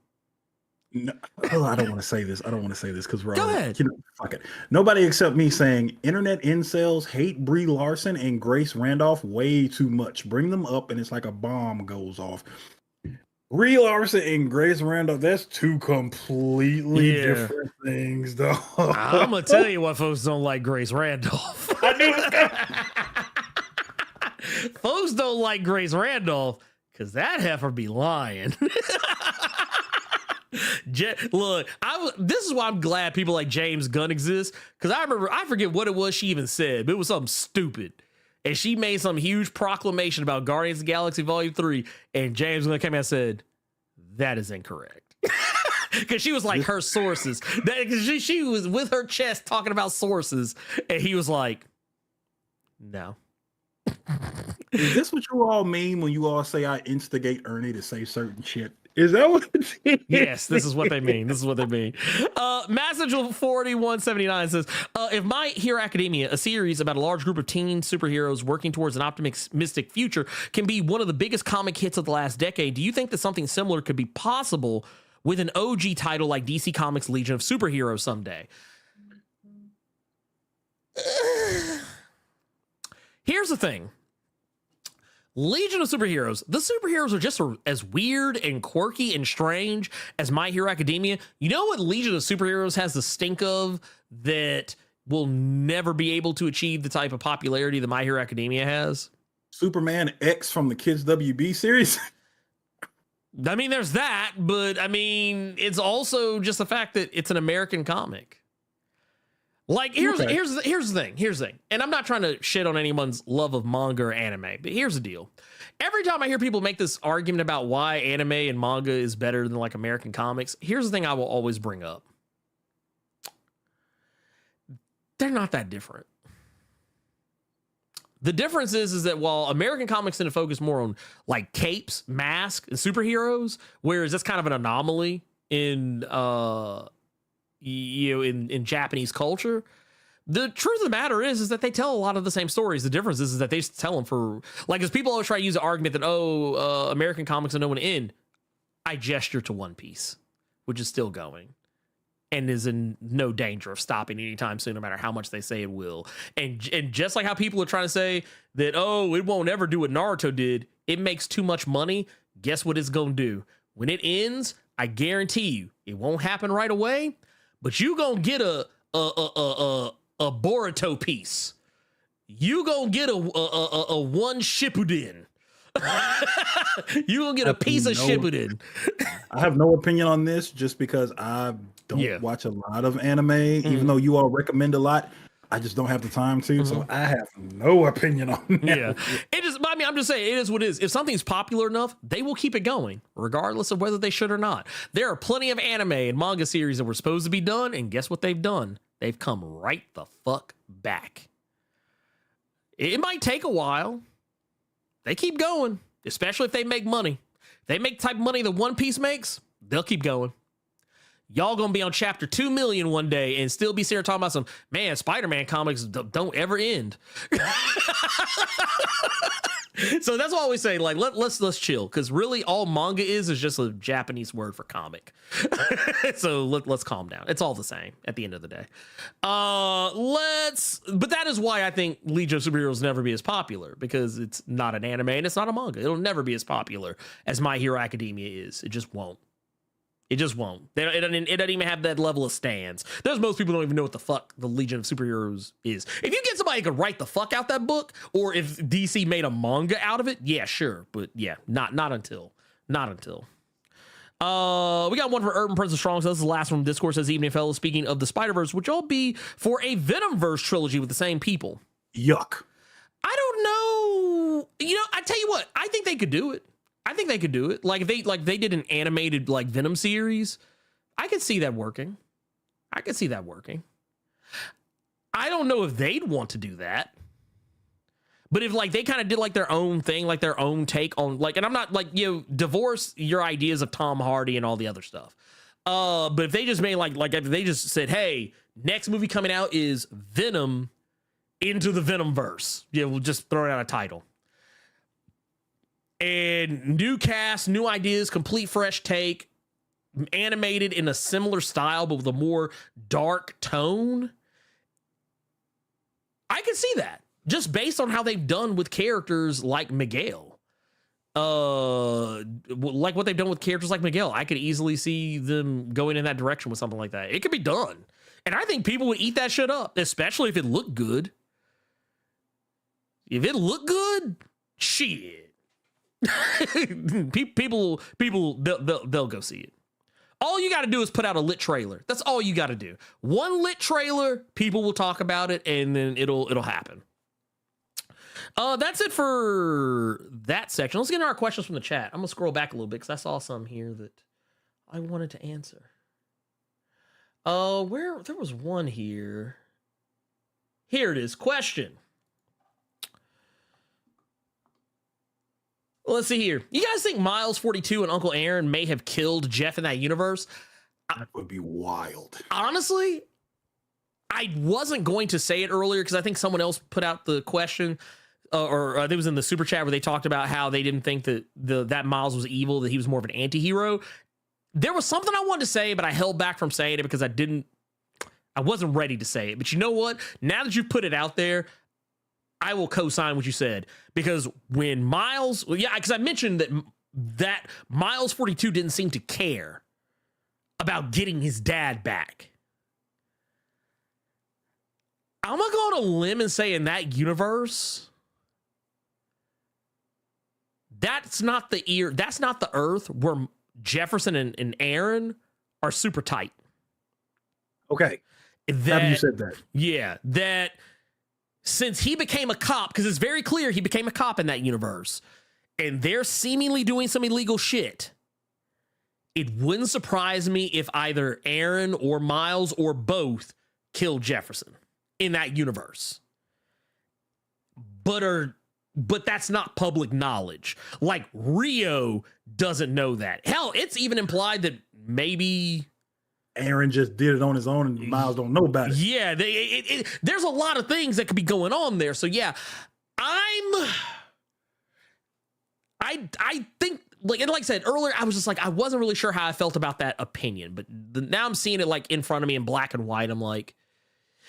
No, I don't want to say this. Because we're Go all, ahead. Fuck it. Nobody except me saying internet incels hate Brie Larson and Grace Randolph way too much. Bring them up and it's like a bomb goes off. Brie Larson and Grace Randolph, that's two completely different things, though. I'm gonna tell you what folks don't like Grace Randolph. I knew it was coming. Folks don't like Grace Randolph because that heifer be lying. Look, this is why I'm glad people like James Gunn exist, because I forget what it was she even said, but it was something stupid. And she made some huge proclamation about Guardians of the Galaxy Volume 3, and James Gunn came out and said, that is incorrect. Because she was like her sources. She was with her chest talking about sources, and he was like, no. Is this what you all mean when you all say I instigate Ernie to say certain shit? Is that what it is? Yes, this is what they mean. Message 4179 says, if My Hero Academia, a series about a large group of teen superheroes working towards an optimistic future, can be one of the biggest comic hits of the last decade, do you think that something similar could be possible with an OG title like DC Comics' Legion of Superheroes someday? Here's the thing. Legion of Superheroes, the superheroes are just as weird and quirky and strange as My Hero Academia. You know what Legion of Superheroes has the stink of that will never be able to achieve the type of popularity that My Hero Academia has? Superman X from the Kids WB series. I mean, there's that, but I mean, it's also just the fact that it's an American comic. Like, here's the thing. And I'm not trying to shit on anyone's love of manga or anime, but here's the deal. Every time I hear people make this argument about why anime and manga is better than like American comics, here's the thing I will always bring up. They're not that different. The difference is that while American comics tend to focus more on like capes, masks, and superheroes, whereas that's kind of an anomaly in in Japanese culture, the truth of the matter is that they tell a lot of the same stories. The difference is that they tell them for, like, as people always try to use the argument that, American comics are no one to end. I gesture to One Piece, which is still going and is in no danger of stopping anytime soon, no matter how much they say it will. And just like how people are trying to say that, it won't ever do what Naruto did, it makes too much money. Guess what it's going to do? When it ends, I guarantee you, it won't happen right away, but you gonna get a Boruto piece. You gonna get a one Shippuden. You gonna get a piece of Shippuden. I have no opinion on this just because I don't watch a lot of anime, even though you all recommend a lot. I just don't have the time to, so I have no opinion on that. Yeah, I'm just saying, it is what it is. If something's popular enough, they will keep it going, regardless of whether they should or not. There are plenty of anime and manga series that were supposed to be done, and guess what they've done? They've come right the fuck back. It might take a while. They keep going, especially if they make money. If they make the type of money that One Piece makes, they'll keep going. Y'all gonna be on chapter 2 million one day and still be sitting here talking about some, man, Spider-Man comics don't ever end. So that's why I always say, like, let's chill, because really all manga is just a Japanese word for comic. So let's calm down. It's all the same at the end of the day. But that is why I think Legion of Superheroes will never be as popular, because it's not an anime and it's not a manga. It'll never be as popular as My Hero Academia is. It just won't. It just won't. It doesn't even have that level of stands. There's most people don't even know what the fuck the Legion of Superheroes is. If you get somebody who could write the fuck out that book, or if DC made a manga out of it, yeah, sure. But yeah, not until. We got one for Urban Prince of Strong. So this is the last one from Discord. Says, evening, fellas. Speaking of the Spider-Verse, which all be for a Venomverse trilogy with the same people. Yuck. I don't know. I tell you what, I think they could do it. Like if they did an animated like Venom series, I could see that working. I don't know if they'd want to do that. But if like they kind of did like their own thing, like their own take on like, and I'm not like, divorce your ideas of Tom Hardy and all the other stuff. But if they just made like if they just said, hey, next movie coming out is Venom into the Venomverse. Yeah, we'll just throw out a title. And new cast, new ideas, complete fresh take, animated in a similar style, but with a more dark tone. I can see that just based on how they've done with characters like Miguel. Like what they've done with characters like Miguel. I could easily see them going in that direction with something like that. It could be done. And I think people would eat that shit up, especially if it looked good. If it looked good, shit. people they'll go see it. All you got to do is put out a lit trailer. That's all you got to do. One lit trailer, people will talk about it, and then it'll happen. That's it for that section. Let's get into our questions from the chat. I'm gonna scroll back a little bit because I saw some here that I wanted to answer. Where there was one here. Here it is. Question. Let's see here. You guys think Miles 42 and Uncle Aaron may have killed Jeff in that universe? That would be wild. Honestly, I wasn't going to say it earlier because I think someone else put out the question, or it was in the super chat where they talked about how they didn't think that that Miles was evil, that he was more of an anti-hero. There was something I wanted to say, but I held back from saying it because I wasn't ready to say it. But you know what? Now that you've put it out there, I will co-sign what you said, because when Miles, because I mentioned that Miles 42 didn't seem to care about getting his dad back. I'm gonna go on a limb and say in that universe, that's not the Earth where Jefferson and Aaron are super tight. Okay. Have you said that? Yeah, that. Since he became a cop, because it's very clear he became a cop in that universe, and they're seemingly doing some illegal shit, it wouldn't surprise me if either Aaron or Miles or both killed Jefferson in that universe. But that's not public knowledge. Like, Rio doesn't know that. Hell, it's even implied that maybe Aaron just did it on his own and Miles don't know about it. Yeah, there's a lot of things that could be going on there. So yeah, I think, like I said earlier, I was just like, I wasn't really sure how I felt about that opinion, but now I'm seeing it like in front of me in black and white. I'm like,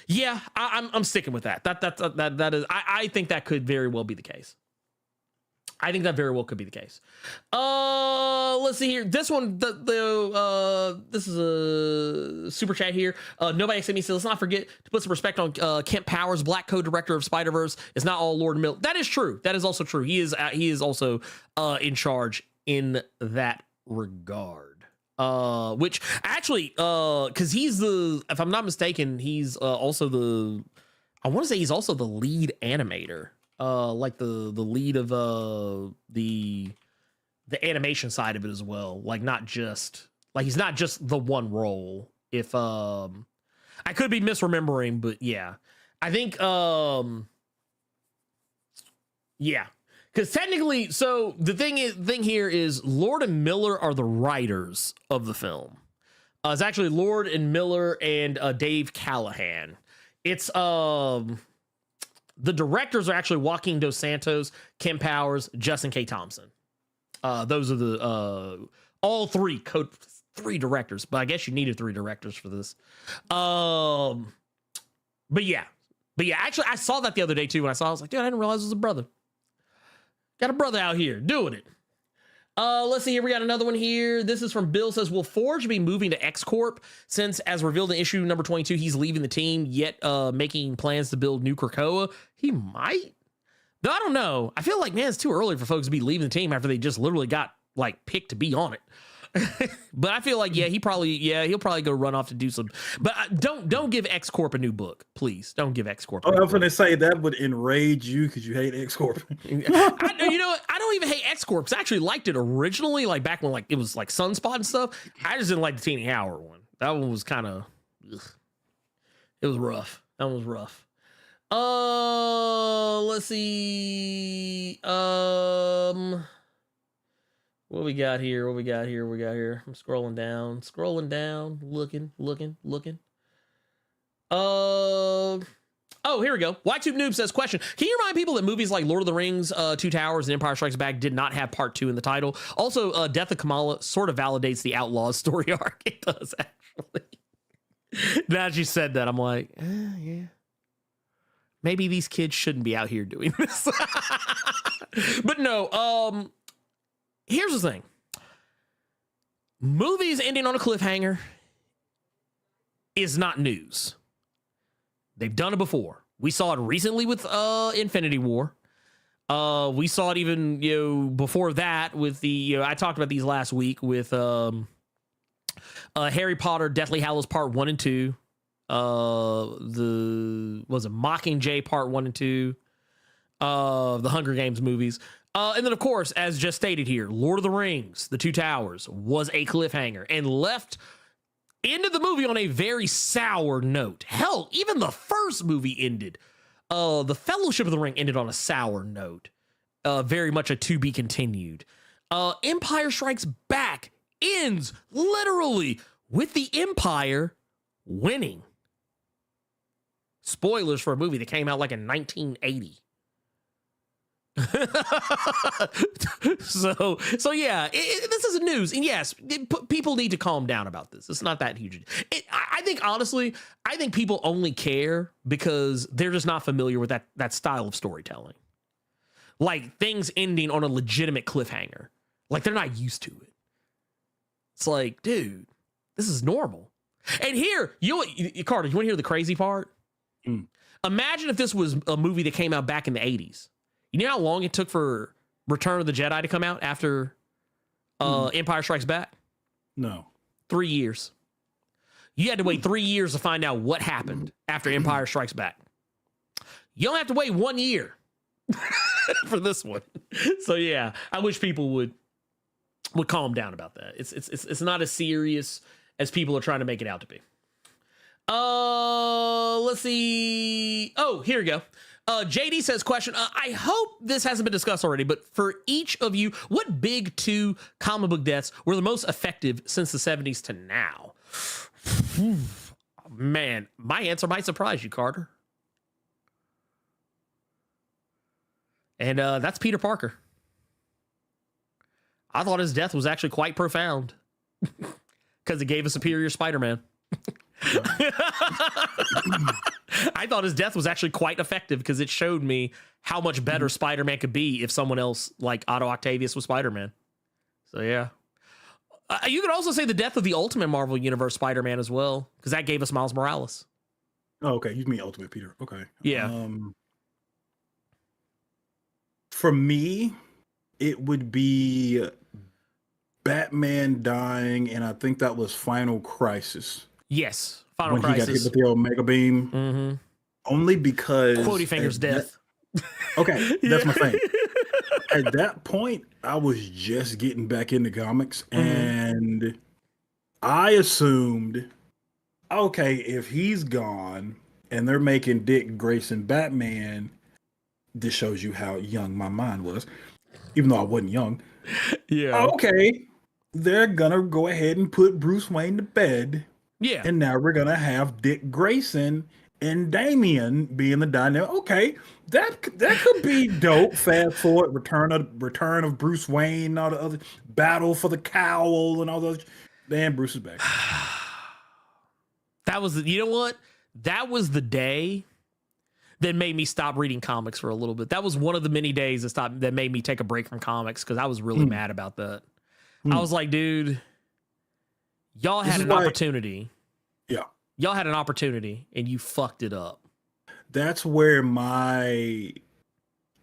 yeah, I'm sticking with that. That is, I think that could very well be the case. I think that very well could be the case. Let's see here. This one, this is a super chat here. Nobody sent me, so let's not forget to put some respect on Kent Powers, Black co-director of Spider-Verse. It's not all Lord Miller. That is true. That is also true. He is also in charge in that regard. Which actually, because he's if I'm not mistaken, he's also I want to say he's also the lead animator. Like the lead of the animation side of it as well. Like he's not just the one role. If I could be misremembering, but yeah, I think yeah, because technically, so the thing here is Lord and Miller are the writers of the film. It's actually Lord and Miller and Dave Callahan. It's the directors are actually Joaquin Dos Santos, Kim Powers, Justin K. Thompson. Those are the all three directors, but I guess you needed 3 directors for this. But yeah, actually I saw that the other day too. When I was like, dude, I didn't realize it was a brother. Got a brother out here doing it. Let's see here. We got another one here. This is from Bill. Says, will Forge be moving to X Corp since, as revealed in issue number 22, he's leaving the team, yet making plans to build New Krakoa? He might. Though I don't know. I feel like, man, it's too early for folks to be leaving the team after they just literally got like picked to be on it. But I feel like he'll probably go run off to do some. But don't give X Corp a new book, please. Don't give X Corp. I was going to say that would enrage you because you hate X Corp. You know what? I don't even hate X Corp. I actually liked it originally, like back when it was like Sunspot and stuff. I just didn't like the Teeny Howard one. That one was kind of, it was rough. That one was rough. Let's see. What we got here? I'm scrolling down, looking. Oh, here we go. Y-Tube Noob says, question. Can you remind people that movies like Lord of the Rings, Two Towers, and Empire Strikes Back did not have part 2 in the title? Also, Death of Kamala sort of validates the Outlaws story arc. It does, actually. Now that you said that, I'm like, yeah. Maybe these kids shouldn't be out here doing this. But no, here's the thing. Movies ending on a cliffhanger is not news. They've done it before. We saw it recently with Infinity War. We saw it even before that with the I talked about these last week with Harry Potter Deathly Hallows Part 1 and 2. Mockingjay Part 1 and 2. The Hunger Games movies. And then, of course, as just stated here, Lord of the Rings, The Two Towers, was a cliffhanger and left ended the movie on a very sour note. Hell, even the first movie ended. The Fellowship of the Ring ended on a sour note. Very much a to be continued. Empire Strikes Back ends literally with the Empire winning. Spoilers for a movie that came out like in 1980. So yeah, this is news, and yes, people need to calm down about this. It's not that huge. I think honestly, people only care because they're just not familiar with that style of storytelling, like things ending on a legitimate cliffhanger. Like they're not used to it. It's like, dude, this is normal. And here, Carter, you want to hear the crazy part? Imagine if this was a movie that came out back in the 80s. You know how long it took for Return of the Jedi to come out after Empire Strikes Back? No. 3 years. You had to wait 3 years to find out what happened after Empire Strikes Back. You don't have to wait 1 year for this one. So yeah, I wish people would calm down about that. It's not as serious as people are trying to make it out to be. Let's see. Oh, here we go. JD says, question. I hope this hasn't been discussed already, but for each of you, what big 2 comic book deaths were the most effective since the 70s to now? Man, my answer might surprise you, Carter. And that's Peter Parker. I thought his death was actually quite profound because it gave a superior Spider-Man. I thought his death was actually quite effective because it showed me how much better Spider-Man could be if someone else like Otto Octavius was Spider-Man. So yeah. You could also say the death of the Ultimate Marvel Universe Spider-Man as well, because that gave us Miles Morales. Oh, okay. You mean Ultimate Peter. Okay. Yeah. For me, it would be Batman dying, and I think that was Final Crisis. Yes. Final when Crisis. He got hit with the Omega Beam. Mm-hmm. Only because Quotey Finger's death. Okay, that's my thing. At that point, I was just getting back into comics, and I assumed, okay, if he's gone and they're making Dick Grayson Batman, this shows you how young my mind was, even though I wasn't young. Yeah. Okay, they're gonna go ahead and put Bruce Wayne to bed. Yeah. And now we're gonna have Dick Grayson and Damian being the dynamic. Okay, that could be dope. Fast forward, return of Bruce Wayne, all the other battle for the cowl and all those. Man, Bruce is back. That was, you know what? That was the day that made me stop reading comics for a little bit. That was one of the many days that made me take a break from comics because I was really mad about that. I was like, dude, y'all had an opportunity. Yeah. Y'all had an opportunity and you fucked it up. That's where my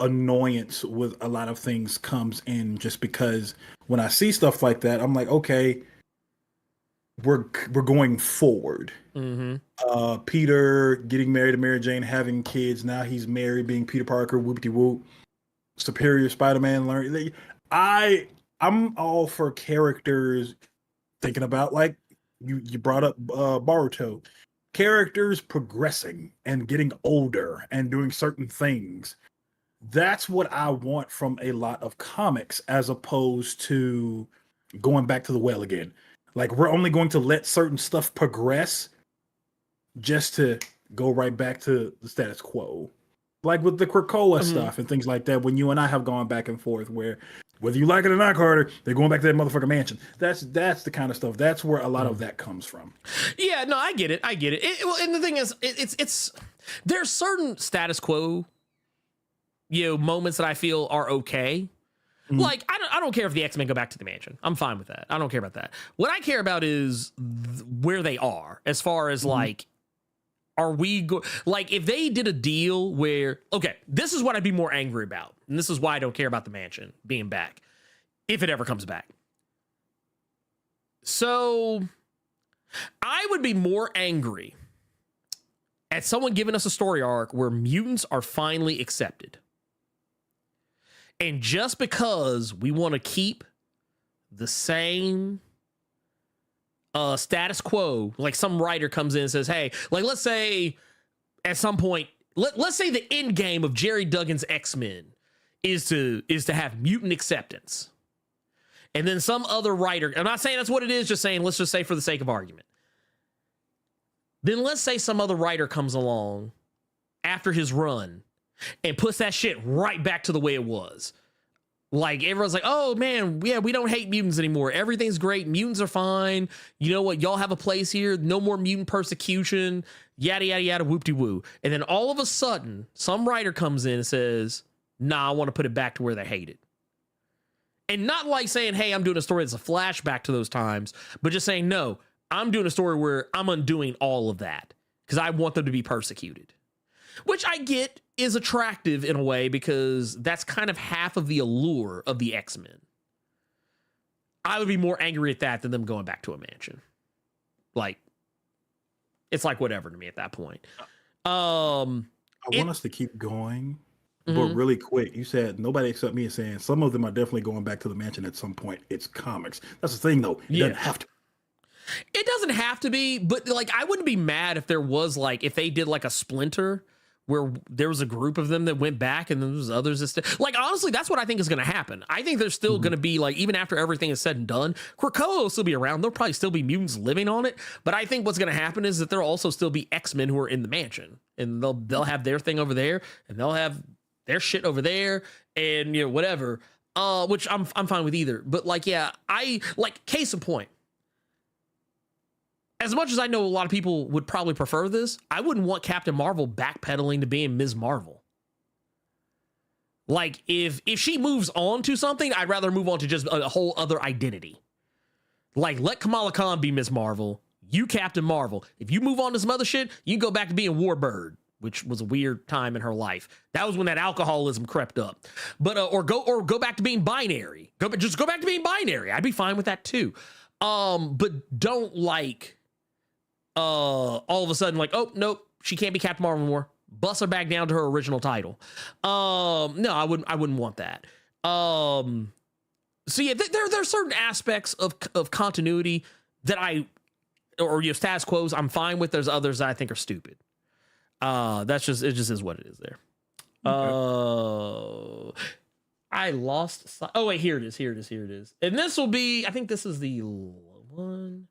annoyance with a lot of things comes in just because when I see stuff like that, I'm like, okay, we're going forward. Peter getting married to Mary Jane, having kids. Now he's married, being Peter Parker. Whoopty whoop. Superior Spider-Man. I'm all for characters. Thinking about like you brought up Boruto, characters progressing and getting older and doing certain things. That's what I want from a lot of comics, as opposed to going back to the well again. Like, we're only going to let certain stuff progress just to go right back to the status quo. Like with the Krakoa stuff and things like that, when you and I have gone back and forth, where whether you like it or not, Carter, they're going back to that motherfucking mansion. That's the kind of stuff. That's where a lot of that comes from. Yeah, no, I get it. Well, and the thing is, it's there's certain status quo, moments that I feel are okay. Like, I don't care if the X-Men go back to the mansion. I'm fine with that. I don't care about that. What I care about is where they are, as far as like, are we like, if they did a deal where, okay, this is what I'd be more angry about, and this is why I don't care about the mansion being back, if it ever comes back. So I would be more angry at someone giving us a story arc where mutants are finally accepted. And just because we want to keep the same status quo, like some writer comes in and says, hey, like, let's say at some point, let's say the end game of Jerry Duggan's X-Men is to have mutant acceptance. And then some other writer, I'm not saying that's what it is, just saying, let's just say for the sake of argument. Then let's say some other writer comes along after his run and puts that shit right back to the way it was. Like, everyone's like, oh man, yeah, we don't hate mutants anymore. Everything's great. Mutants are fine. You know what? Y'all have a place here. No more mutant persecution. Yada, yada, yada, whoop-de-woo. And then all of a sudden, some writer comes in and says, nah, I want to put it back to where they hate it. And not like saying, hey, I'm doing a story that's a flashback to those times, but just saying, no, I'm doing a story where I'm undoing all of that because I want them to be persecuted. Which I get is attractive in a way, because that's kind of half of the allure of the X-Men. I would be more angry at that than them going back to a mansion. Like, it's like whatever to me at that point. I want us to keep going, but really quick. You said nobody except me is saying some of them are definitely going back to the mansion at some point. It's comics. That's the thing, though. It doesn't have to. It doesn't have to be, but like, I wouldn't be mad if there was like, if they did like a Splinter where there was a group of them that went back and then there was others that like, honestly, that's what I think is going to happen. I think there's still going to be, like, even after everything is said and done, Krakoa will still be around. There'll probably still be mutants living on it. But I think what's going to happen is that there'll also still be X-Men who are in the mansion, and they'll have their thing over there, and they'll have their shit over there, and whatever. Which I'm fine with either. But like, yeah, I like, case in point. As much as I know a lot of people would probably prefer this, I wouldn't want Captain Marvel backpedaling to being Ms. Marvel. Like, if she moves on to something, I'd rather move on to just a whole other identity. Like, let Kamala Khan be Ms. Marvel, you Captain Marvel. If you move on to some other shit, you can go back to being Warbird, which was a weird time in her life. That was when that alcoholism crept up. But or go back to being binary. Just go back to being binary. I'd be fine with that too. But don't like all of a sudden, like, oh nope, she can't be Captain Marvel anymore. Bust her back down to her original title. No, I wouldn't want that. So yeah, there are certain aspects of continuity that or status quos I'm fine with. There's others that I think are stupid. It just is what it is there. Okay. I lost. Oh wait, here it is. And this will be, I think this is the 1,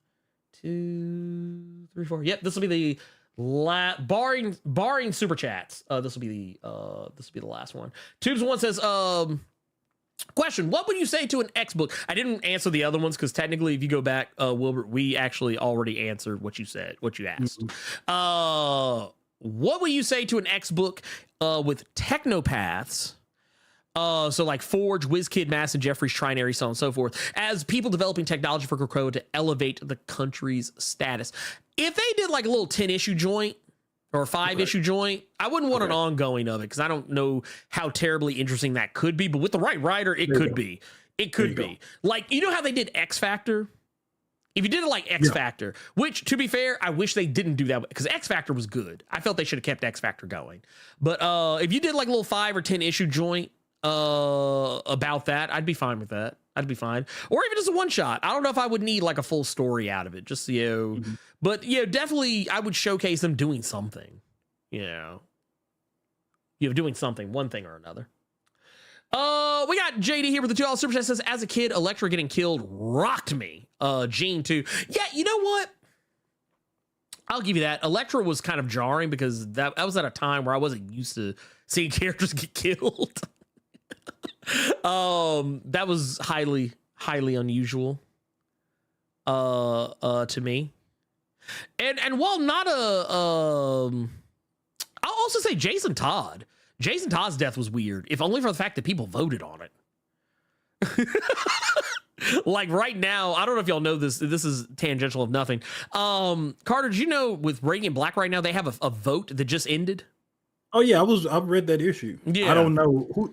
2, 3, 4. Yep, this will be the barring super chats. This will be the last one. Tubes1 says, question: what would you say to an X book? I didn't answer the other ones because technically, if you go back, Wilbert, we actually already answered what you said, what you asked. What would you say to an X book with technopaths? So like Forge, WizKid, Mass, and Jeffries, Trinary, so on and so forth, as people developing technology for Krakoa to elevate the country's status. If they did like a little 10-issue joint or a 5-issue joint. I wouldn't want an ongoing of it because I don't know how terribly interesting that could be. But with the right writer, it could be. It could be. Like, you know how they did X Factor? If you did it like X Factor, which, to be fair, I wish they didn't do that because X Factor was good. I felt they should have kept X Factor going. But if you did like a little 5 or 10 issue joint about that, I'd be fine with that. I'd be fine. Or even just a one shot. I don't know if I would need like a full story out of it. Just, but definitely I would showcase them doing something, doing something, one thing or another. We got JD here with the $2 super chat. Says, as a kid, Elektra getting killed rocked me. Gene too. Yeah, you know what? I'll give you that. Elektra was kind of jarring because that was at a time where I wasn't used to seeing characters get killed. That was highly unusual to me. And while not I'll also say Jason Todd's death was weird, if only for the fact that people voted on it. Like right now, I don't know if y'all know this is tangential of nothing. Carter, did you know with Radiant Black right now they have a vote that just ended? Oh yeah, I've read that issue. Yeah. I don't know who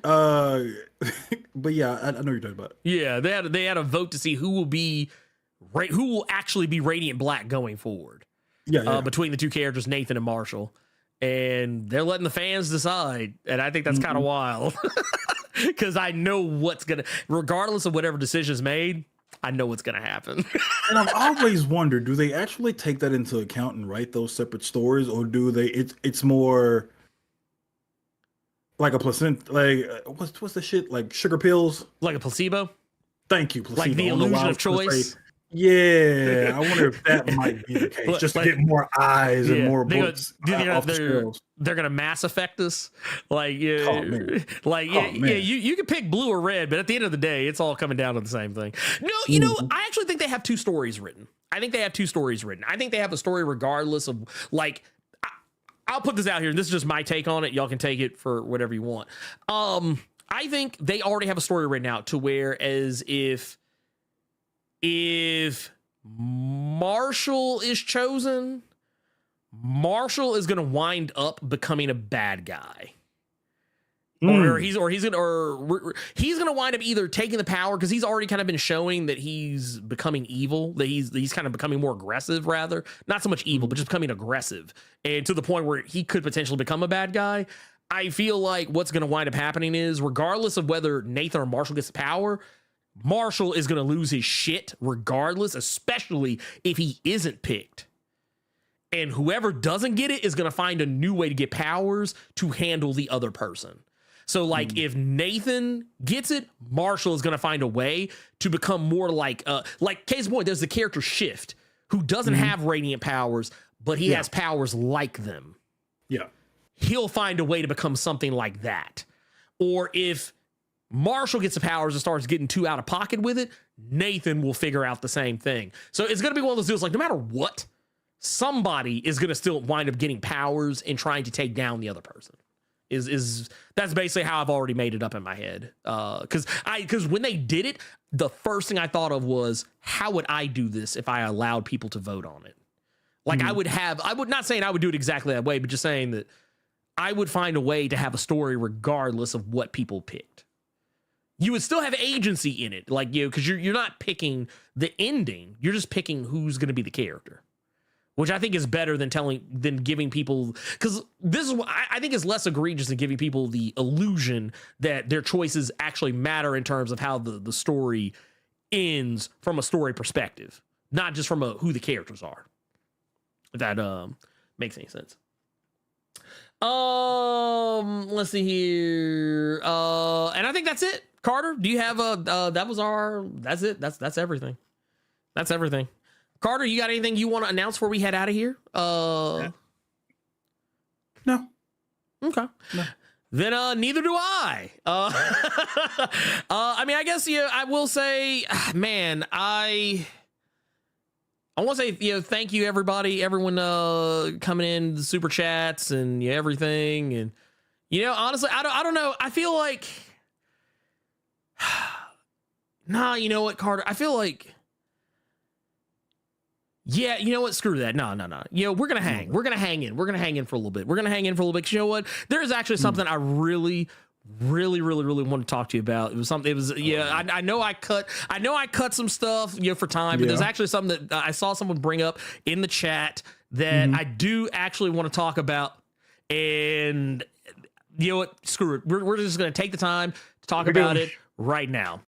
but yeah, I know you're talking about. Yeah, they had a vote to see who will actually be Radiant Black going forward. Yeah. Between the two characters, Nathan and Marshall. And they're letting the fans decide. And I think that's kind of wild. Because I know what's going to, regardless of whatever decision is made, I know what's going to happen. And I've always wondered, do they actually take that into account and write those separate stories? Or do they, it's more like a placenta, like, what's the shit? Like sugar pills? Like a placebo? Thank you, placebo. Like the illusion of choice? Yeah, I wonder if that might be the case. Just to get more eyes and more books. They're gonna Mass Effect us, like you can pick blue or red, but at the end of the day, it's all coming down to the same thing. No, you know, I actually think they have two stories written. I think they have a story regardless of like. I'll put this out here, and this is just my take on it. Y'all can take it for whatever you want. I think they already have a story written out to where as if Marshall is chosen, Marshall is going to wind up becoming a bad guy. Or he's going to wind up either taking the power because he's already kind of been showing that he's becoming evil, that he's kind of becoming more aggressive, rather not so much evil, but just becoming aggressive, and to the point where he could potentially become a bad guy. I feel like what's going to wind up happening is, regardless of whether Nathan or Marshall gets the power, Marshall is going to lose his shit regardless, especially if he isn't picked. And whoever doesn't get it is going to find a new way to get powers to handle the other person. So like if Nathan gets it, Marshall is going to find a way to become more like case in point, there's the character Shift who doesn't have radiant powers, but he has powers like them. Yeah. He'll find a way to become something like that. Or if Marshall gets the powers and starts getting too out of pocket with it, Nathan will figure out the same thing. So it's going to be one of those deals like no matter what, somebody is going to still wind up getting powers and trying to take down the other person. That's basically how I've already made it up in my head. Because when they did it, the first thing I thought of was, how would I do this if I allowed people to vote on it? Like I would not saying I would do it exactly that way, but just saying that I would find a way to have a story regardless of what people picked. You would still have agency in it, like because you're not picking the ending. You're just picking who's going to be the character, which I think is better than giving people, because this is what I think is less egregious than giving people the illusion that their choices actually matter in terms of how the story ends from a story perspective, not just from who the characters are. If that makes any sense. Let's see here. And I think that's it. Carter, do you have that's it. That's everything. That's everything. Carter, you got anything you want to announce before we head out of here? No. Okay. No. Then neither do I. I mean, I guess I will say, man, I want to say, thank you everyone coming in, the super chats and everything, and honestly, I don't know. I feel like, nah, you know what, Carter? I feel like Yeah, you know what? Screw that. No. You know, we're gonna hang. We're gonna hang in. We're gonna hang in for a little bit. We're gonna hang in for a little bit. 'Cause you know what? There is actually something I really want to talk to you about. It was something. It was I know I cut some stuff for time, but there's actually something that I saw someone bring up in the chat that I do actually want to talk about. And you know what? Screw it. We're just gonna take the time to talk about it right now.